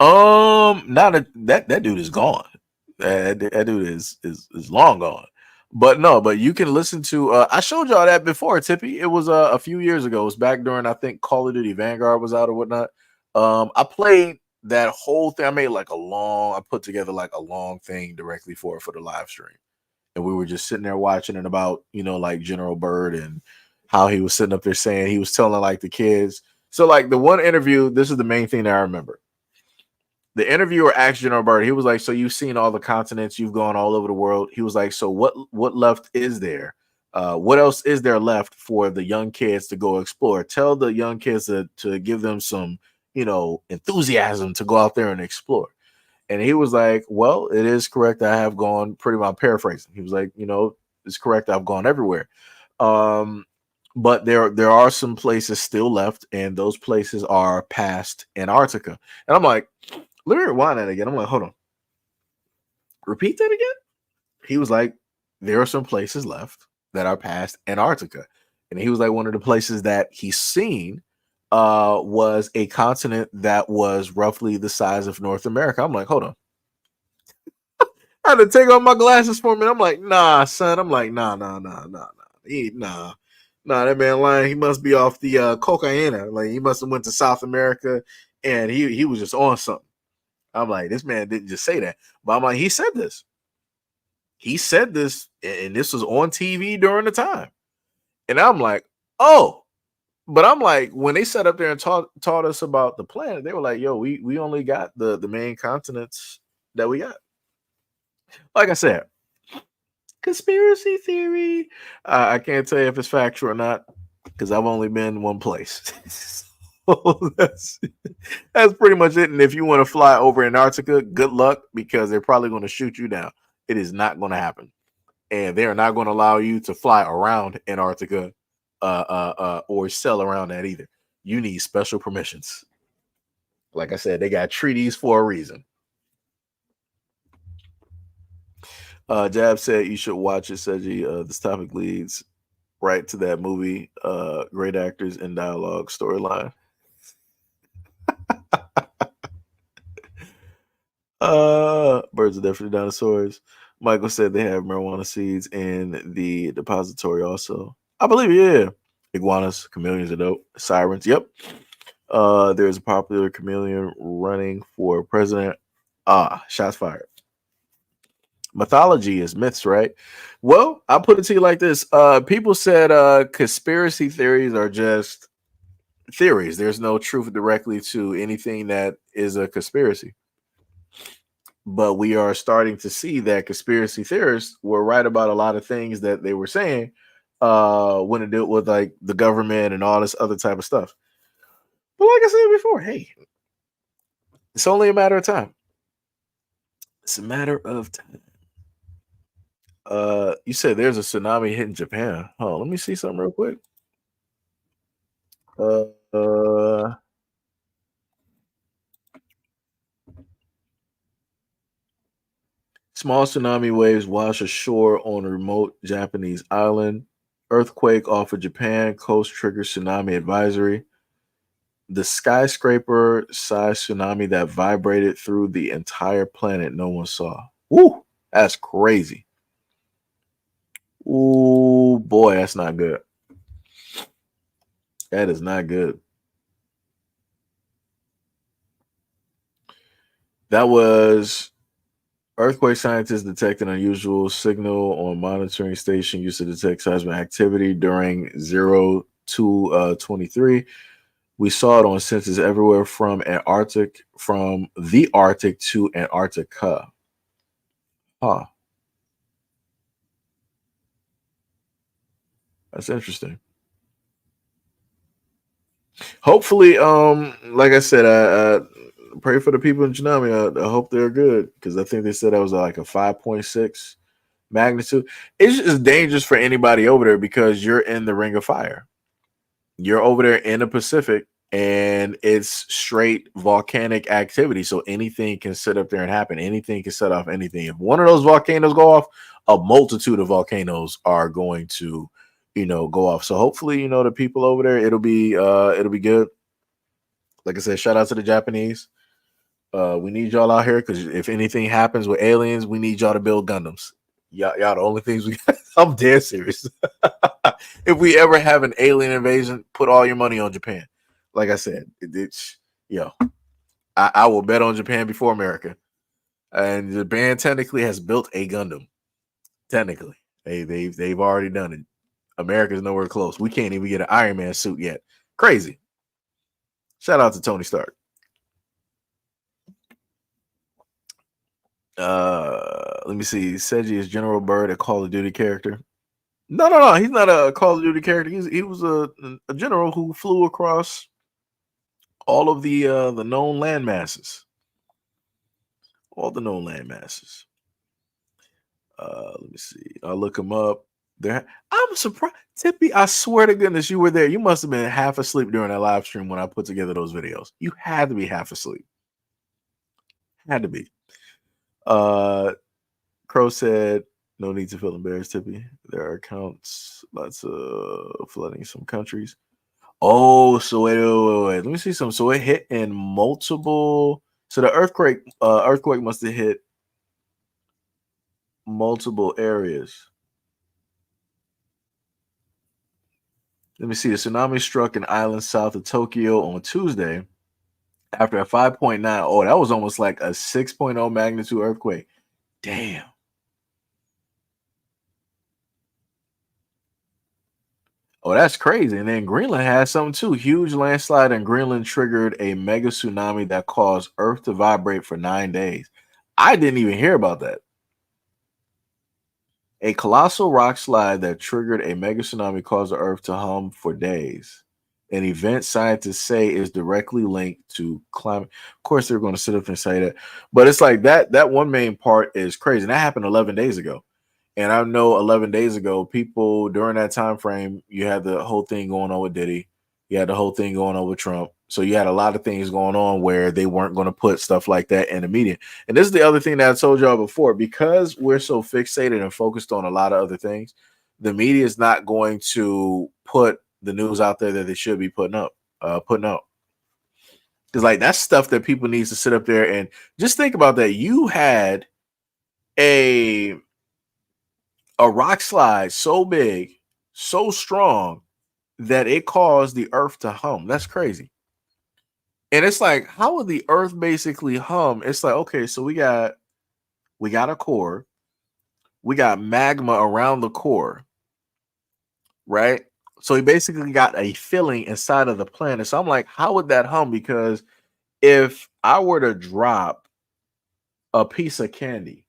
Not that dude is gone. That dude is long gone. But no, but you can listen to. I showed y'all that before, Tippy. It was a few years ago. It was back during I think Call of Duty Vanguard was out or whatnot. I played that whole thing. I made like I put together like a long thing directly for the live stream, and we were just sitting there watching it about like General Bird and how he was sitting up there saying he was telling like the kids. So like the one interview, this is the main thing that I remember. The interviewer asked General Bird, he was like, so you've seen all the continents, you've gone all over the world. He was like, so what left is there? What else is there left for the young kids to go explore? Tell the young kids to give them some, enthusiasm to go out there and explore. And he was like, well, it is correct. I have gone pretty much paraphrasing. He was like, it's correct. I've gone everywhere. But there are some places still left, and those places are past Antarctica. And I'm like, let me rewind that again. I'm like, hold on. Repeat that again? He was like, there are some places left that are past Antarctica. And he was like, one of the places that he's seen was a continent that was roughly the size of North America. I'm like, hold on. I had to take off my glasses for a minute. I'm like, nah, son. I'm like, nah. Nah, that man lying. He must be off the cocaine. Like he must have went to South America and he was just on something. I'm like, this man didn't just say that. But I'm like, he said this. He said this, and this was on TV during the time. And I'm like, oh. But I'm like, when they sat up there and taught us about the planet, they were like, yo, we only got the main continents that we got. Like I said, conspiracy theory. I can't tell you if it's factual or not, because I've only been one place. So that's pretty much it. And if you want to fly over Antarctica, good luck, because they're probably going to shoot you down. It is not going to happen, and they are not going to allow you to fly around Antarctica, or sail around that either. You need special permissions. Like I said, they got treaties for a reason. Jab said you should watch it, Seji. This topic leads right to that movie. Great actors and dialogue storyline. Birds are definitely dinosaurs. Michael said they have marijuana seeds in the depository also. I believe, yeah. Iguanas, chameleons are dope. Sirens, yep. There's a popular chameleon running for president. Shots fired. Mythology is myths, right? Well, I'll put it to you like this. People said conspiracy theories are just theories. There's no truth directly to anything that is a conspiracy. But we are starting to see that conspiracy theorists were right about a lot of things that they were saying when it dealt with like the government and all this other type of stuff. But like I said before, hey, it's only a matter of time. It's a matter of time. You said there's a tsunami hitting Japan. Oh, let me see something real quick. Small tsunami waves wash ashore on a remote Japanese island. Earthquake off of Japan coast triggers tsunami advisory. The skyscraper-sized tsunami that vibrated through the entire planet no one saw. Woo! That's crazy. Ooh, boy, that's not good. That is not good. That was earthquake scientists detected an unusual signal on monitoring station used to detect seismic activity during 0 to 23. We saw it on sensors everywhere from the Arctic to Antarctica. Huh. That's interesting. Hopefully, like I said, I pray for the people in Tsunami. I hope they're good, because I think they said that was like a 5.6 magnitude. It's just dangerous for anybody over there because you're in the ring of fire. you're over there in the Pacific and it's straight volcanic activity. So anything can sit up there and happen. Anything can set off anything. If one of those volcanoes go off, a multitude of volcanoes are going to, go off. So hopefully, the people over there, it'll be good. Like I said, shout out to the Japanese. We need y'all out here because if anything happens with aliens, we need y'all to build Gundams. Y'all the only things we got. I'm dead serious. If we ever have an alien invasion, put all your money on Japan. Like I said, I will bet on Japan before America. And Japan technically has built a Gundam. Technically, they've already done it. America's nowhere close. We can't even get an Iron Man suit yet. Crazy. Shout out to Tony Stark. Let me see. Seiji is General Bird, a Call of Duty character. No. He's not a Call of Duty character. He was a general who flew across all of the known land masses. All the known land masses. Let me see. I'll look him up. There, I'm surprised, Tippy. I swear to goodness, you were there. You must have been half asleep during that live stream when I put together those videos. You had to be half asleep. Had to be. Crow said, "No need to feel embarrassed, Tippy. There are accounts, lots of flooding some countries." Oh, so wait. Let me see some. So it hit in multiple. So the earthquake must have hit multiple areas. Let me see. The tsunami struck an island south of Tokyo on Tuesday after a 5.9. Oh, that was almost like a 6.0 magnitude earthquake. Damn. Oh, that's crazy. And then Greenland has something too. Huge landslide in Greenland triggered a mega tsunami that caused Earth to vibrate for 9 days. I didn't even hear about that. A colossal rock slide that triggered a mega tsunami caused the Earth to hum for days. An event scientists say is directly linked to climate. Of course, they're going to sit up and say that, but it's like that one main part is crazy. And that happened 11 days ago. And I know 11 days ago, people during that time frame, you had the whole thing going on with Diddy. You had the whole thing going on with Trump. So you had a lot of things going on where they weren't going to put stuff like that in the media. And this is the other thing that I told y'all before, because we're so fixated and focused on a lot of other things, the media is not going to put the news out there that they should be putting out. Because like that's stuff that people need to sit up there and just think about that. You had a rock slide so big, so strong that it caused the earth to hum. That's crazy. And it's like, how would the earth basically hum? It's like, okay, so we got a core, we got magma around the core, right? So he basically got a filling inside of the planet. So I'm like, how would that hum? Because if I were to drop a piece of candy,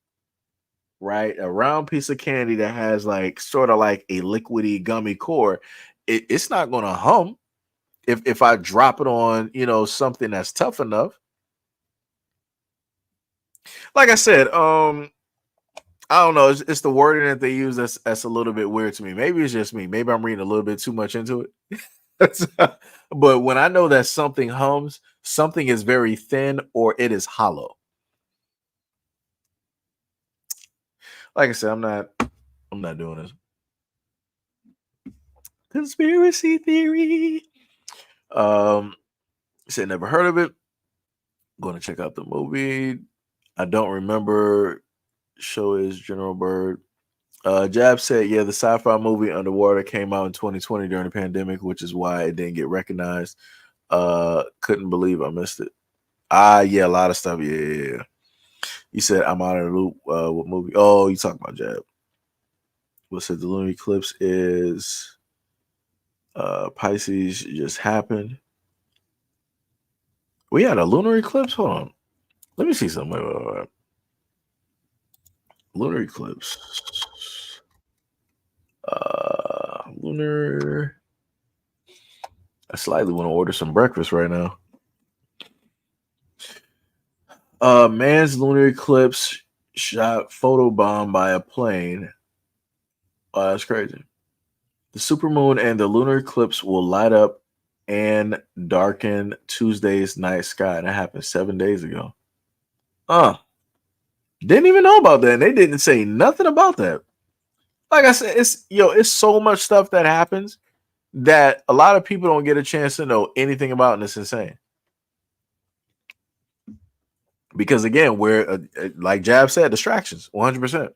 right, a round piece of candy that has like sort of like a liquidy gummy core, it's not going to hum. If I drop it on, something that's tough enough. Like I said, I don't know. It's the wording that they use that's a little bit weird to me. Maybe it's just me. Maybe I'm reading a little bit too much into it. But when I know that something hums, something is very thin or it is hollow. Like I said, I'm not doing this. Conspiracy theory. Said never heard of it. Going to check out the movie. I don't remember. Show is General Bird. Jab said, yeah, the sci-fi movie Underwater came out in 2020 during the pandemic, which is why it didn't get recognized. Couldn't believe I missed it. Yeah, a lot of stuff. Yeah. You said I'm out of the loop. What movie? Oh, you talking about Jab. What said the lunar eclipse is Pisces just happened. We had a lunar eclipse? Hold on. Let me see something. Wait. Lunar eclipse. Lunar. I slightly want to order some breakfast right now. Man's lunar eclipse shot photobomb by a plane. Oh, that's crazy. The supermoon and the lunar eclipse will light up and darken Tuesday's night sky. And that happened 7 days ago. Didn't even know about that. And they didn't say nothing about that. Like I said, it's so much stuff that happens that a lot of people don't get a chance to know anything about, and it's insane. Because again, we're like Jab said, distractions, 100%.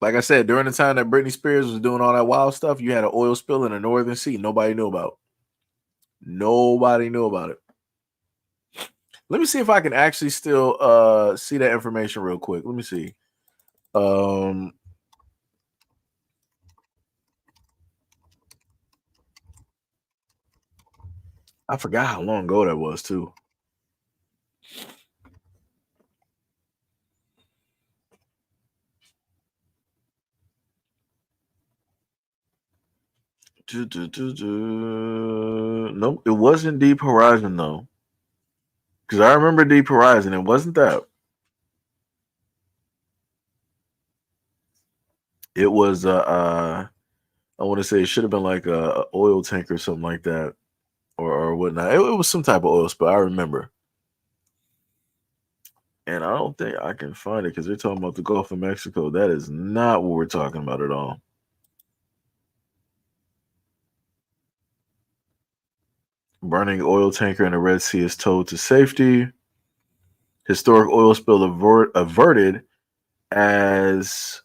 Like I said, during the time that Britney Spears was doing all that wild stuff, you had an oil spill in the Northern Sea. Nobody knew about. Nobody knew about it. Let me see if I can actually still see that information real quick. Let me see. I forgot how long ago that was too. Nope, it wasn't Deep Horizon though. Because I remember Deep Horizon. It wasn't that. It was I want to say it should have been like a oil tank or something like that, or whatnot. It was some type of oil spill. I remember, and I don't think I can find it because they're talking about the Gulf of Mexico. That is not what we're talking about at all. Burning oil tanker in the Red Sea is towed to safety. Historic oil spill averted as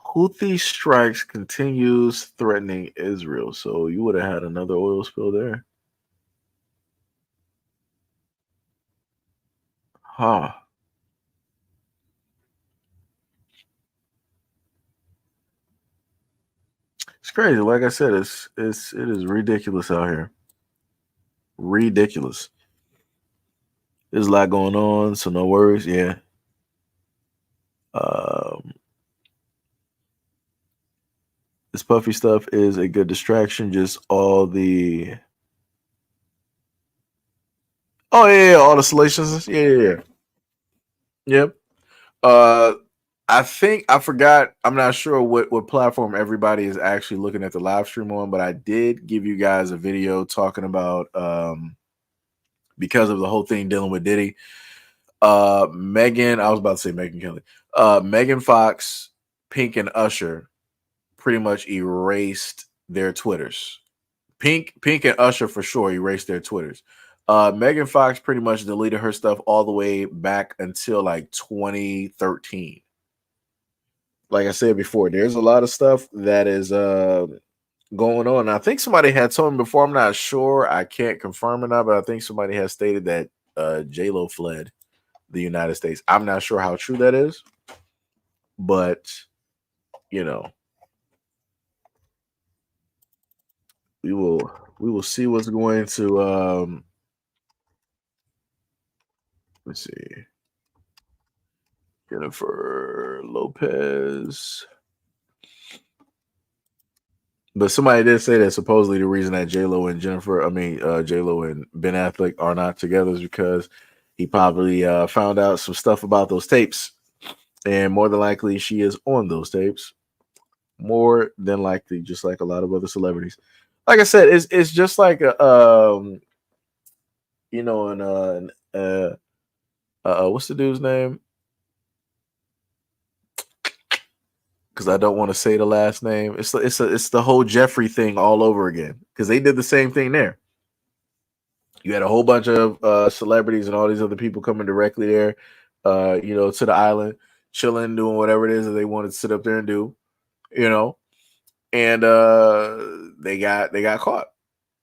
Houthi strikes continues threatening Israel. So you would have had another oil spill there. Huh. It's crazy. Like I said, it is ridiculous out here. Ridiculous. There's a lot going on, so no worries. Yeah. This puffy stuff is a good distraction. Just all the all the salacious. Yeah. Yep. I think I forgot. I'm not sure what platform everybody is actually looking at the live stream on, but I did give you guys a video talking about because of the whole thing dealing with Diddy. Megan, I was about to say Megan Kelly. Megan Fox, Pink, and Usher pretty much erased their Twitters. Pink and Usher for sure erased their Twitters. Megan Fox pretty much deleted her stuff all the way back until like 2013. Like I said before, there's a lot of stuff that is going on. I think somebody had told me before. I'm not sure. I can't confirm it now, but I think somebody has stated that J-Lo fled the United States. I'm not sure how true that is, but you know, we will see what's going to let's see. Jennifer Lopez. But somebody did say that supposedly the reason that J-Lo and J-Lo and Ben Affleck are not together is because he probably found out some stuff about those tapes. And more than likely, she is on those tapes. More than likely, just like a lot of other celebrities. Like I said, it's just like what's the dude's name? Because I don't want to say the last name. It's the whole Jeffrey thing all over again. Because they did the same thing there. You had a whole bunch of celebrities and all these other people coming directly there, to the island, chilling, doing whatever it is that they wanted to sit up there and do, and they got caught.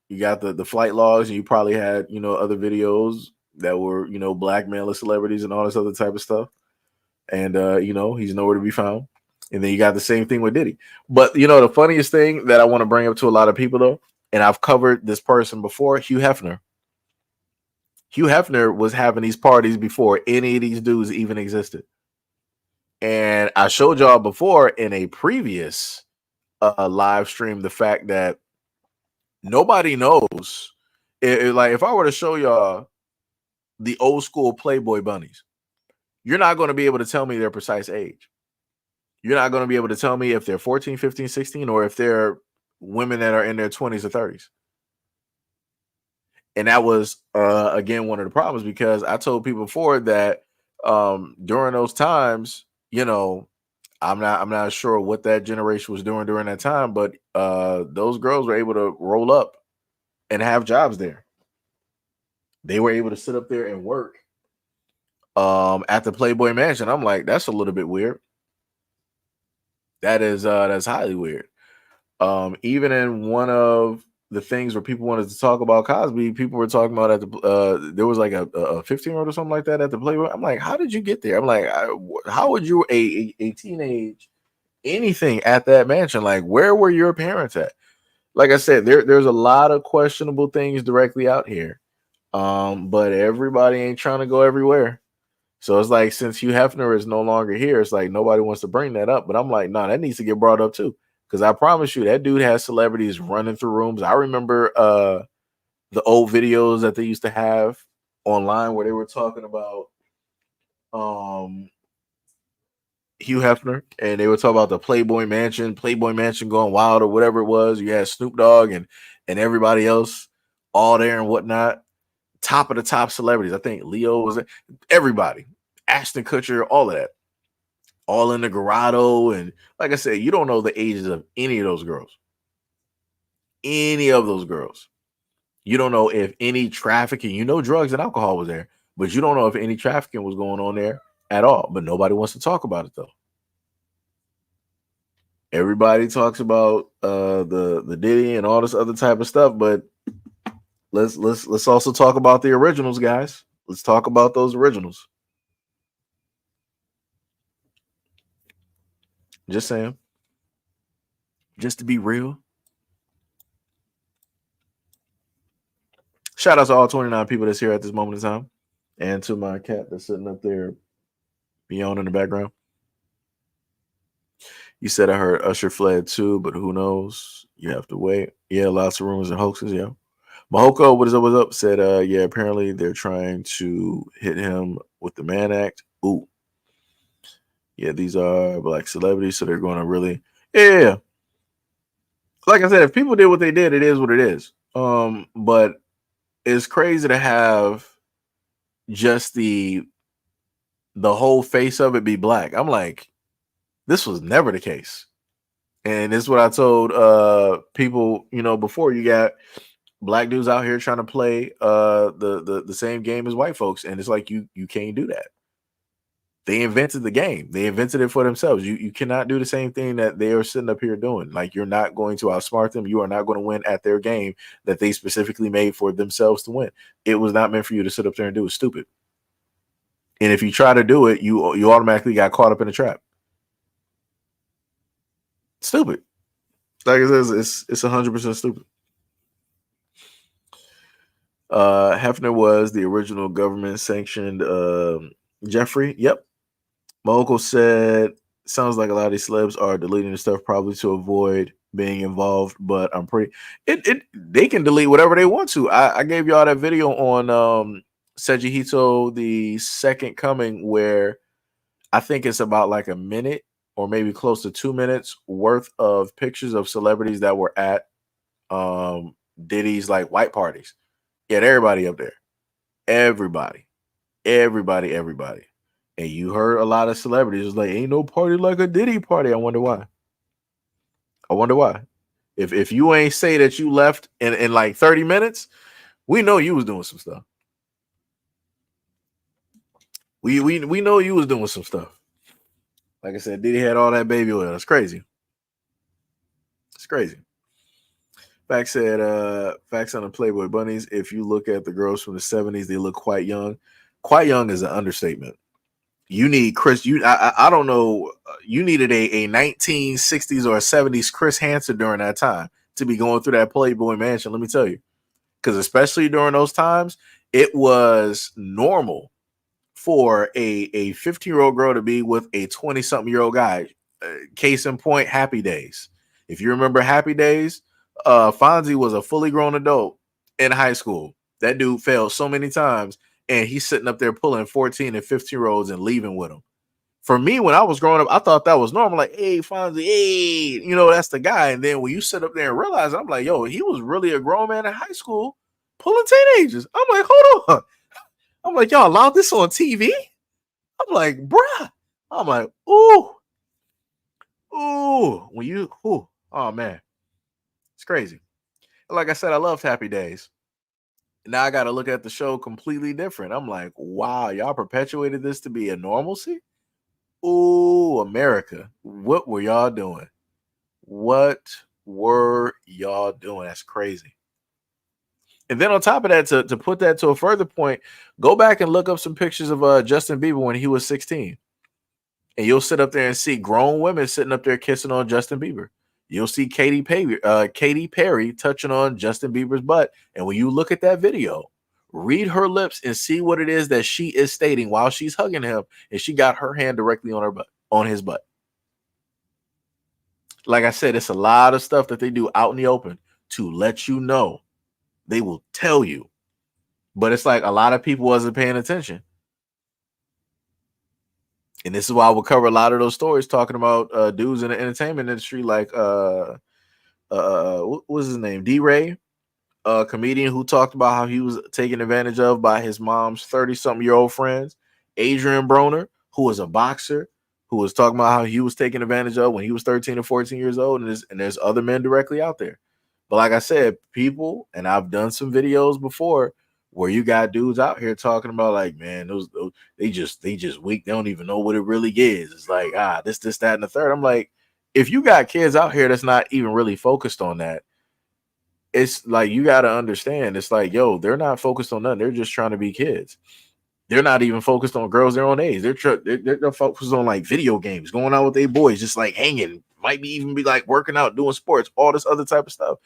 You got the flight logs, and you probably had other videos that were blackmailing celebrities and all this other type of stuff, and he's nowhere to be found. And then you got the same thing with Diddy. But the funniest thing that I want to bring up to a lot of people though, and I've covered this person before, Hugh Hefner. Hugh Hefner was having these parties before any of these dudes even existed. And I showed y'all before in a previous live stream the fact that nobody knows. Like if I were to show y'all the old school Playboy bunnies, you're not going to be able to tell me their precise age. You're not going to be able to tell me if they're 14, 15, 16, or if they're women that are in their 20s or 30s. And that was again one of the problems, because I told people before that during those times, I'm not sure what that generation was doing during that time, but those girls were able to roll up and have jobs there. They were able to sit up there and work at the Playboy Mansion. I'm like, that's a little bit weird. That's highly weird. Even in one of the things where people wanted to talk about Cosby, people were talking about there was like a 15-year-old or something like that at the Playboy. I'm like, how did you get there? I'm like, how would you a teenage anything at that mansion? Like, where were your parents at? Like I said, there's a lot of questionable things directly out here. But everybody ain't trying to go everywhere. So it's like, since Hugh Hefner is no longer here, it's like nobody wants to bring that up. But I'm like, no, that needs to get brought up too. Because I promise you, that dude has celebrities running through rooms. I remember the old videos that they used to have online where they were talking about Hugh Hefner, and they were talking about the Playboy Mansion going wild, or whatever it was. You had Snoop Dogg and everybody else all there and whatnot. Top of the top celebrities. I think Leo was there. Everybody. Ashton Kutcher, all of that. All in the grotto. And like I said, you don't know the ages of any of those girls. Any of those girls. You don't know if any trafficking, drugs and alcohol was there, but you don't know if any trafficking was going on there at all. But nobody wants to talk about it though. Everybody talks about the Diddy and all this other type of stuff, but let's also talk about the originals, guys. Let's talk about those originals. Just saying. Just to be real. Shout out to all 29 people that's here at this moment in time. And to my cat that's sitting up there beyond in the background. You said I heard Usher fled too, but who knows? You have to wait. Yeah, lots of rumors and hoaxes, yeah. Mahoko, what is up? What's up? Said, yeah, apparently they're trying to hit him with the Mann Act. Ooh. Yeah, these are black celebrities, so they're going to really, yeah. Like I said, if people did what they did, it is what it is. But it's crazy to have just the whole face of it be black. I'm like, this was never the case. And this is what I told people, before. You got black dudes out here trying to play the same game as white folks, and it's like you can't do that. They invented the game. They invented it for themselves. You cannot do the same thing that they are sitting up here doing. Like, you're not going to outsmart them. You are not going to win at their game that they specifically made for themselves to win. It was not meant for you to sit up there and do. It's stupid. And if you try to do it, you automatically got caught up in a trap. Stupid. Like it says, it's 100% stupid. Hefner was the original government sanctioned Jeffrey. Yep. My uncle said, sounds like a lot of these celebs are deleting the stuff probably to avoid being involved, but I'm pretty they can delete whatever they want to. I gave y'all that video on SEIJIHITO, the second coming, where I think it's about like a minute or maybe close to 2 minutes worth of pictures of celebrities that were at Diddy's like white parties. Yeah, everybody up there. Everybody. And you heard a lot of celebrities was like, ain't no party like a Diddy party. I wonder why. If you ain't say that you left in like 30 minutes, we know you was doing some stuff. We know you was doing some stuff. Like I said, Diddy had all that baby oil. It's crazy. It's crazy. Facts on the Playboy Bunnies. If you look at the girls from the 70s, they look quite young. Quite young is an understatement. You need Chris. I don't know. You needed a 1960s or a 70s Chris Hansen during that time to be going through that Playboy Mansion. Let me tell you, because especially during those times, it was normal for a 15-year-old girl to be with a 20-something-year-old guy. Case in point, Happy Days. If you remember Happy Days, Fonzie was a fully grown adult in high school. That dude failed so many times. And he's sitting up there pulling 14 and 15-year-olds and leaving with them. For me, when I was growing up, I thought that was normal. Like, hey, Fonzie, hey, you know, that's the guy. And then when you sit up there and realize, I'm like, yo, he was really a grown man in high school pulling teenagers. I'm like, hold on. I'm like, y'all allowed this on TV? I'm like, bruh. I'm like, ooh, when you, oh man, it's crazy. Like I said, I loved Happy Days. Now I got to look at the show completely different. I'm like, wow, y'all perpetuated this to be a normalcy? Ooh, America, what were y'all doing? What were y'all doing? That's crazy. And then on top of that, to put that to a further point, go back and look up some pictures of Justin Bieber when he was 16. And you'll sit up there and see grown women sitting up there kissing on Justin Bieber. You'll see Katy Perry touching on Justin Bieber's butt. And when you look at that video, read her lips and see what it is that she is stating while she's hugging him, and she got her hand directly on her butt, on his butt. Like I said, it's a lot of stuff that they do out in the open to let you know. They will tell you. But it's like a lot of people wasn't paying attention. And this is why we'll cover a lot of those stories talking about dudes in the entertainment industry, like what was his name? D-Ray, a comedian who talked about how he was taken advantage of by his mom's 30-something-year-old friends. Adrian Broner, who was a boxer, who was talking about how he was taken advantage of when he was 13 or 14 years old. And there's other men directly out there. But like I said, people, and I've done some videos before where you got dudes out here talking about like, man, those they just weak. They don't even know what it really is. It's like, this, that, and the third. I'm like, if you got kids out here that's not even really focused on that, it's like you got to understand. It's like, yo, they're not focused on nothing. They're just trying to be kids. They're not even focused on girls their own age. They're focused on like video games, going out with their boys, just like hanging. Might be even be like working out, doing sports, all this other type of stuff.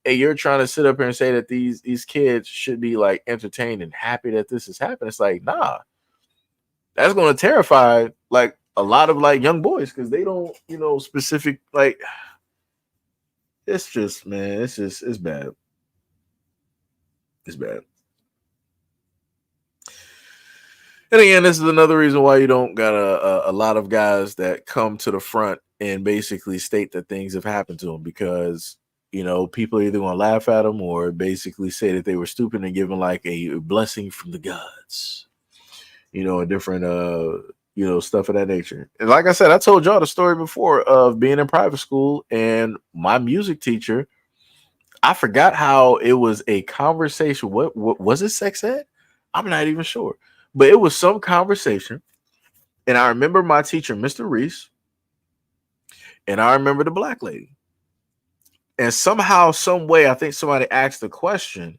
And you're trying to sit up here and say that these kids should be like entertained and happy that this is happening. It's like, nah, that's going to terrify like a lot of like young boys because they don't, specific like. It's just, man, it's bad. It's bad. And again, this is another reason why you don't got a lot of guys that come to the front and basically state that things have happened to them because, people are either going to laugh at them or basically say that they were stupid and give them like a blessing from the gods, a different, stuff of that nature. And like I said, I told y'all the story before of being in private school and my music teacher. I forgot how it was a conversation. What was it? Sex ed? I'm not even sure. But it was some conversation. And I remember my teacher, Mr. Reese. And I remember the black lady. And somehow, some way, I think somebody asked a question.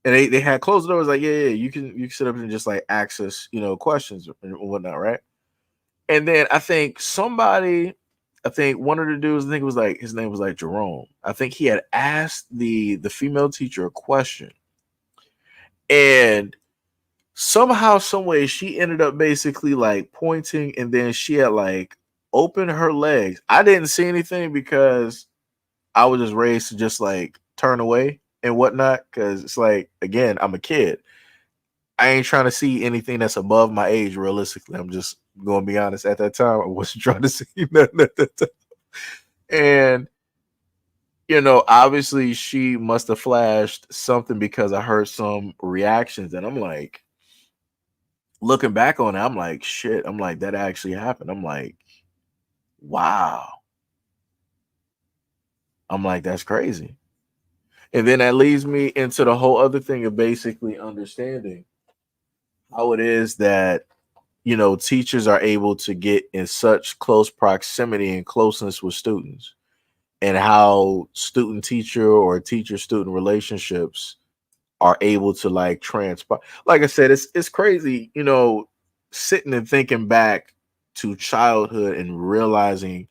And they had closed the doors like, yeah, you can sit up and just like ask us, questions and whatnot, right? And then I think one of the dudes, I think it was like, his name was like Jerome. I think he had asked the female teacher a question. And somehow, some way, she ended up basically like pointing, and then she had like opened her legs. I didn't see anything because I was just raised to just like turn away and whatnot. Because it's like, again, I'm a kid. I ain't trying to see anything that's above my age. Realistically, I'm just going to be honest. At that time, I wasn't trying to see nothing at that time. And obviously, she must have flashed something because I heard some reactions, and I'm like, looking back on it, I'm like, shit. I'm like, that actually happened. I'm like, wow. I'm like, that's crazy. And then that leads me into the whole other thing of basically understanding how it is that, teachers are able to get in such close proximity and closeness with students, and how student teacher or teacher student relationships are able to like transpire. Like I said, it's crazy, sitting and thinking back to childhood and realizing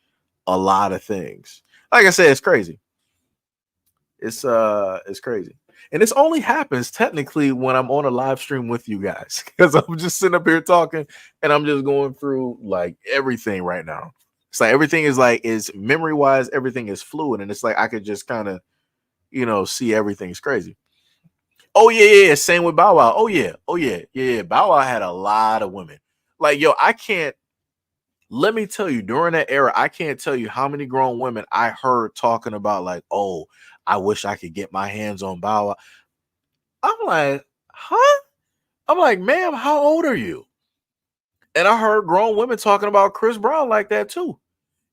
a lot of things. Like I said, it's crazy. It's crazy. And this only happens technically when I'm on a live stream with you guys, because I'm just sitting up here talking and I'm just going through like everything right now. It's like everything is memory wise, everything is fluid, and it's like I could just kind of, see everything. Is crazy. Oh yeah. Same with Bow Wow. Oh yeah. Bow Wow had a lot of women. Like, yo, I can't let me tell you, during that era, I can't tell you how many grown women I heard talking about, like, oh, I wish I could get my hands on Bow Wow. I'm like, huh? I'm like, ma'am, how old are you? And I heard grown women talking about Chris Brown like that too.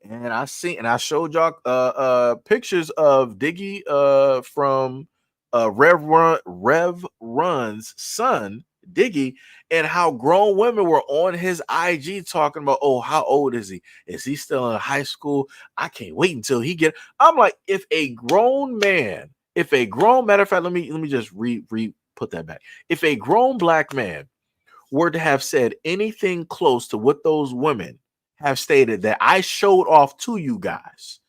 And I showed y'all pictures of Diggy from Rev Run's son, Diggy, and how grown women were on his IG talking about, oh, how old is he? Is he still in high school? I can't wait until he get. I'm like, if a grown man, matter of fact, let me just put that back. If a grown black man were to have said anything close to what those women have stated that I showed off to you guys,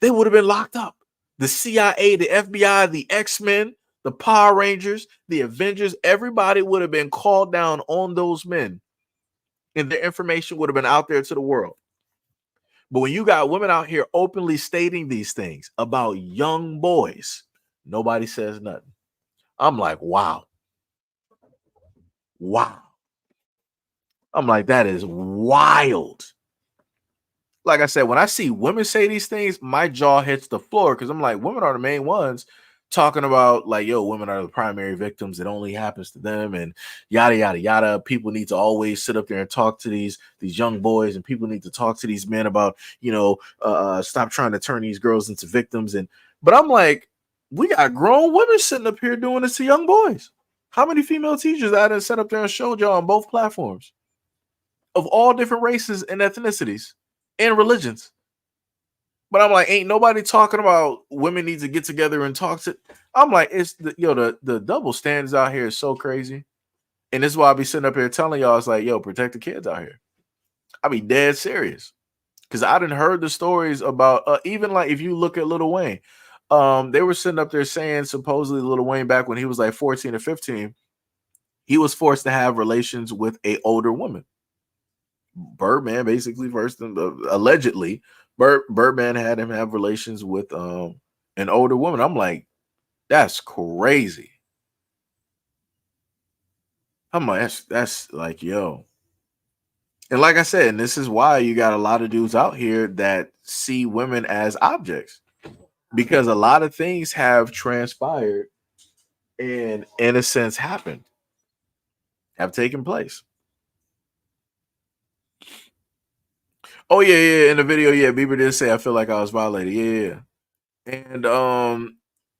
they would have been locked up. The CIA, the FBI, the X-Men, the Power Rangers, the Avengers, everybody would have been called down on those men, and their information would have been out there to the world. But when you got women out here openly stating these things about young boys, nobody says nothing. I'm like, wow. I'm like, that is wild. Like I said, when I see women say these things, my jaw hits the floor because I'm like, women are the main ones talking about, like, yo, women are the primary victims. It only happens to them, and yada yada yada. People need to always sit up there and talk to these young boys, and people need to talk to these men about, stop trying to turn these girls into victims. But I'm like, we got grown women sitting up here doing this to young boys. How many female teachers I done set up there and showed y'all on both platforms of all different races and ethnicities and religions? But I'm like, ain't nobody talking about women need to get together and talk to. I'm like, it's the double standards out here is so crazy. And this is why I be sitting up here telling y'all, it's like, yo, protect the kids out here. I be dead serious. Because I done heard the stories about even like if you look at Lil Wayne, they were sitting up there saying supposedly Lil Wayne back when he was like 14 or 15, he was forced to have relations with a older woman. Birdman basically first, allegedly, Birdman had him have relations with an older woman. I'm like, that's crazy. I'm like, that's like, yo. And like I said, and this is why you got a lot of dudes out here that see women as objects, because a lot of things have transpired and in a sense happened, have taken place. Oh yeah. In the video, yeah, Bieber did say I feel like I was violated. Yeah. And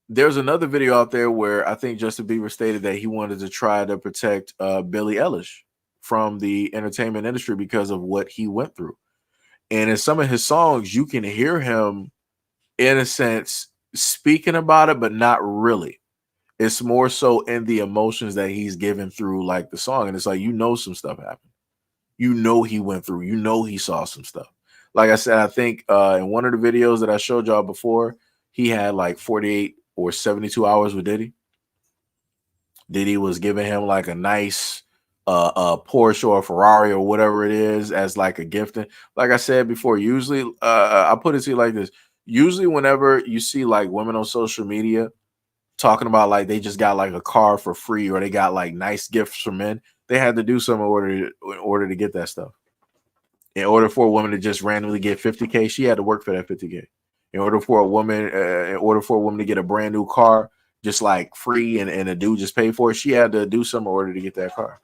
there's another video out there where I think Justin Bieber stated that he wanted to try to protect Billie Eilish from the entertainment industry because of what he went through. And in some of his songs, you can hear him, in a sense, speaking about it, but not really. It's more so in the emotions that he's given through, like the song. And it's like, some stuff happened. He went through, he saw some stuff. Like I said, I think in one of the videos that I showed y'all before, he had like 48 or 72 hours with Diddy. Diddy was giving him like a nice Porsche or a Ferrari or whatever it is as like a gift. Like I said before, usually I put it to you like this. Usually whenever you see like women on social media talking about like they just got like a car for free or they got like nice gifts for men, they had to do something in order to get that stuff. In order for a woman to just randomly get 50K, she had to work for that 50K. In order for a woman to get a brand new car, just like free and a dude just paid for it, she had to do something in order to get that car.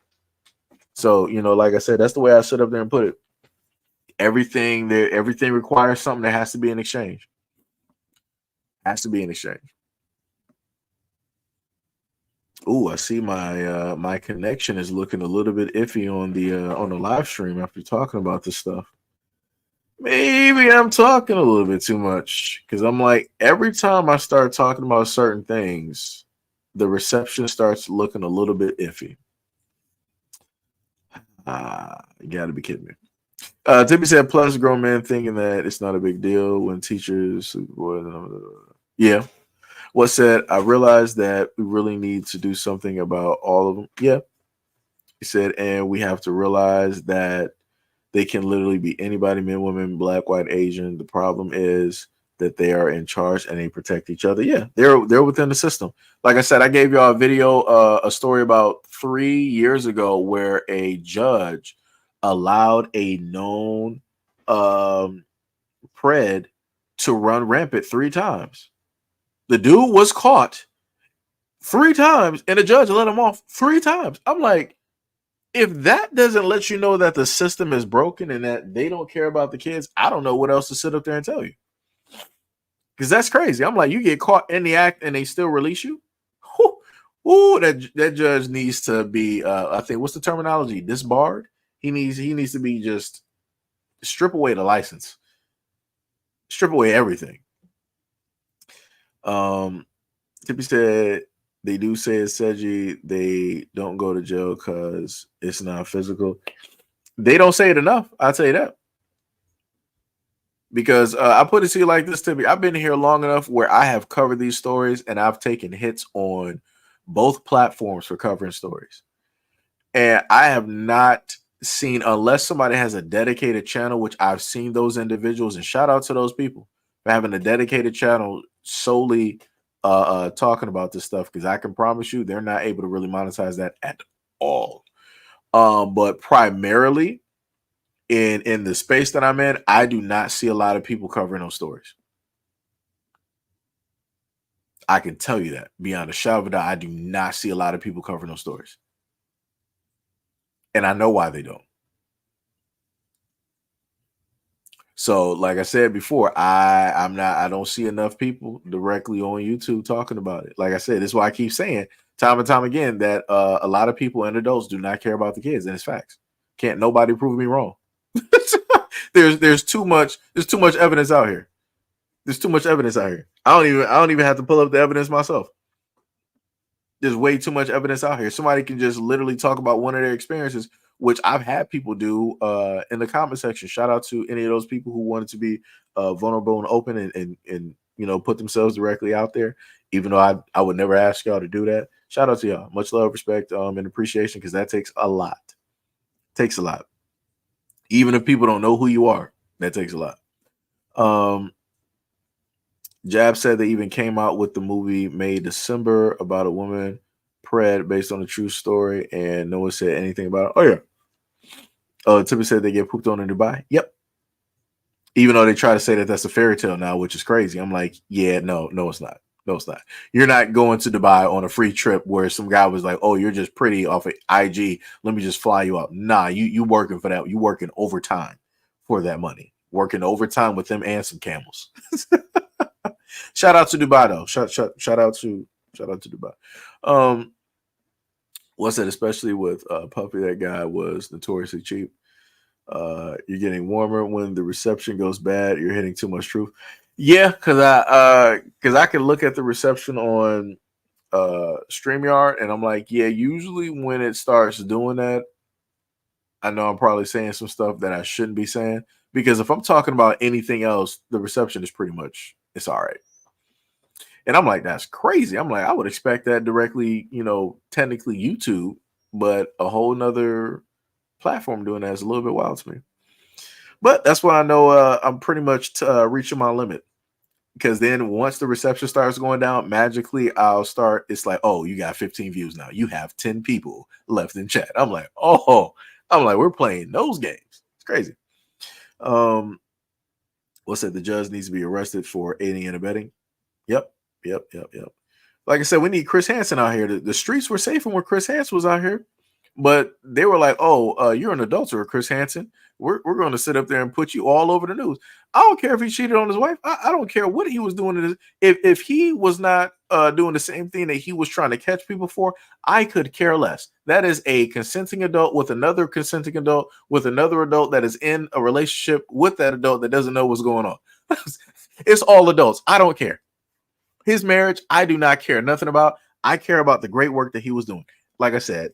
So, like I said, that's the way I sit up there and put it. Everything requires something that has to be in exchange. Has to be in exchange. Oh, I see my connection is looking a little bit iffy on the live stream after talking about this stuff. Maybe I'm talking a little bit too much because I'm like, every time I start talking about certain things, the reception starts looking a little bit iffy. You gotta be kidding me. Tippy said, plus grown men thinking that it's not a big deal when teachers, yeah. What said, I realized that we really need to do something about all of them. Yeah. He said, and we have to realize that they can literally be anybody, men, women, black, white, Asian. The problem is that they are in charge and they protect each other. Yeah, they're within the system. Like I said, I gave y'all a video, a story about 3 years ago where a judge allowed a known Pred to run rampant 3 times. The dude was caught 3 times, and the judge let him off 3 times. I'm like, if that doesn't let you know that the system is broken and that they don't care about the kids, I don't know what else to sit up there and tell you. Because that's crazy. I'm like, you get caught in the act and they still release you? Ooh, that judge needs to be, I think, what's the terminology? Disbarred? He needs to be just strip away the license. Strip away everything. Tippy said they do say at Seiji they don't go to jail because it's not physical. They don't say it enough. I'll tell you that. Because I put it to you like this, Tippy. I've been here long enough where I have covered these stories and I've taken hits on both platforms for covering stories. And I have not seen, unless somebody has a dedicated channel, which I've seen those individuals, and shout out to those people for having a dedicated channel solely talking about this stuff, because I can promise you they're not able to really monetize that at all. But primarily in the space that I'm in, I do not see a lot of people covering those stories. I can tell you that beyond a shadow of a doubt. I do not see a lot of people covering those stories, and I know why they don't. So, like I said before, I don't see enough people directly on YouTube talking about it. Like I said, this is why I keep saying time and time again that a lot of people and adults do not care about the kids, and it's facts. Can't nobody prove me wrong. There's too much evidence out here. There's too much evidence out here. I don't even have to pull up the evidence myself. There's way too much evidence out here. Somebody can just literally talk about one of their experiences, which I've had people do in the comment section. Shout out to any of those people who wanted to be vulnerable and open and put themselves directly out there, even though I would never ask y'all to do that. Shout out to y'all. Much love, respect, and appreciation, because that takes a lot. Takes a lot. Even if people don't know who you are, that takes a lot. Jab said they even came out with the movie May December about a woman, Pred, based on a true story, and no one said anything about it. Oh yeah. Tippy said they get pooped on in Dubai. Yep. Even though they try to say that that's a fairy tale now, which is crazy. I'm like, yeah, no, it's not. No, it's not. You're not going to Dubai on a free trip where some guy was like, oh, you're just pretty off of IG. Let me just fly you out. Nah, you working for that. You working overtime for that money. Working overtime with them and some camels. Shout out to Dubai though. Shout out to Dubai. What's that? Especially with Puppy, that guy was notoriously cheap. You're getting warmer when the reception goes bad. You're hitting too much truth. Yeah, because I can look at the reception on StreamYard and I'm like, yeah, usually when it starts doing that, I know I'm probably saying some stuff that I shouldn't be saying, because if I'm talking about anything else, the reception is pretty much, it's all right. And I'm like, that's crazy. I'm like, I would expect that directly, technically YouTube, but a whole nother platform doing that is a little bit wild to me. But that's why I know I'm pretty much reaching my limit, because then once the reception starts going down, magically I'll start. It's like, oh, you got 15 views now. You have 10 people left in chat. I'm like, we're playing those games. It's crazy. What's that? The judge needs to be arrested for aiding and abetting. Yep. Like I said, we need Chris Hansen out here. The streets were safe when Chris Hansen was out here, but they were like, "Oh, you're an adulterer, Chris Hansen. We're going to sit up there and put you all over the news." I don't care if he cheated on his wife. I don't care what he was doing. If he was not doing the same thing that he was trying to catch people for, I could care less. That is a consenting adult with another consenting adult with another adult that is in a relationship with that adult that doesn't know what's going on. It's all adults. I don't care. His marriage, I do not care nothing about. I care about the great work that he was doing. Like I said,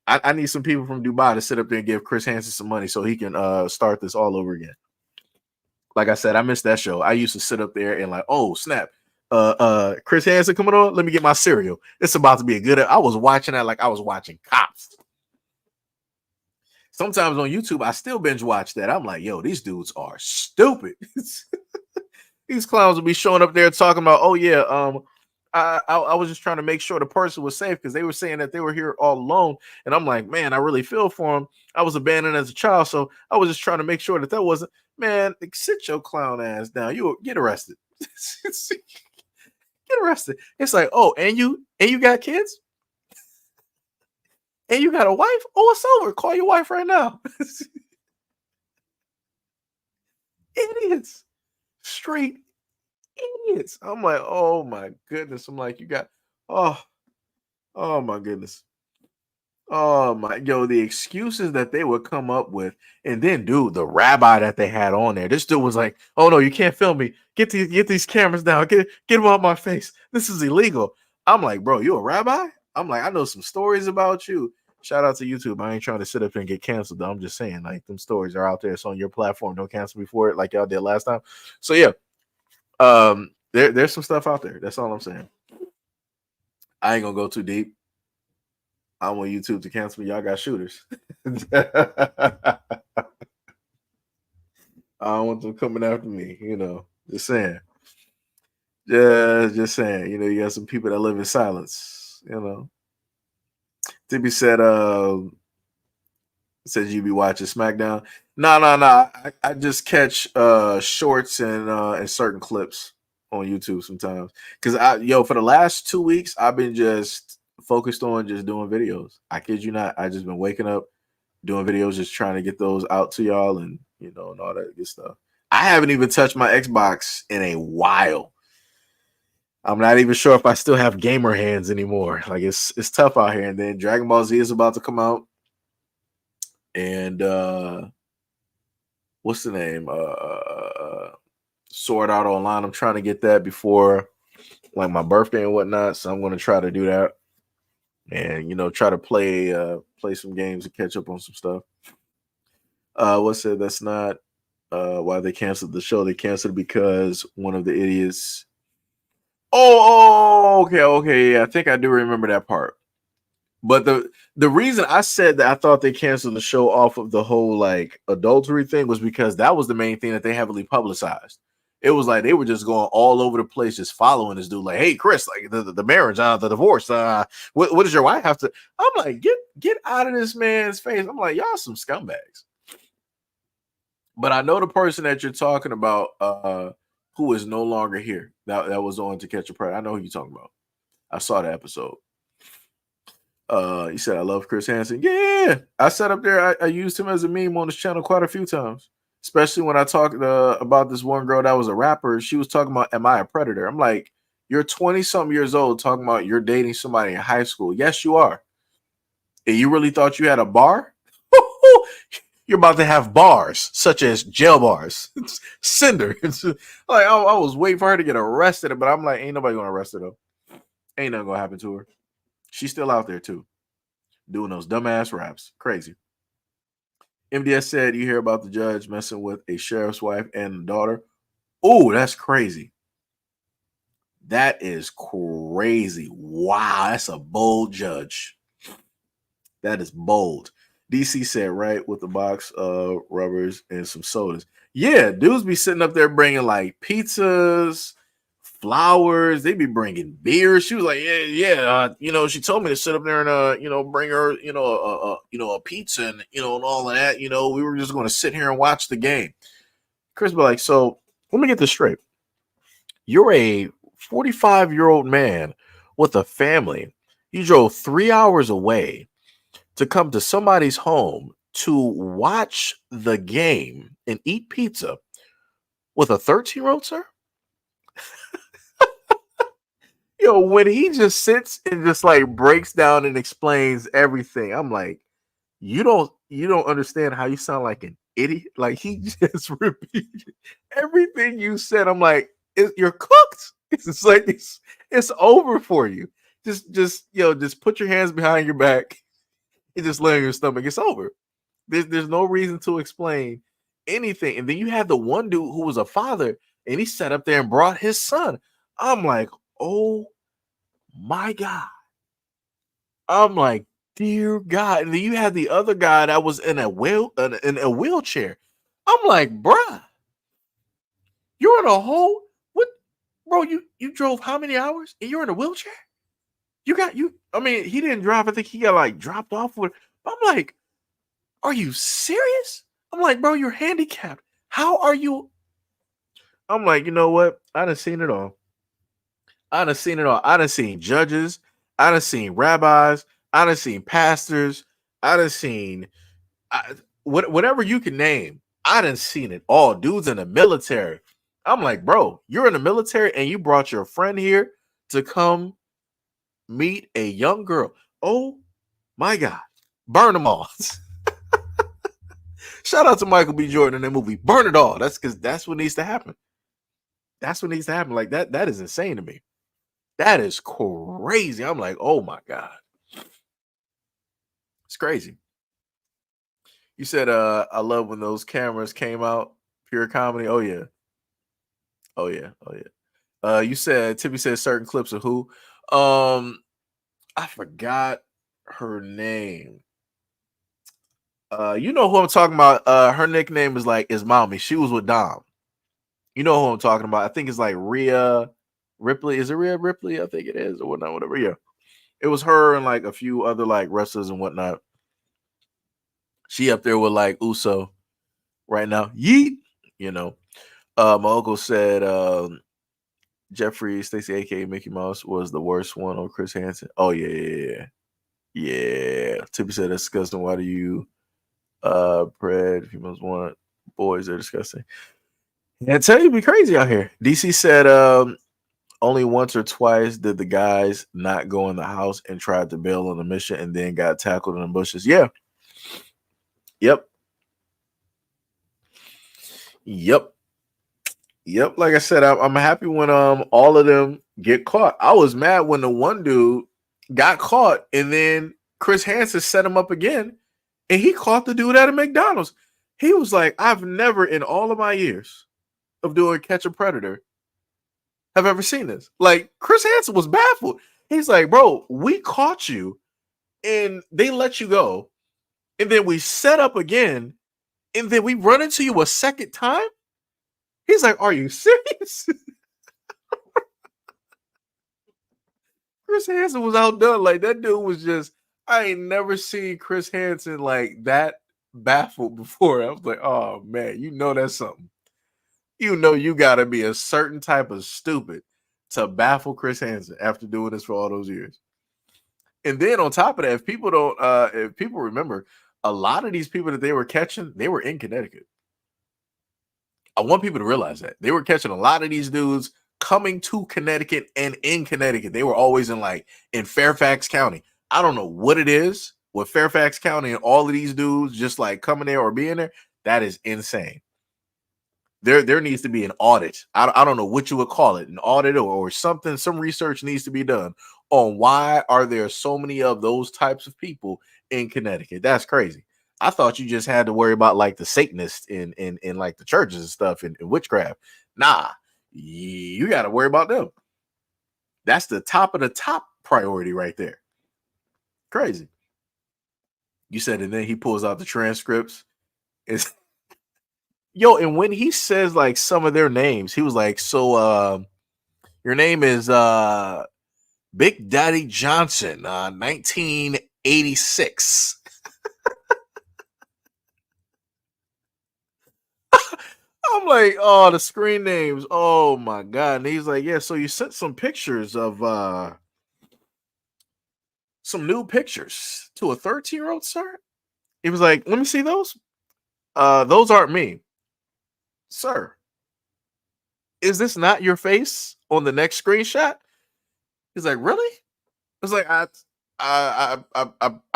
I need some people from Dubai to sit up there and give Chris Hansen some money so he can start this all over again. Like I said, I missed that show. I used to sit up there and like, oh snap, Chris Hansen coming on. Let me get my cereal. It's about to be a good. I was watching that like I was watching Cops. Sometimes on YouTube, I still binge watch that. I'm like, yo, these dudes are stupid. These clowns will be showing up there talking about, oh yeah, I was just trying to make sure the person was safe because they were saying that they were here all alone, and I'm like, man, I really feel for him. I was abandoned as a child, so I was just trying to make sure that wasn't. Man, sit your clown ass down. You get arrested. Get arrested. It's like, oh, and you got kids, and you got a wife. Oh, it's over. Call your wife right now. Idiots, straight idiots. I'm like, oh my goodness. I'm like, you got, oh my goodness. Oh my, the excuses that they would come up with, and then dude, the rabbi that they had on there, this dude was like, "Oh no, you can't film me. Get these cameras down. Get them out my face. This is illegal." I'm like, bro, you a rabbi? I'm like, I know some stories about you. Shout out to YouTube. I ain't trying to sit up and get canceled, though. I'm just saying, like, them stories are out there. It's on your platform. Don't cancel me for it, like y'all did last time. So yeah, there's some stuff out there. That's all I'm saying. I ain't gonna go too deep. I want YouTube to cancel me. Y'all got shooters. I don't want them coming after me. Just saying. Just saying. You got some people that live in silence. Tippy said, says you be watching SmackDown. No. I just catch shorts and certain clips on YouTube sometimes. Because for the last 2 weeks, I've been just focused on just doing videos. I kid you not. I just been waking up, doing videos, just trying to get those out to y'all and and all that good stuff. I haven't even touched my Xbox in a while. I'm not even sure if I still have gamer hands anymore. Like it's tough out here. And then Dragon Ball Z is about to come out. And what's the name? Sword Art Online. I'm trying to get that before like my birthday and whatnot. So I'm gonna try to do that. And try to play some games and catch up on some stuff. What's it? That's not why they canceled the show. They canceled it because one of the idiots. Okay. Yeah, I think I do remember that part. But the reason I said that I thought they canceled the show off of the whole like adultery thing was because that was the main thing that they heavily publicized. It was like they were just going all over the place, just following this dude. Like, hey, Chris, like the marriage, the divorce. What does your wife have to? I'm like, get out of this man's face. I'm like, y'all some scumbags. But I know the person that you're talking about, who is no longer here. That was on To Catch a Predator. I know who you're talking about. I saw the episode. You said I love Chris Hansen. Yeah, I sat up there. I used him as a meme on this channel quite a few times. Especially when I talked about this one girl that was a rapper. She was talking about, am I a predator? I'm like, you're 20-something years old talking about you're dating somebody in high school. Yes, you are. And you really thought you had a bar? You're about to have bars, such as jail bars. Cinder. Like, I was waiting for her to get arrested, but I'm like, ain't nobody going to arrest her, though. Ain't nothing going to happen to her. She's still out there, too. Doing those dumbass raps. Crazy. MDS said you hear about the judge messing with a sheriff's wife and daughter. Oh, that's crazy. That is crazy. Wow, that's a bold judge. That is bold. DC said, right, with the box of rubbers and some sodas. Yeah, dudes be sitting up there bringing like pizzas, flowers. They be bringing beers. She was like, yeah. She told me to sit up there and bring her, a pizza and and all of that. We were just going to sit here and watch the game. Chris be like, so let me get this straight. You're a 45-year-old man with a family. You drove 3 hours away to come to somebody's home to watch the game and eat pizza with a 13-year-old, sir? When he just sits and just like breaks down and explains everything, I'm like, you don't understand how you sound like an idiot. Like he just repeated everything you said. I'm like, you're cooked. It's like it's over for you. Just put your hands behind your back and just lay on your stomach. It's over. There's no reason to explain anything. And then you had the one dude who was a father, and he sat up there and brought his son. I'm like, oh my God. I'm like, dear God. And then you had the other guy that was in a wheelchair. I'm like, bruh, you're in a hole. bro, you drove how many hours and you're in a wheelchair? I mean, he didn't drive. I think he got like dropped off with. I'm like, are you serious? I'm like, bro, you're handicapped. How are you? I'm like, you know what? I done seen it all. I done seen it all. I done seen judges. I done seen rabbis. I done seen pastors. I done seen whatever you can name. I done seen it all. Dudes in the military. I'm like, bro, you're in the military and you brought your friend here to come meet a young girl. Oh my God. Burn them all. Shout out to Michael B. Jordan in that movie. Burn it all. That's because that's what needs to happen. That's what needs to happen. Like that is insane to me. That is crazy. I'm like, oh my God. It's crazy. You said I love when those cameras came out. Pure comedy. Oh yeah. Oh yeah. Oh yeah. You said Tippy said certain clips of who? I forgot her name. You know who I'm talking about. Her nickname is Mommy. She was with Dom. You know who I'm talking about. I think it's like Rhea Ripley. Is it Rhea Ripley? I think it is, or whatnot, whatever. Yeah. It was her and like a few other like wrestlers and whatnot. She up there with like Uso right now. Yeet. You know. My uncle said Jeffrey Stacy, aka Mickey Mouse, was the worst one on Chris Hansen. Oh yeah. Tippy said that's disgusting. Why do you bread females want boys? They're disgusting. Yeah, I tell you, it'd be crazy out here. DC said only once or twice did the guys not go in the house and tried to bail on the mission and then got tackled in the bushes. Yeah. Yep. Like I said, I'm happy when all of them get caught. I was mad when the one dude got caught and then Chris Hansen set him up again and he caught the dude at a McDonald's. He was like, I've never in all of my years of doing Catch a Predator have ever seen this. Like, Chris Hansen was baffled. He's like, bro, we caught you and they let you go. And then we set up again and then we run into you a second time. He's like, are you serious? Chris Hansen was outdone. Like, that dude was just, I ain't never seen Chris Hansen like that baffled before. I was like, oh man, you know that's something. You know you gotta be a certain type of stupid to baffle Chris Hansen after doing this for all those years. And then on top of that, if people remember, a lot of these people that they were catching, they were in Connecticut. I want people to realize that. They were catching a lot of these dudes coming to Connecticut and in Connecticut. They were always in Fairfax County. I don't know what it is with Fairfax County and all of these dudes just like coming there or being there. That is insane. There needs to be an audit. I don't know what you would call it, an audit or something. Some research needs to be done on why are there so many of those types of people in Connecticut. That's crazy. I thought you just had to worry about like the Satanists in like the churches and stuff and witchcraft. Nah, you got to worry about them. That's the top of the top priority right there. Crazy. You said, and then he pulls out the transcripts. It's yo, and when he says like some of their names, he was like, so your name is Big Daddy Johnson, 1986. I'm like, oh, the screen names. Oh my God. And he's like, yeah, so you sent some pictures of some new pictures to a 13-year-old, sir? He was like, let me see those. Those aren't me. Sir, is this not your face on the next screenshot? He's like, really? I was like, I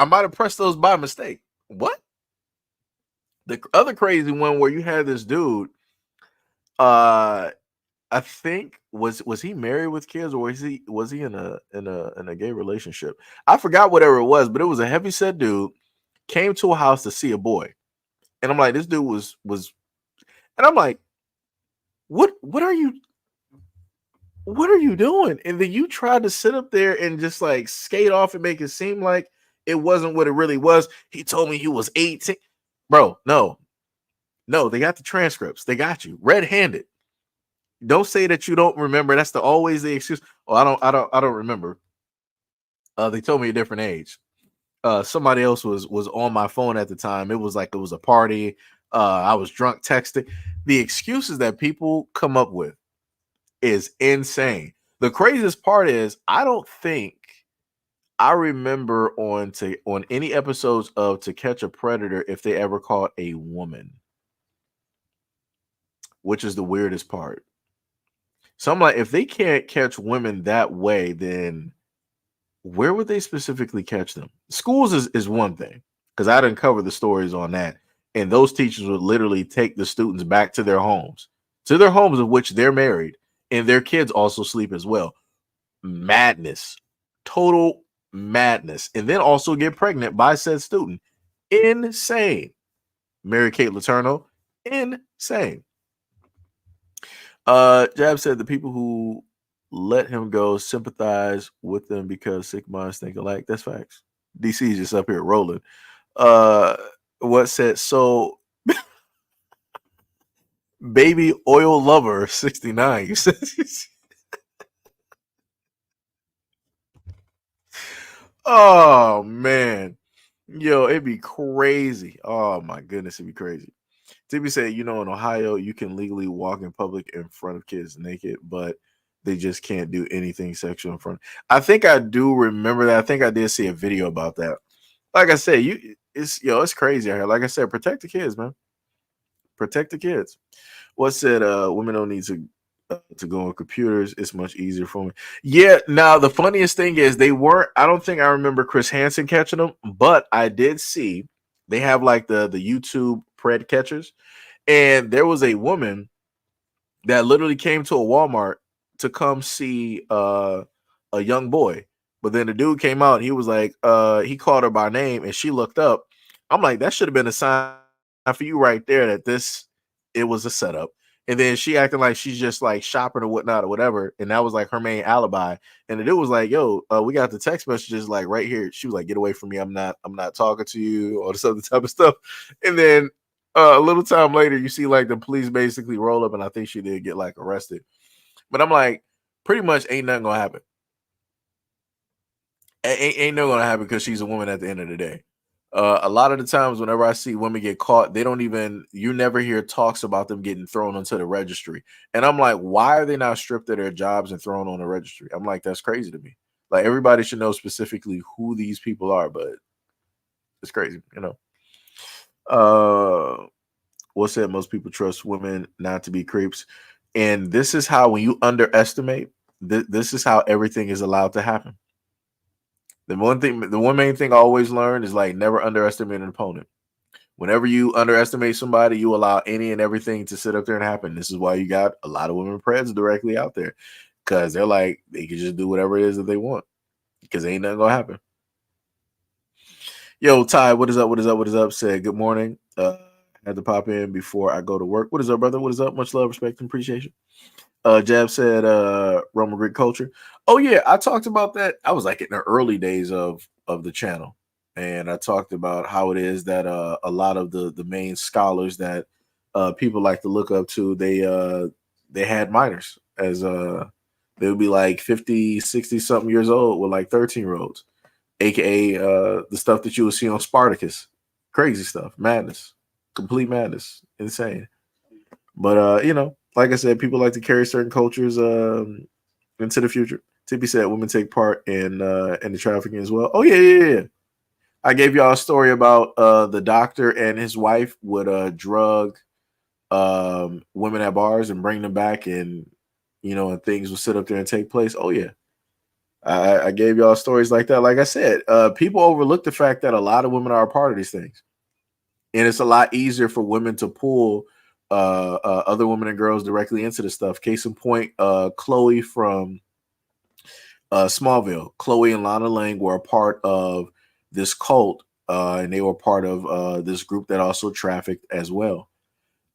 might have pressed those by mistake. What? The other crazy one where you had this dude, I think was he married with kids or was he in a gay relationship? I forgot whatever it was, but it was a heavyset dude came to a house to see a boy, and I'm like, this dude was, and I'm like, what are you doing? And then you tried to sit up there and just like skate off and make it seem like it wasn't what it really was. He told me he was 18. Bro, no, they got the transcripts. They got you red-handed. Don't say that you don't remember. That's always the excuse. Oh, I don't remember. They told me a different age. Somebody else was on my phone at the time. It was like it was a party. I was drunk texting. The excuses that people come up with is insane. The craziest part is I don't think I remember on any episodes of To Catch a Predator if they ever caught a woman, which is the weirdest part. So I'm like, if they can't catch women that way, then where would they specifically catch them? Schools is one thing, because I didn't cover the stories on that. And those teachers would literally take the students back to their homes of which they're married, and their kids also sleep as well. Madness, total madness. And then also get pregnant by said student. Insane. Mary Kate Letourneau, insane. Jab said the people who let him go sympathize with them because sick minds think alike. That's facts. DC is just up here rolling. What said so? Baby oil lover 69. You said. Oh man, yo, it'd be crazy. Oh my goodness, it'd be crazy. TB said, in Ohio, you can legally walk in public in front of kids naked, but they just can't do anything sexual in front. I think I do remember that. I think I did see a video about that. Like I said, it's crazy out here. Like I said, protect the kids, man. Protect the kids. What said women don't need to go on computers. It's much easier for me. Yeah. Now the funniest thing is they weren't. I don't think I remember Chris Hansen catching them, but I did see they have like the YouTube pred catchers, and there was a woman that literally came to a Walmart to come see a young boy. But then the dude came out, he was like, he called her by name and she looked up. I'm like, that should have been a sign for you right there that it was a setup. And then she acting like she's just like shopping or whatnot or whatever. And that was like her main alibi. And the dude was like, yo, we got the text messages like right here. She was like, get away from me. I'm not talking to you or this other type of stuff. And then a little time later, you see like the police basically roll up, and I think she did get like arrested. But I'm like, pretty much ain't nothing gonna happen. Ain't nothing gonna happen because she's a woman at the end of the day. A lot of the times, whenever I see women get caught, you never hear talks about them getting thrown onto the registry. And I'm like, why are they not stripped of their jobs and thrown on the registry? I'm like, that's crazy to me. Like everybody should know specifically who these people are, but it's crazy, What's that? Most people trust women not to be creeps. And this is how, when you underestimate, this is how everything is allowed to happen. The one main thing I always learn is like never underestimate an opponent. Whenever you underestimate somebody, you allow any and everything to sit up there and happen. This is why you got a lot of women preds directly out there, because they're like, they can just do whatever it is that they want because ain't nothing gonna happen. Yo, Ty, what is up? What is up? What is up? Said good morning. Had to pop in before I go to work. What is up, brother? What is up? Much love, respect, and appreciation. Jab said Roman Greek culture. Oh yeah, I talked about that. I was like in the early days of the channel, and I talked about how it is that a lot of the main scholars that people like to look up to, they had minors as they would be like 50, 60 something years old with like 13-year-olds, aka the stuff that you would see on Spartacus. Crazy stuff, madness, complete madness, insane. But like I said, people like to carry certain cultures into the future. Tippy said women take part in the trafficking as well. Oh yeah. I gave y'all a story about the doctor and his wife would drug women at bars and bring them back, and and things would sit up there and take place. Oh yeah. I gave y'all stories like that. Like I said, people overlook the fact that a lot of women are a part of these things. And it's a lot easier for women to pull other women and girls directly into the stuff. Case in point, Chloe from Smallville. Chloe and Lana Lang were a part of this cult, and they were part of this group that also trafficked as well.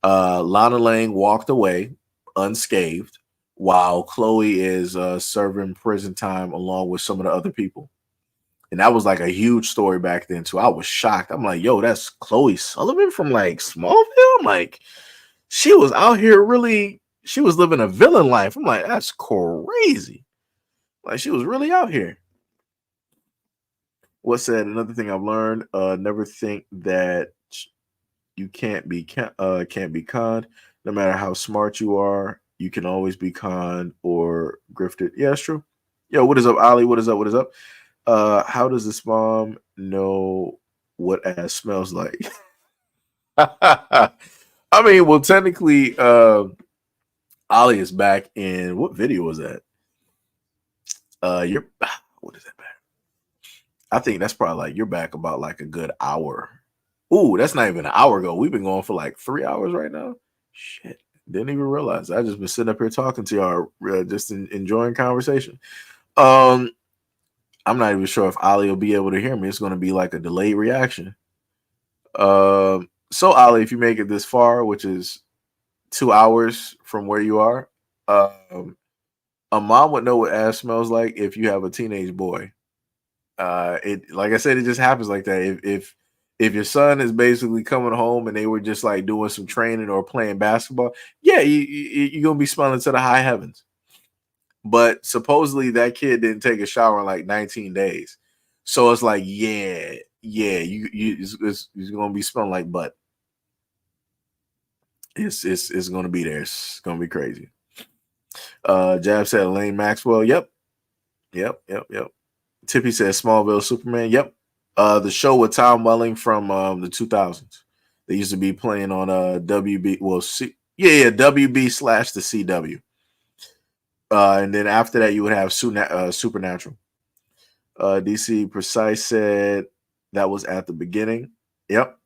Lana Lang walked away unscathed, while Chloe is serving prison time along with some of the other people. And that was like a huge story back then too. I was shocked. I'm like, yo, that's Chloe Sullivan from like Smallville. I'm like, she was out here really She was living a villain life. I'm like, that's crazy. Like she was really out here. What's that? Another thing I've learned: never think that you can't be conned. No matter how smart you are, you can always be conned or grifted. Yeah, that's true. Yo, what is up, Ali? What is up? What is up? How does this mom know what ass smells like? I mean, well, technically, Ali is back in what video was that? You're what is that back? I think that's probably like you're back about like a good hour. Ooh, that's not even an hour ago. We've been going for like 3 hours right now. Shit, didn't even realize. I just been sitting up here talking to y'all, just enjoying conversation. Um, I'm not even sure if Ali will be able to hear me. It's going to be like a delayed reaction. So Ali, if you make it this far, which is 2 hours from where you are, a mom would know what ass smells like if you have a teenage boy. It like I said, it just happens like that. If your son is basically coming home and they were just like doing some training or playing basketball, yeah, you're gonna be smelling to the high heavens. But supposedly that kid didn't take a shower in like 19 days, so it's like, yeah, it's gonna be smelling like butt. It's gonna be there. It's gonna be crazy. Jab said Elaine Maxwell. Yep. Tippy says Smallville Superman. Yep. The show with Tom Welling from the 2000s. They used to be playing on WB. Well, WB / the CW. And then after that, you would have Supernatural. DC Precise said that was at the beginning. Yep.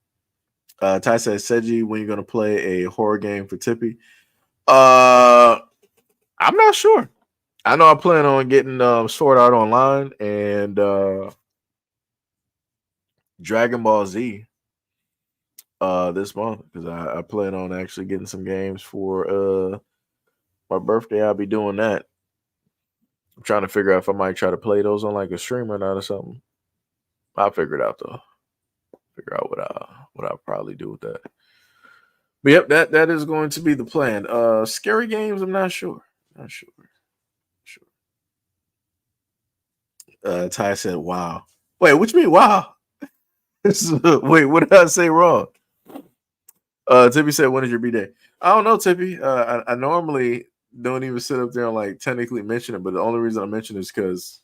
Ty said, Seiji, when you're gonna play a horror game for Tippy? I'm not sure. I know I plan on getting Sword Art Online and Dragon Ball Z this month because I plan on actually getting some games for my birthday. I'll be doing that. I'm trying to figure out if I might try to play those on like a stream or not or something. I'll figure it out though. Figure out what I'll probably do with that. But yep, that is going to be the plan. Scary games, I'm not sure. Not sure. Ty said, "Wow." Wait, what you mean? Wow. Wait, what did I say wrong? Tippy said, "When is your b-day?" I don't know, Tippy. I normally don't even sit up there and like technically mention it, but the only reason I mention it is because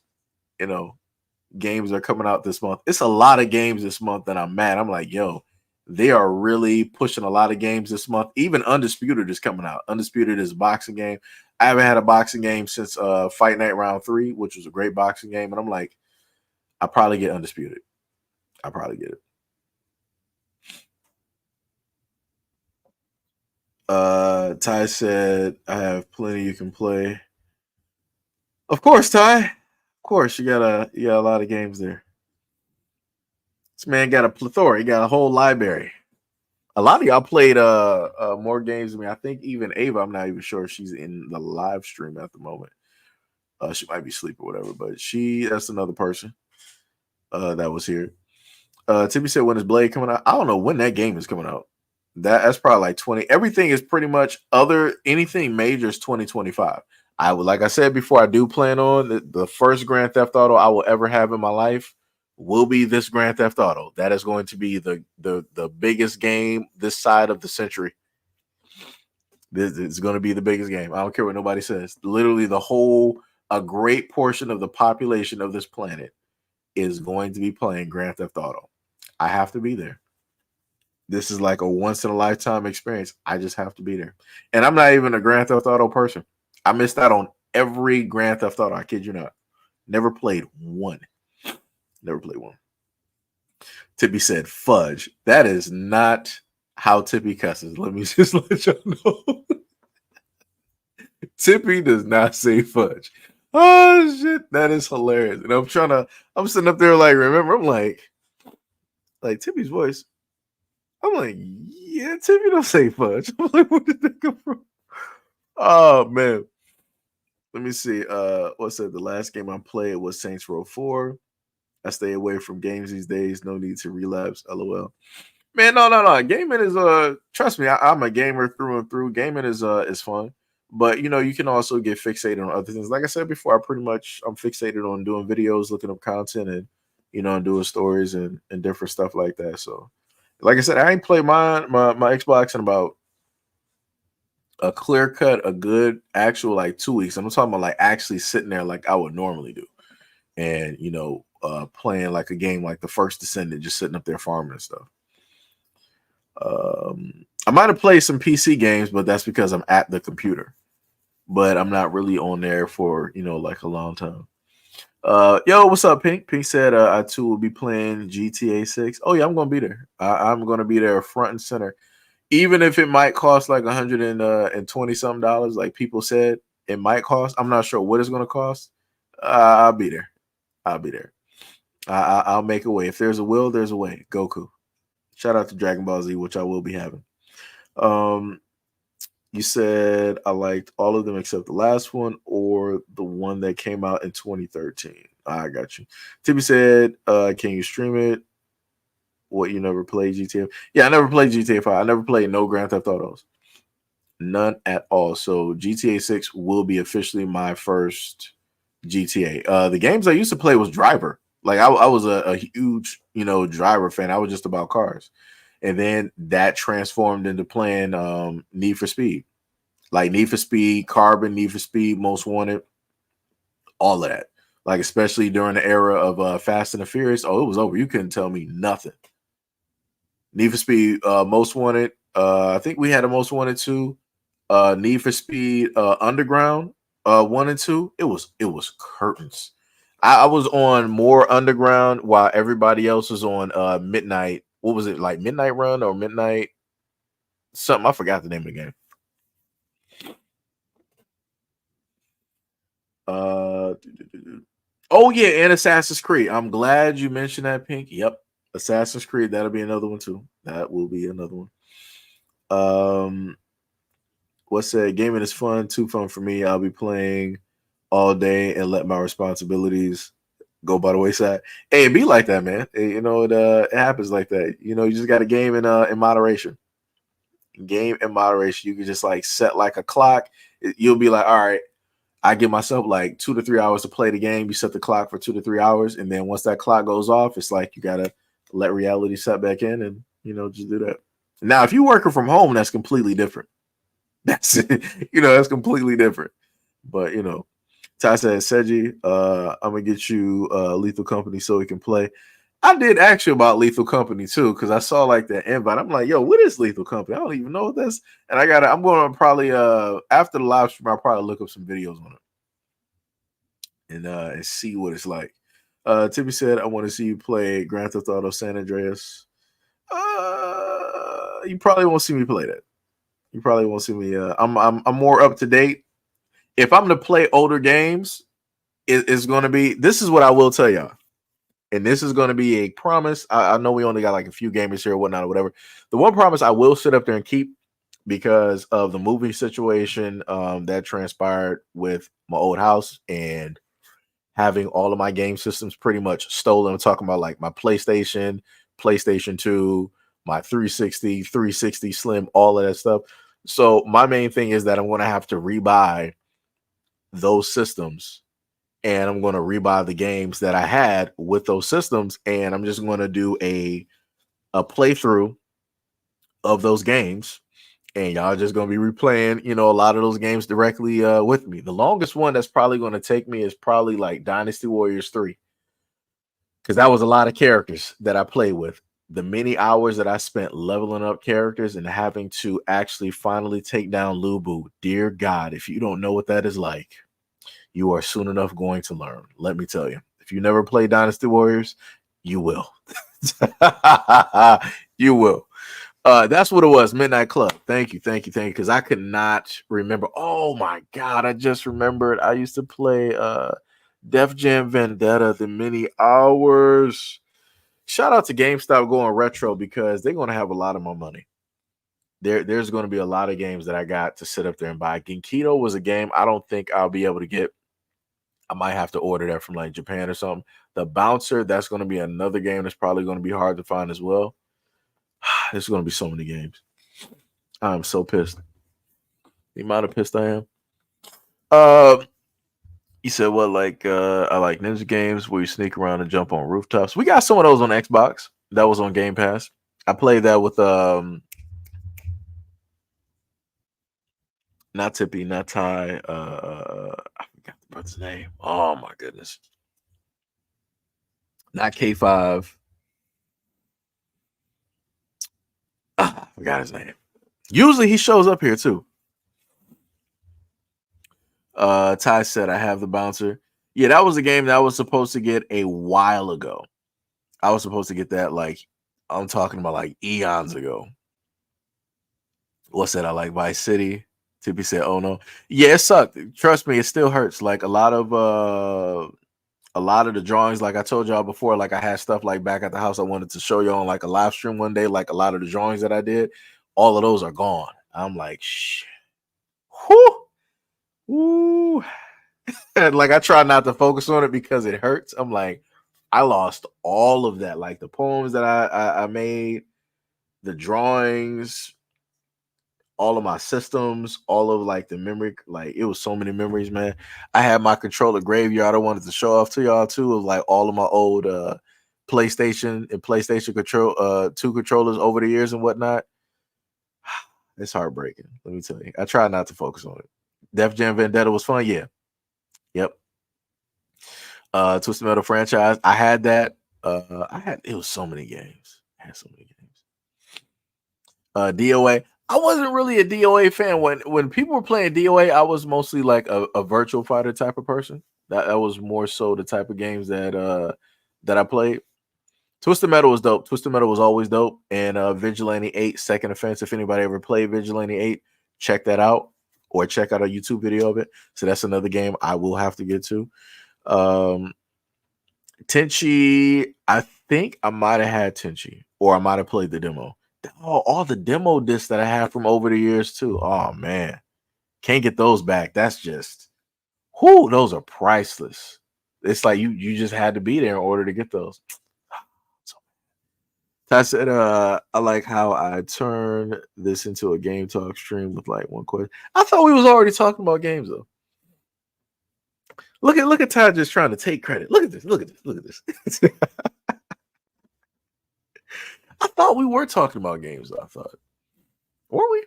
games are coming out this month. It's a lot of games this month that I'm mad. I'm like, yo, they are really pushing a lot of games this month. Even Undisputed is coming out. Undisputed is a boxing game. I haven't had a boxing game since Fight Night Round 3, which was a great boxing game. And I'm like, I'll probably get Undisputed. I'll probably get it. Ty said, I have plenty you can play. Of course, Ty. Of course, you got a lot of games there. This man got a plethora. He got a whole library. A lot of y'all played more games than me. I think even Ava, I'm not even sure if she's in the live stream at the moment. She might be asleep or whatever, but that's another person that was here. Tippy said, when is Blade coming out? I don't know when that game is coming out. That's probably like 20. Everything is pretty much anything major is 2025. Like I said before, I do plan on the first Grand Theft Auto I will ever have in my life will be this Grand Theft Auto. That is going to be the biggest game this side of the century. This is going to be the biggest game. I don't care what nobody says. Literally, a great portion of the population of this planet is going to be playing Grand Theft Auto. I have to be there. This is like a once in a lifetime experience. I just have to be there. And I'm not even a Grand Theft Auto person. I missed out on every Grand Theft Auto. I kid you not. Never played one. Tippy said fudge. That is not how Tippy cusses. Let me just let y'all know. Tippy does not say fudge. Oh shit, that is hilarious. And I'm sitting up there like, remember, I'm like Tippy's voice. I'm like, yeah, Tippy don't say fudge. I'm like, where did that come from? Oh man. Let me see. What's that? The last game I played was Saints Row 4. I stay away from games these days. No need to relapse. LOL. Man, no. Gaming is trust me, I'm a gamer through and through. Gaming is fun. But you can also get fixated on other things. Like I said before, I'm fixated on doing videos, looking up content, and and doing stories and different stuff like that. So, like I said, I ain't played my Xbox in about a clear cut, a good actual like 2 weeks. I'm talking about like actually sitting there like I would normally do, and playing like a game like the First Descendant, just sitting up there farming and stuff. I might have played some PC games, but that's because I'm at the computer. But I'm not really on there for like a long time. Yo, what's up, Pink? Pink said I too will be playing GTA 6. Oh yeah, I'm gonna be there. I'm gonna be there front and center, even if it might cost like $120 something dollars, like people said it might cost. I'm not sure what it's gonna cost. I'll be there. I'll be there. I'll make a way. If there's a will, there's a way. Goku. Shout out to Dragon Ball Z, which I will be having. You said I liked all of them except the last one or the one that came out in 2013. I got you. Tippy said, can you stream it? What, you never played GTA? Yeah, I never played GTA 5. I never played no Grand Theft Autos. None at all. So GTA 6 will be officially my first GTA. The games I used to play was Driver. Like I was a huge, Driver fan. I was just about cars. And then that transformed into playing Need for Speed. Like Need for Speed, Carbon, Need for Speed, Most Wanted, all of that. Like especially during the era of Fast and the Furious. Oh, it was over. You couldn't tell me nothing. Need for Speed, Most Wanted. I think we had a Most Wanted 2. Need for Speed Underground 1 and 2. It was curtains. I was on more Underground while everybody else was on Midnight. What was it, like Midnight Run or Midnight something? I forgot the name of the game. Oh yeah, and Assassin's Creed. I'm glad you mentioned that, Pink. Yep, Assassin's Creed. That'll be another one too. That will be another one. What's that? Gaming is fun, too fun for me. I'll be playing all day and let my responsibilities go by the wayside. Hey, it be like that, man. It happens like that. You just got a game in moderation. Game in moderation. You can just like set like a clock. You'll be like, all right, I give myself like 2 to 3 hours to play the game. You set the clock for 2 to 3 hours, and then once that clock goes off, it's like you gotta let reality set back in, and just do that. Now, if you're working from home, that's completely different. That's that's completely different. But Ty said, Seji, I'm gonna get you Lethal Company so we can play. I did ask you about Lethal Company too, because I saw like the invite. I'm like, yo, what is Lethal Company? I don't even know what this. And I'm gonna probably after the live stream, I'll probably look up some videos on it and see what it's like. Timmy said, I want to see you play Grand Theft Auto San Andreas. You probably won't see me play that. You probably won't see me. I'm more up to date. If I'm to play older games, it's going to be. This is what I will tell y'all, and this is going to be a promise. I know we only got like a few gamers here, or whatnot, or whatever. The one promise I will sit up there and keep, because of the moving situation that transpired with my old house and having all of my game systems pretty much stolen. I'm talking about like my PlayStation, PlayStation 2, my 360, 360 Slim, all of that stuff. So my main thing is that I'm going to have to rebuy those systems, and I'm going to rebuy the games that I had with those systems, and I'm just going to do a playthrough of those games, and y'all just going to be replaying, a lot of those games directly with me. The longest one that's probably going to take me is probably like Dynasty Warriors 3, because that was a lot of characters that I played with. The many hours that I spent leveling up characters and having to actually finally take down Lubu. Dear God, if you don't know what that is like, you are soon enough going to learn. Let me tell you. If you never played Dynasty Warriors, you will. You will. That's what it was. Midnight Club. Thank you. Because I could not remember. Oh my God, I just remembered. I used to play Def Jam Vendetta the many hours. Shout out to GameStop going retro, because they're going to have a lot of my money. There's going to be a lot of games that I got to sit up there and buy. Genkido was a game I don't think I'll be able to get. I might have to order that from like Japan or something. The Bouncer, that's going to be another game that's probably going to be hard to find as well. There's going to be so many games. I'm so pissed. The amount of pissed I am. Uh, you said what? Like, I like ninja games where you sneak around and jump on rooftops. We got some of those on Xbox. That was on Game Pass. I played that with not Tippy, not Ty. I forgot the brother's name. Oh my goodness, not K5. I forgot his name. Usually he shows up here too. Ty said I have the bouncer. Yeah, that was a game that I was supposed to get a while ago. I was supposed to get that like I'm talking about like eons ago. What's that? I like Vice City. Tippy said, "Oh no, yeah, it sucked. Trust me, it still hurts. Like a lot of the drawings, like I told y'all before, like I had stuff like back at the house I wanted to show y'all on like a live stream one day. Like a lot of the drawings that I did, all of those are gone. I'm like, shit. Whoo, woo. And like I try not to focus on it because it hurts. I'm like, I lost all of that, like the poems that I made, the drawings, all of my systems, all of like the memory, like it was so many memories, man. I had my controller graveyard. I wanted to show off to y'all too of like all of my old PlayStation and PlayStation control 2 controllers over the years and whatnot. It's heartbreaking. Let me tell you. I try not to focus on it. Def Jam Vendetta was fun, yeah. Yep. Twisted Metal franchise. I had that. It was so many games. I had so many games. DOA. I wasn't really a DOA fan. When people were playing DOA, I was mostly like a virtual fighter type of person. That was more so the type of games that I played. Twisted Metal was dope. Twisted Metal was always dope. And Vigilante 8, Second Offense. If anybody ever played Vigilante 8, check that out. Or check out a YouTube video of it. So that's another game I will have to get to. Tenchi, I think I might have had Tenchi. Or I might have played the demo. All the demo discs that I had from over the years too. Oh man, can't get those back. That's just, whoo, those are priceless. It's like you just had to be there in order to get those. I said, I like how I turned this into a game talk stream with like one question. I thought we was already talking about games though. Look at Ty just trying to take credit. Look at this. Look at this. Look at this. I thought we were talking about games though. I thought. Were we?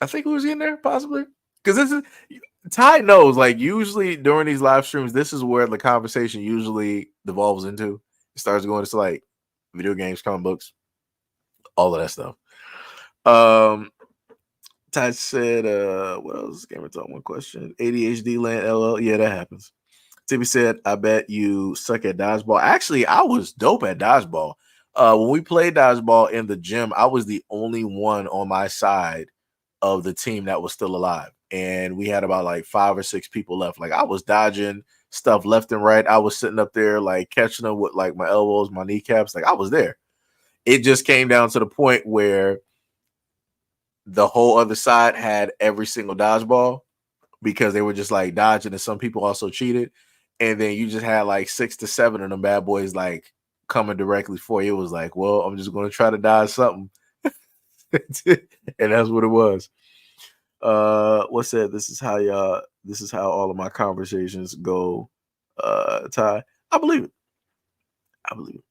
I think we was in there possibly because this is Ty knows. Like usually during these live streams, this is where the conversation usually devolves into. It starts going to like video games, comic books, all of that stuff. Ty said, "What else? Gamer talk. One question. ADHD land. LL. Yeah, that happens." Timmy said, "I bet you suck at dodgeball." Actually, I was dope at dodgeball. When we played dodgeball in the gym, I was the only one on my side of the team that was still alive. And we had about like 5 or 6 people left. Like I was dodging stuff left and right. I was sitting up there like catching them with like my elbows, my kneecaps. Like I was there. It just came down to the point where the whole other side had every single dodgeball because they were just like dodging, and some people also cheated. And then you just had like 6 to 7 of them bad boys like coming directly for you. It was like, well, I'm just going to try to dodge something. And that's what it was. What's that? This is how all of my conversations go. Ty, I believe it. I believe it.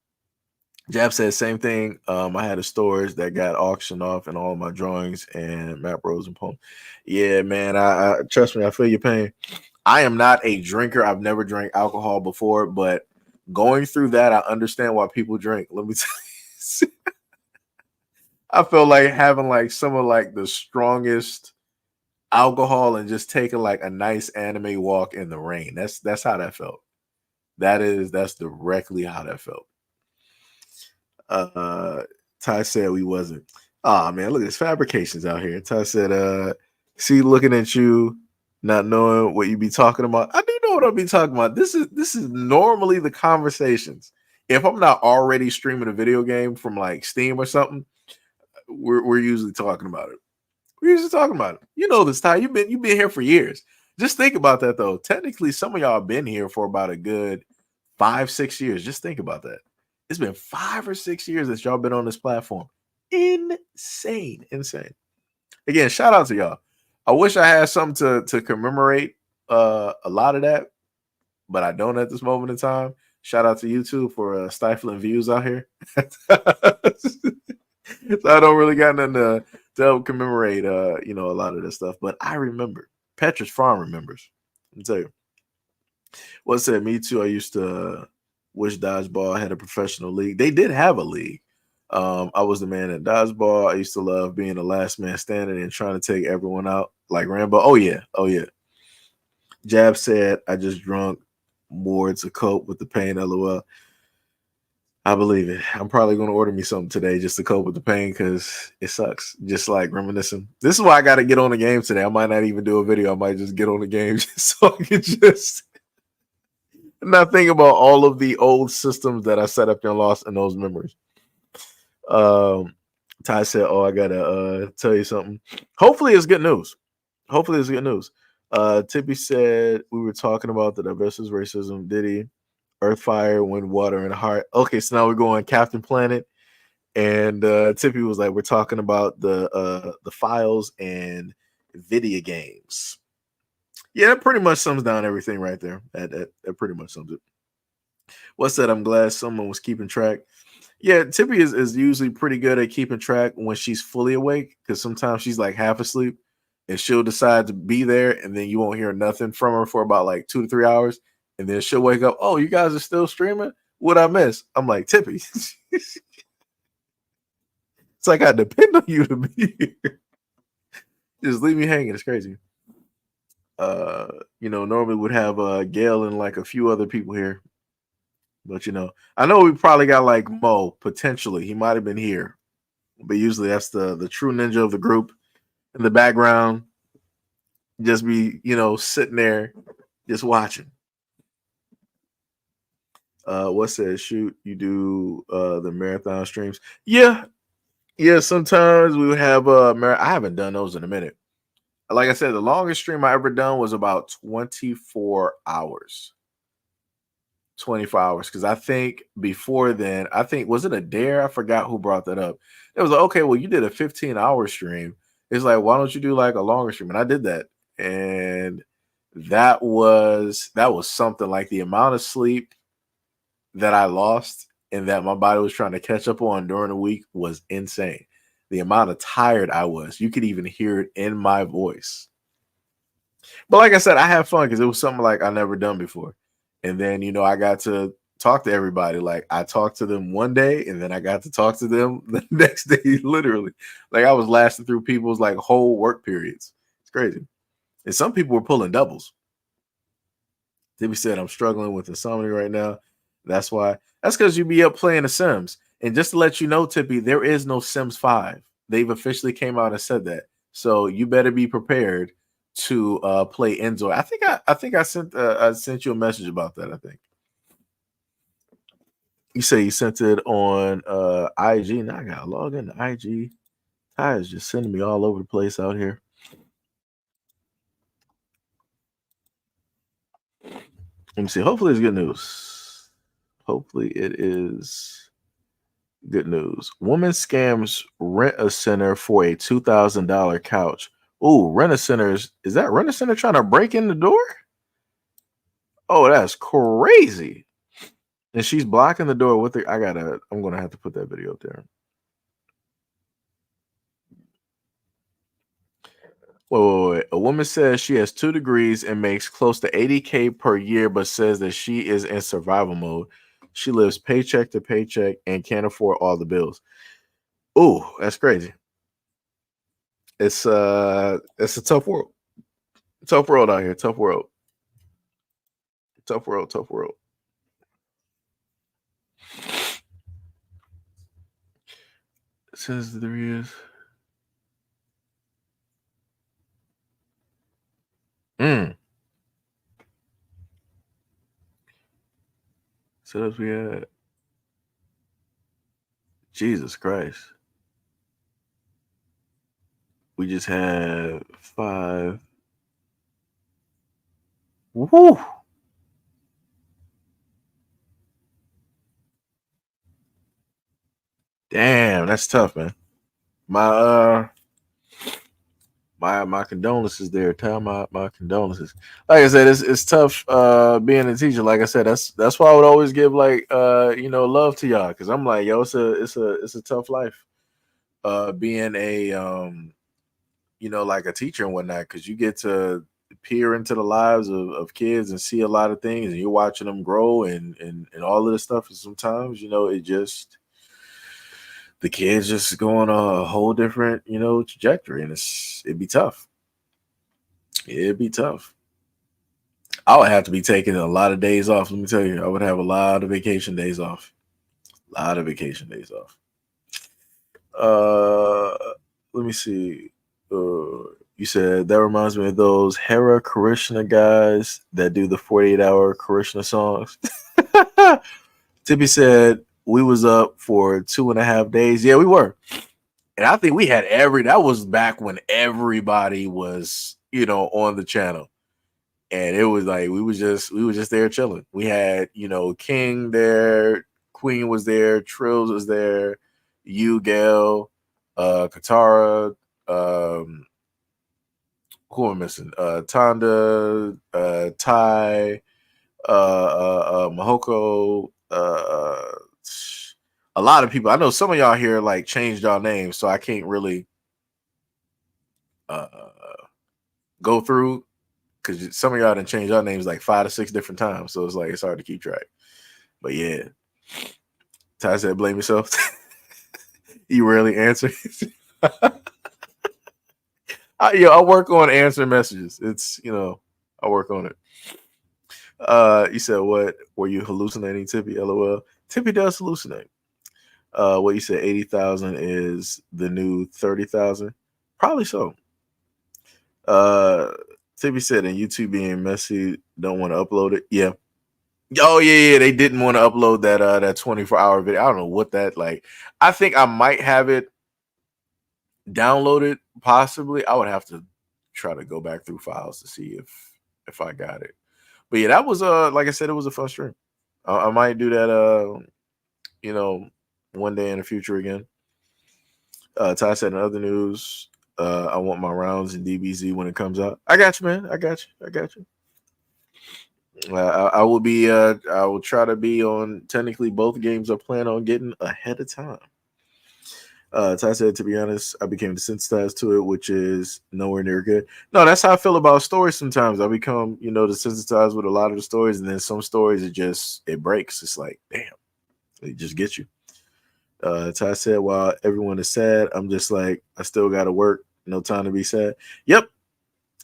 Jab said same thing. I had a storage that got auctioned off and all my drawings and map rows and poems. Yeah, man. I trust me, I feel your pain. I am not a drinker. I've never drank alcohol before, but going through that, I understand why people drink. Let me tell you. I feel like having like some of like the strongest alcohol and just taking like a nice anime walk in the rain. That's how that felt. That's directly how that felt. Ty said we wasn't. Oh man, look at this fabrications out here. Ty said, see, looking at you, not knowing what you be talking about. I do know what I'll be talking about. This is normally the conversations. If I'm not already streaming a video game from like Steam or something, we're usually talking about it. We're usually talking about it. You know this, Ty. You've been here for years. Just think about that though. Technically, some of y'all have been here for about a good 5-6 years. Just think about that. It's been 5 or 6 years that y'all been on this platform. Insane. Again, shout out to y'all. I wish I had something to commemorate a lot of that, but I don't at this moment in time. Shout out to YouTube for stifling views out here. So I don't really got nothing to help commemorate a lot of this stuff. But I remember. Petra's Farm remembers. Let me tell you. What's that? Me too. I used to wish dodgeball had a professional league. They did have a league. I was the man at dodgeball. I used to love being the last man standing and trying to take everyone out like Rambo. Oh yeah. Oh yeah. Jab said, I just drunk more to cope with the pain. LOL. I believe it. I'm probably going to order me something today just to cope with the pain because it sucks. Just like reminiscing. This is why I got to get on the game today. I might not even do a video. I might just get on the game just so I can just not think about all of the old systems that I set up and lost in those memories. Ty said, "Oh, I gotta tell you something. Hopefully, it's good news. Hopefully, it's good news." Tippy said we were talking about the versus racism. Diddy, Earth, Fire, Wind, Water, and Heart. Okay, so now we're going Captain Planet, and Tippy was like, "We're talking about the files and video games." Yeah, that pretty much sums down everything right there. That pretty much sums it. What's that? I'm glad someone was keeping track. Yeah, Tippy is usually pretty good at keeping track when she's fully awake because sometimes she's like half asleep and she'll decide to be there and then you won't hear nothing from her for about like 2 to 3 hours. And then she'll wake up, oh, you guys are still streaming? What I miss? I'm like, Tippy. It's like I depend on you to be here. Just leave me hanging. It's crazy. Normally would have Gail and like a few other people here. But I know we probably got like Mo potentially. He might have been here, but usually that's the true ninja of the group in the background. Just be sitting there, just watching. What says shoot? You do the marathon streams? Yeah. Sometimes we would have I haven't done those in a minute. Like I said, the longest stream I ever done was about 24 hours. 24 hours because I think before then, was it a dare? I forgot who brought that up. It was like, okay, well, you did a 15-hour stream. It's like, why don't you do like a longer stream? And I did that, and that was something. Like the amount of sleep that I lost and that my body was trying to catch up on during the week was insane. The amount of tired I was, you could even hear it in my voice. But like I said, I had fun because it was something like I never done before. And then, I got to talk to everybody. Like I talked to them one day and then I got to talk to them the next day, literally. Like I was lasting through people's like whole work periods. It's crazy. And some people were pulling doubles. Tippy said, I'm struggling with insomnia right now. That's why. That's because you be up playing The Sims. And just to let you know, Tippy, there is no Sims 5. They've officially came out and said that. So you better be prepared to play indoor. I think I sent you a message about that. I think you say you sent it on IG. Now I gotta log into IG. Ty is just sending me all over the place out here. Let me see. Hopefully it's good news. Hopefully it is good news. Woman scams rent a center for a $2,000 couch. Ooh, rent a center is that rent a center trying to break in the door? Oh, that's crazy. And she's blocking the door with the I'm gonna have to put that video up there. Wait. A woman says she has 2 degrees and makes close to $80K per year, but says that she is in survival mode. She lives paycheck to paycheck and can't afford all the bills. Ooh, that's crazy. It's a tough world. Tough world out here. Tough world. Tough world. Tough world. It says there is. Says we had Jesus Christ. We just had 5. Woo! Damn, that's tough, man. My My condolences there, Tom. My condolences. Like I said, it's tough being a teacher. Like I said, that's why I would always give like love to y'all, because I'm like, yo, it's a tough life. Being a like a teacher and whatnot, because you get to peer into the lives of kids and see a lot of things, and you're watching them grow and all of this stuff. And sometimes, it just the kids just go on a whole different, trajectory, and it'd be tough. It'd be tough. I would have to be taking a lot of days off. Let me tell you, I would have a lot of vacation days off. A lot of vacation days off. Let me see. You said that reminds me of those Hera Krishna guys that do the 48-hour Krishna songs. Tippy said we was up for 2.5 days. Yeah, we were. And I think we had that was back when everybody was, on the channel. And it was like we was just there chilling. We had, King there, Queen was there, Trills was there, you, Gail, Katara, who am I missing? Tonda, Ty, Mahoko, a lot of people. I know some of y'all here like changed y'all names, so I can't really go through, because some of y'all done changed y'all names like 5 to 6 different times, so it's like it's hard to keep track. But yeah, Ty said, "Blame yourself." You rarely answer. I work on answering messages. It's I work on it. You said, what were you hallucinating, Tippy? LOL. Tippy does hallucinate. What you said, 80,000 is the new 30,000? Probably so. Tippy said, and YouTube being messy, don't want to upload it. Yeah. Oh yeah, they didn't want to upload that 24-hour video. I don't know what that like. I think I might have it downloaded, possibly. I would have to try to go back through files to see if I got it. But yeah, that was like I said, it was a fun stream. I might do that one day in the future again. Ty said, in other news, I want my rounds in DBZ when it comes out. I got you, man. I got you. I will be. I will try to be on. Technically, both games I plan on getting ahead of time. Ty said, to be honest, I became desensitized to it, which is nowhere near good. No, that's how I feel about stories sometimes. I become, desensitized with a lot of the stories, and then some stories, it breaks. It's like, damn, it just gets you. Ty said, while everyone is sad, I'm just like, I still got to work. No time to be sad. Yep.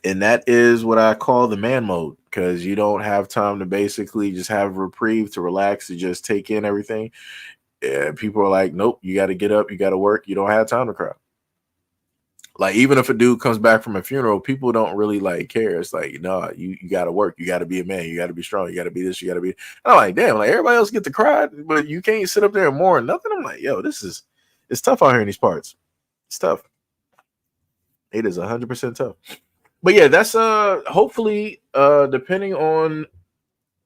And that is what I call the man mode, because you don't have time to basically just have a reprieve, to relax, to just take in everything. Yeah, people are like, nope, you got to get up, you got to work, you don't have time to cry. Like, even if a dude comes back from a funeral, people don't really like care. It's like, no, you got to work, you got to be a man, you got to be strong, you got to be this, you got to be. And I'm like, damn, like everybody else get to cry, but you can't sit up there and mourn nothing. I'm like, yo, it's tough out here in these parts. It's tough. It is 100% tough. But yeah, that's hopefully depending on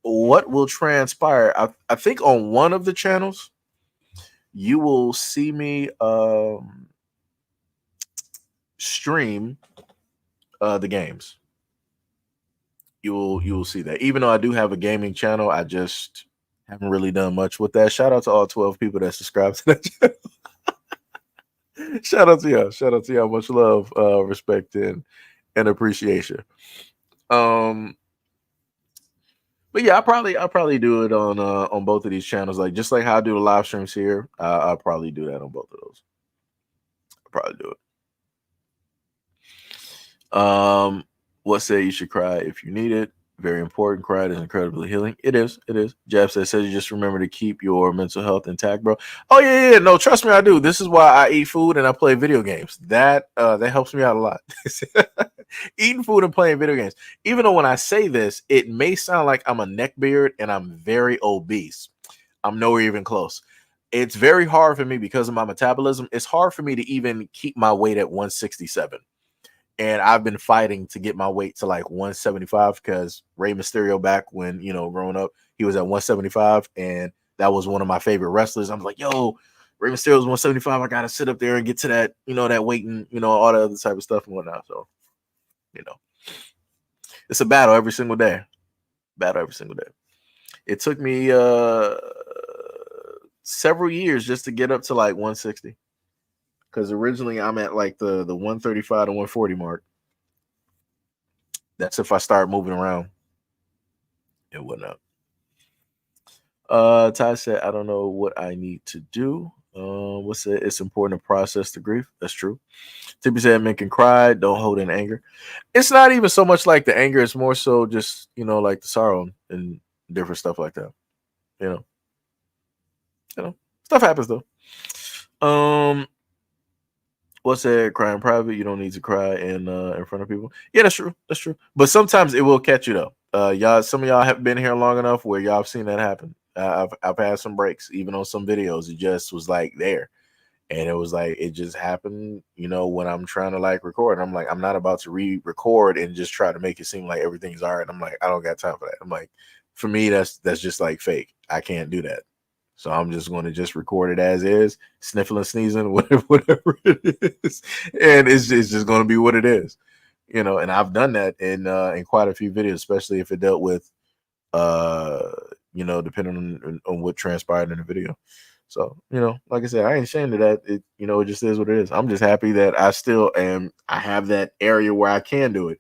what will transpire. I think on one of the channels you will see me stream the games. You will see that. Even though I do have a gaming channel, I just haven't really done much with that. Shout out to all 12 people that subscribe to that channel. Shout out to y'all. Shout out to y'all. Much love, respect, and appreciation. But yeah, I'll probably do it on both of these channels. Like, just like how I do the live streams here, I'll probably do that on both of those. I'll probably do it. What say you should cry if you need it? Very important. Cry is incredibly healing. It is. Jab says you just remember to keep your mental health intact, bro. Oh yeah. No, trust me, I do. This is why I eat food and I play video games. That helps me out a lot. Eating food and playing video games. Even though when I say this, it may sound like I'm a neckbeard and I'm very obese. I'm nowhere even close. It's very hard for me because of my metabolism. It's hard for me to even keep my weight at 167. And I've been fighting to get my weight to like 175, because Rey Mysterio, back when, growing up, he was at 175, and that was one of my favorite wrestlers. I'm like, yo, Rey Mysterio's 175. I got to sit up there and get to that, that weight and, all that other type of stuff and whatnot. So You know, it's a battle every single day. Battle every single day. It took me several years just to get up to like 160. Because originally I'm at like the 135 to 140 mark. That's if I start moving around and whatnot. Ty said, I don't know what I need to do. What's it? It's important to process the grief. That's true. Tippy said, men can cry, don't hold in anger. It's not even so much like the anger, it's more so just, like the sorrow and different stuff like that. You know. Stuff happens though. What's that? Cry in private. You don't need to cry in front of people. Yeah, that's true. That's true. But sometimes it will catch you though. Some of y'all have been here long enough where y'all have seen that happen. I've had some breaks, even on some videos. It just was like there, and it was like it just happened. When I'm trying to like record, I'm like, I'm not about to re-record and just try to make it seem like everything's all right. I'm like, I don't got time for that. I'm like, for me, that's just like fake. I can't do that. So I'm just going to just record it as is, sniffling, sneezing, whatever it is, and it's just going to be what it is, And I've done that in quite a few videos, especially if it dealt with, depending on what transpired in the video. So like I said, I ain't ashamed of that. It just is what it is. I'm just happy that I still am. I have that area where I can do it.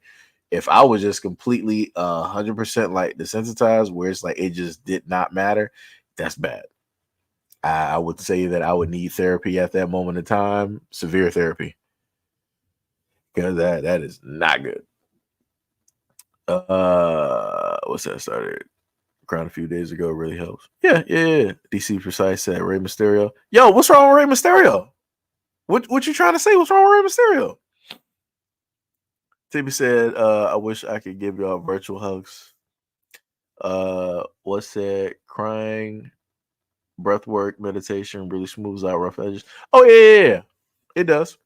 If I was just completely 100% like desensitized, where it's like it just did not matter, that's bad. I would say that I would need therapy at that moment in time, severe therapy, because that is not good. What's that started? Crying a few days ago really helps. Yeah. DC Precise said Rey Mysterio. Yo, what's wrong with Rey Mysterio? What you trying to say? What's wrong with Rey Mysterio? Timmy said, I wish I could give y'all virtual hugs. What's that? Crying, breath work, meditation really smooths out rough edges. Oh yeah. It does.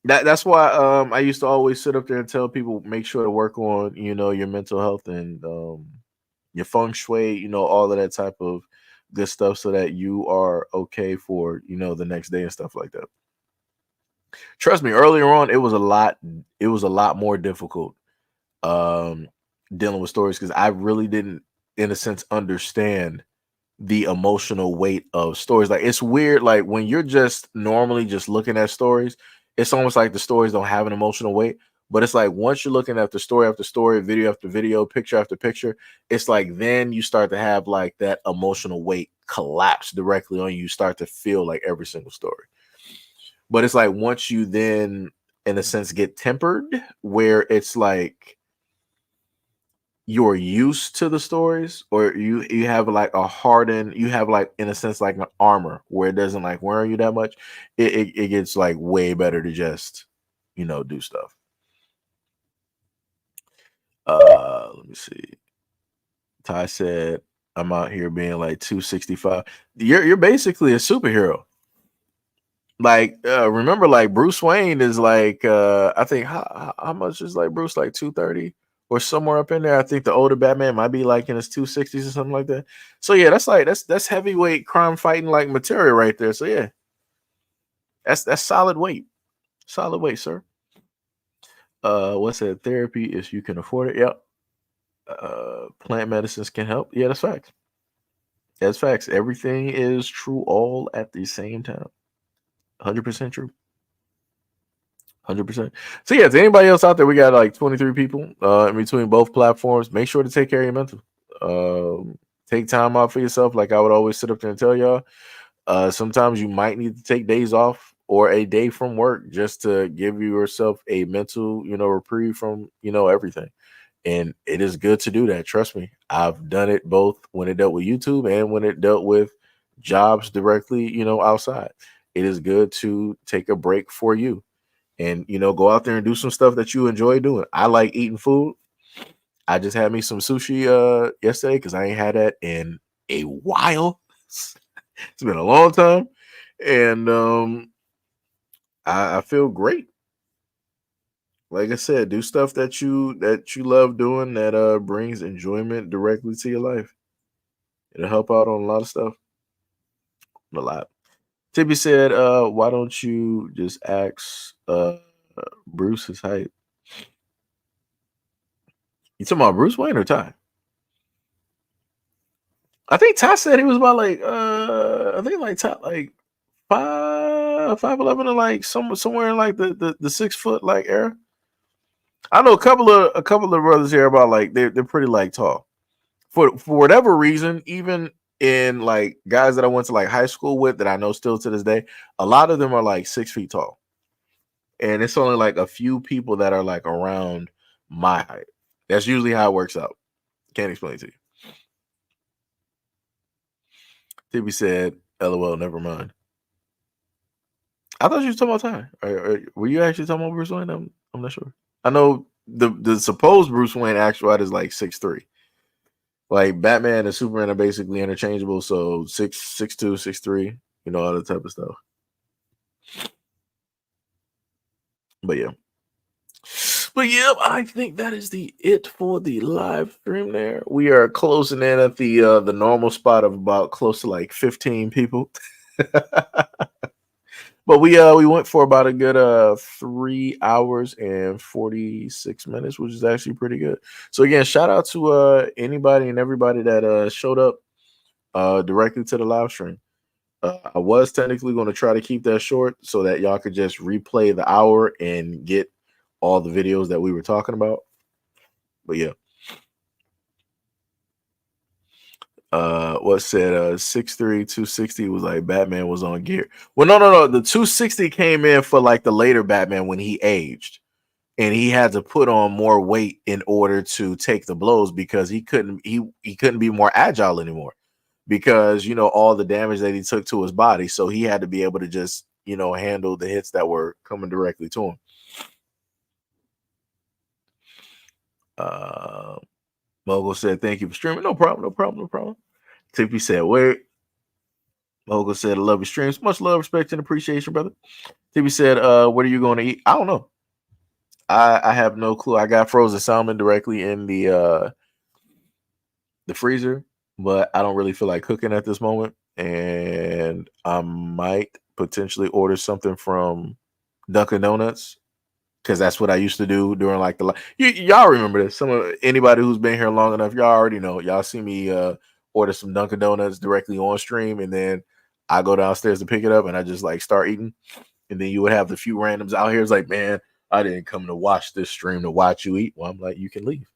That's why I used to always sit up there and tell people make sure to work on your mental health and your feng shui, all of that type of good stuff, so that you are okay for the next day and stuff like that. Trust me, earlier on it was a lot more difficult dealing with stories, because I really didn't, in a sense, understand the emotional weight of stories. Like, it's weird, like when you're just normally just looking at stories, it's almost like the stories don't have an emotional weight. But it's like once you're looking at the story after story, video after video, picture after picture, it's like then you start to have like that emotional weight collapse directly on you. You start to feel like every single story. But it's like once you then, in a sense, get tempered, where it's like you're used to the stories, or you have like a hardened, you have like, in a sense, like an armor where it doesn't like wear you that much. It gets like way better to just do stuff. Let me see. Ty said, I'm out here being like 265. You're basically a superhero. Like remember, like Bruce Wayne is like I think how much is like Bruce, like 230 or somewhere up in there. I think the older Batman might be like in his 260s or something like that. So yeah, that's heavyweight crime fighting like material right there. So yeah, that's solid weight. Solid weight, sir. What's that? Therapy if you can afford it. Yep. Plant medicines can help. Yeah, that's facts. That's facts. Everything is true all at the same time. 100% true. 100%. So yeah, to anybody else out there, we got like 23 people in between both platforms. Make sure to take care of your mental. Take time out for yourself. Like I would always sit up there and tell y'all, sometimes you might need to take days off or a day from work just to give yourself a mental, reprieve from, everything. And it is good to do that. Trust me. I've done it both when it dealt with YouTube and when it dealt with jobs directly, outside. It is good to take a break for you and go out there and do some stuff that you enjoy doing. I like eating food. I just had me some sushi yesterday because I ain't had that in a while. It's been a long time, and I feel great. Like I said, do stuff that you love doing that brings enjoyment directly to your life. It'll help out on a lot of stuff. A lot. Tippy said, why don't you just ask Bruce his height? You talking about Bruce Wayne or Ty? I think Ty said he was about like I think like Ty like 5'11" or like somewhere in like the 6 foot like era. I know a couple of brothers here about like they're pretty like tall. For whatever reason, even in like guys that I went to like high school with that I know still to this day, a lot of them are like 6 feet tall. And it's only like a few people that are like around my height. That's usually how it works out. Can't explain it to you. Tibby said, LOL, never mind. I thought you was talking about Ty. Were you actually talking about Bruce Wayne? I'm not sure. I know the supposed Bruce Wayne actual height is like 6'3". Like Batman and Superman are basically interchangeable, so 6'2", 6'3", you know, all that type of stuff. But yeah. But yeah, I think that is it for the live stream there. We are closing in at the normal spot of about close to like 15 people. But we went for about a good 3 hours and 46 minutes, which is actually pretty good. So again, shout out to anybody and everybody that showed up directly to the live stream. I was technically going to try to keep that short so that y'all could just replay the hour and get all the videos that we were talking about. But yeah. What said 6'3", 260 was like Batman was on gear. Well, no. The 260 came in for like the later Batman when he aged. And he had to put on more weight in order to take the blows because he couldn't be more agile anymore because you know all the damage that he took to his body. So he had to be able to just, you know, handle the hits that were coming directly to him. Mogul said, thank you for streaming. No problem. Tippy said, wait. Mogul said, I love your streams. Much love, respect, and appreciation, brother. Tippy said, what are you going to eat? I don't know. I have no clue. I got frozen salmon directly in the freezer, but I don't really feel like cooking at this moment. And I might potentially order something from Dunkin' Donuts because that's what I used to do during like y'all remember this. Anybody who's been here long enough, y'all already know. Y'all see me order some Dunkin' Donuts directly on stream, and then I go downstairs to pick it up, and I just like start eating. And then you would have the few randoms out here. It's like, man, I didn't come to watch this stream to watch you eat. Well, I'm like, you can leave.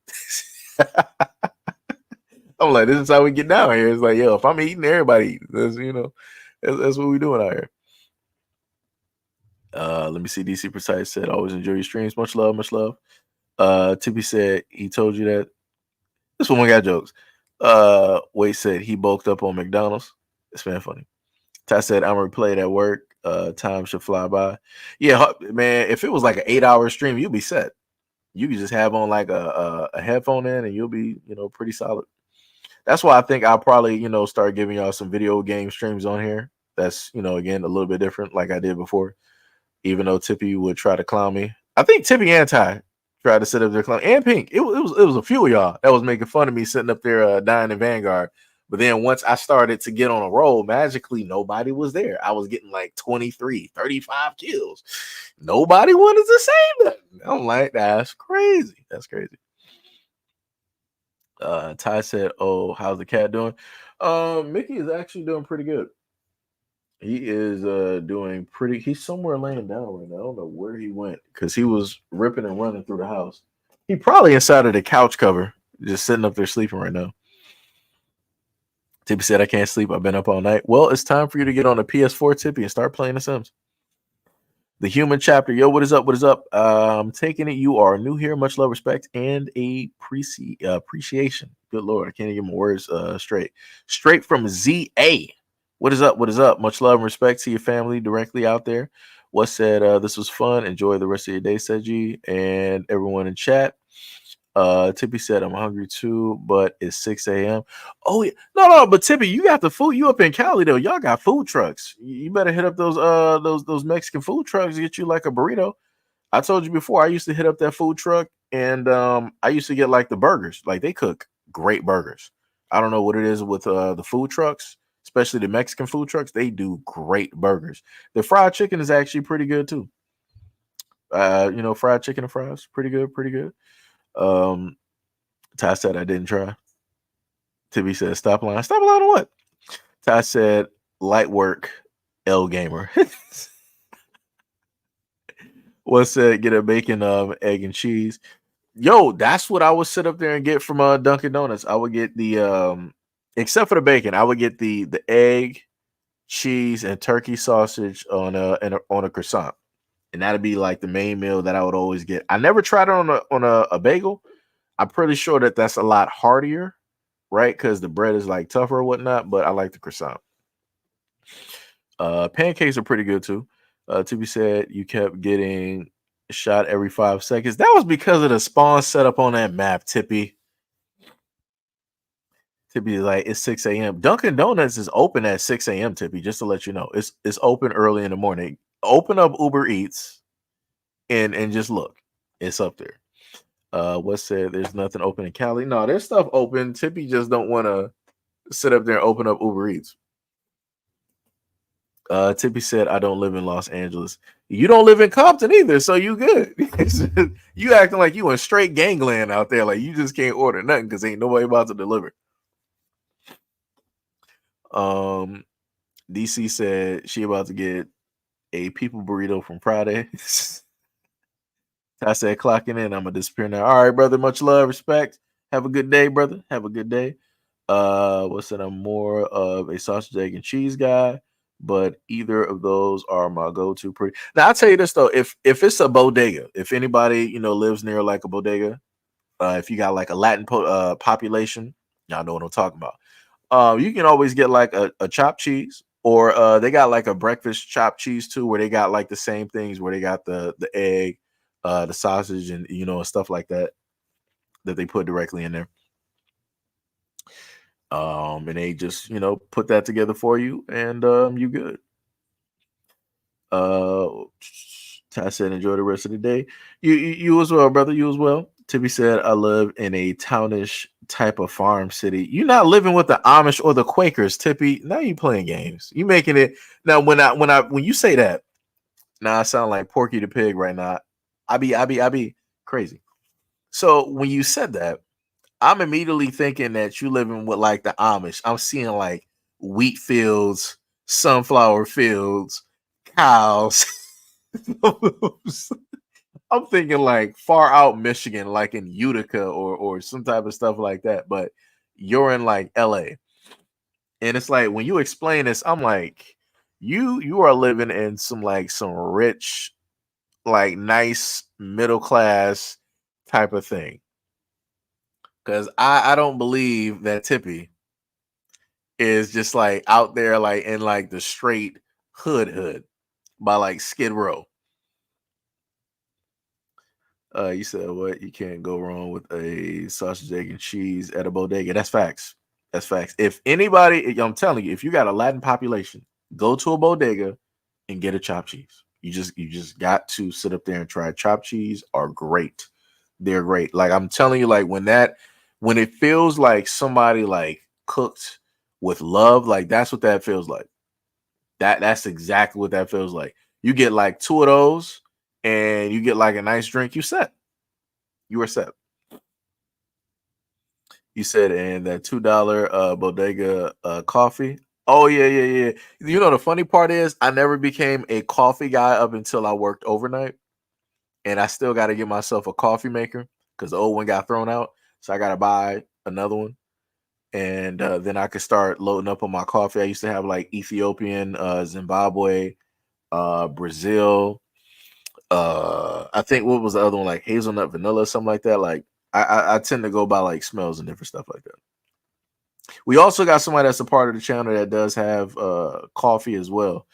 I'm like, this is how we get down here. It's like, yo, if I'm eating, everybody eat. That's, you know, that's what we doing out here. Let me see. DC Precise said, always enjoy your streams. Much love, much love. Tippy said he told you that. This one got jokes. Wade said he bulked up on McDonald's. It's been funny. Ty said, I'm replayed at work. Time should fly by. Yeah, man, if it was like an 8-hour stream, you'd be set. You could just have on like a headphone in and you'll be, you know, pretty solid. That's why I think I'll probably, you know, start giving y'all some video game streams on here. That's, you know, again, a little bit different like I did before. Even though Tippy would try to clown me. I think Tippy and Ty tried to sit up there clown. And Pink. It was a few of y'all that was making fun of me sitting up there dying in Vanguard. But then once I started to get on a roll, magically nobody was there. I was getting like 23, 35 kills. Nobody wanted to say that. I'm like, that's crazy. That's crazy. Ty said, oh, how's the cat doing? Mickey is actually doing pretty good. He is doing pretty. He's somewhere laying down right now. I don't know where he went because he was ripping and running through the house. He probably inside of the couch cover, just sitting up there sleeping right now. Tippy said, I can't sleep. I've been up all night. Well, it's time for you to get on a PS4, Tippy, and start playing The Sims. The human chapter. Yo, what is up? What is up? I'm taking it. You are new here. Much love, respect, and appreciation. Good Lord. I can't even get my words straight. Straight from ZA. What is up? What is up? Much love and respect to your family directly out there. What said? This was fun. Enjoy the rest of your day, said G. And everyone in chat. Tippy said, I'm hungry too, but it's 6 a.m. Oh, yeah. No, but Tippy, you got the food. You up in Cali though. Y'all got food trucks. You better hit up those Mexican food trucks, get you like a burrito. I told you before, I used to hit up that food truck and I used to get like the burgers. Like they cook great burgers. I don't know what it is with the food trucks, especially the Mexican food trucks. They do great burgers. The fried chicken is actually pretty good too. You know, fried chicken and fries, pretty good, pretty good. Ty said I didn't try. Tibby said stop lying. Stop lying on what? Ty said light work. L gamer. What said get a bacon, egg and cheese. Yo, that's what I would sit up there and get from Dunkin' Donuts. I would get the except for the bacon, I would get the egg, cheese, and turkey sausage on a croissant, and that'd be like the main meal that I would always get. I never tried it on a bagel. I'm pretty sure that that's a lot hardier, right? Because the bread is like tougher or whatnot. But I like the croissant. Pancakes are pretty good too. To be said, you kept getting shot every 5 seconds. That was because of the spawn setup on that map, Tippy. Tippy is like, it's 6 a.m. Dunkin' Donuts is open at 6 a.m., Tippy, just to let you know. It's open early in the morning. Open up Uber Eats and just look. It's up there. What said there's nothing open in Cali? No, there's stuff open. Tippy just don't want to sit up there and open up Uber Eats. Tippy said, I don't live in Los Angeles. You don't live in Compton either, so you good. You acting like you in straight gangland out there, like you just can't order nothing because ain't nobody about to deliver. DC said she about to get a people burrito from Friday. I said clocking in, I'm gonna disappear now. All right, brother. Much love, respect. Have a good day, brother. Have a good day. What's that? I'm more of a sausage, egg, and cheese guy, but either of those are my go-to. Pretty now, I'll tell you this though: if it's a bodega, if anybody lives near like a bodega, if you got like a Latin population, y'all know what I'm talking about. You can always get like a chopped cheese, or they got like a breakfast chopped cheese too, where they got like the same things, where they got the egg, the sausage, and and stuff like that they put directly in there. And they just put that together for you, and you good. Ty said enjoy the rest of the day. You as well, brother. You as well. Tibby said I live in a townish type of farm city. You're not living with the Amish or the Quakers, Tippy. Now you playing games. You making it now. When you say that, now I sound like Porky the Pig right now. I be crazy. So when you said that, I'm immediately thinking that you living with like the Amish. I'm seeing like wheat fields, sunflower fields, cows. I'm thinking like far out Michigan, like in Utica or some type of stuff like that. But you're in like LA. And it's like when you explain this, I'm like, you are living in some rich, like nice middle class type of thing. Cause I don't believe that Tippy is just like out there like in like the straight hood by like Skid Row. You said what? You can't go wrong with a sausage, egg, and cheese at a bodega. That's facts. That's facts. If anybody, I'm telling you, if you got a Latin population, go to a bodega and get a chopped cheese. You just got to sit up there and try. Chopped cheese are great. They're great. Like I'm telling you, like when it feels like somebody like cooked with love, like that's what that feels like. That's exactly what that feels like. You get like two of those and you get like a nice drink, you set. You are set. You said and that $2 bodega coffee. Oh yeah. The funny part is I never became a coffee guy up until I worked overnight. And I still got to get myself a coffee maker because the old one got thrown out. So I got to buy another one. And then I could start loading up on my coffee. I used to have like Ethiopian, Zimbabwe, Brazil. I think what was the other one, like hazelnut vanilla, something like that. Like I tend to go by like smells and different stuff like that. We also got somebody that's a part of the channel that does have coffee as well.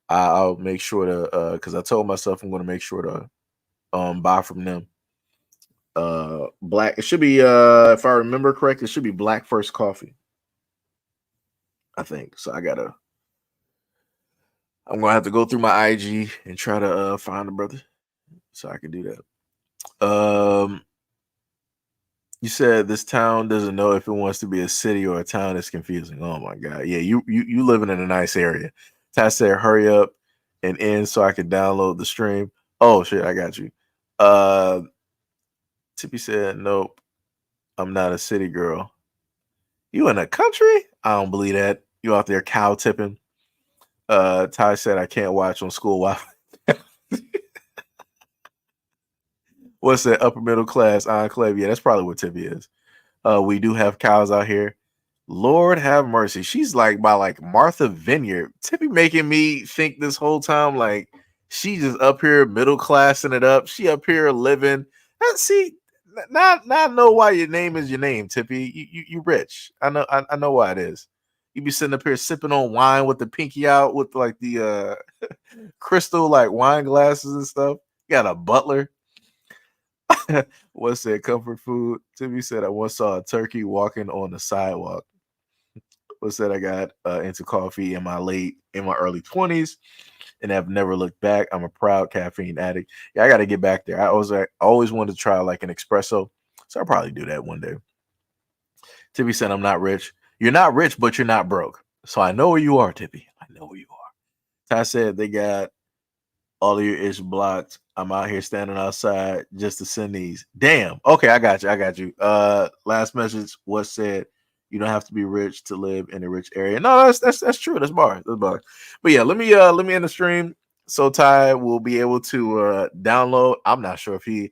I'll make sure to because I told myself I'm going to make sure to buy from them. Black. It should be if I remember correct, it should be Black First Coffee. I think so. I'm gonna have to go through my IG and try to find a brother so I can do that. You said this town doesn't know if it wants to be a city or a town. It's confusing. Oh my god. Yeah, you living in a nice area. Ty said, hurry up and end so I can download the stream. Oh shit, I got you. Tippy said, nope. I'm not a city girl. You in the country? I don't believe that. You out there cow tipping. Ty said I can't watch on school Wi-Fi. What's that upper middle class enclave? Yeah, that's probably what Tippy is. We do have cows out here. Lord have mercy. She's like by like Martha Vineyard. Tippy making me think this whole time like she just up here middle classing it up. She up here living. See, now I know why your name is your name, Tippy. You rich. I know why it is. You be sitting up here sipping on wine with the pinky out with like the crystal like wine glasses and stuff. You got a butler. What's that comfort food? Timmy said I once saw a turkey walking on the sidewalk. What's that? I got into coffee in my early 20s and have never looked back. I'm a proud caffeine addict. Yeah, I got to get back there. I always wanted to try like an espresso, so I'll probably do that one day. Tippy said I'm not rich. You're not rich, but you're not broke. So I know where you are, Tippy. I know where you are. Ty said they got all of your ish blocked. I'm out here standing outside just to send these. Damn. Okay, I got you. Last message was said you don't have to be rich to live in a rich area. No, that's true. That's bars. But yeah, let me end the stream so Ty will be able to download. I'm not sure if he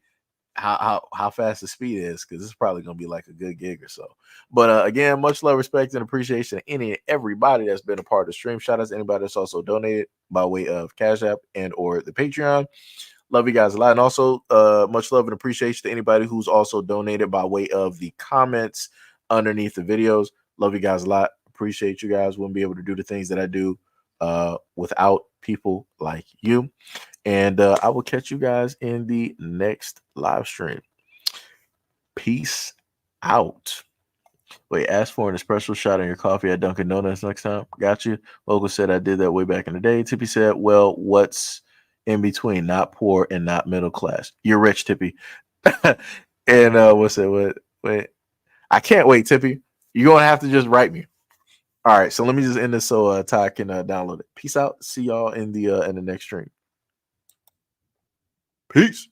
how fast the speed is because it's probably gonna be like a good gig or so. But again, much love, respect, and appreciation to any and everybody that's been a part of the stream. Shout out to anybody that's also donated by way of Cash App and or the Patreon. Love you guys a lot. And also much love and appreciation to anybody who's also donated by way of the comments underneath the videos. Love you guys a lot. Appreciate you guys. Wouldn't be able to do the things that I do without people like you. And I will catch you guys in the next live stream. Peace out. Wait, ask for an espresso shot in your coffee at Dunkin' Donuts next time. Got you. Logan said I did that way back in the day. Tippy said, well, what's in between? Not poor and not middle class. You're rich, Tippy. And what's that? Wait. I can't wait, Tippy. You're going to have to just write me. All right, so let me just end this so Ty can download it. Peace out. See y'all in the next stream. Peace.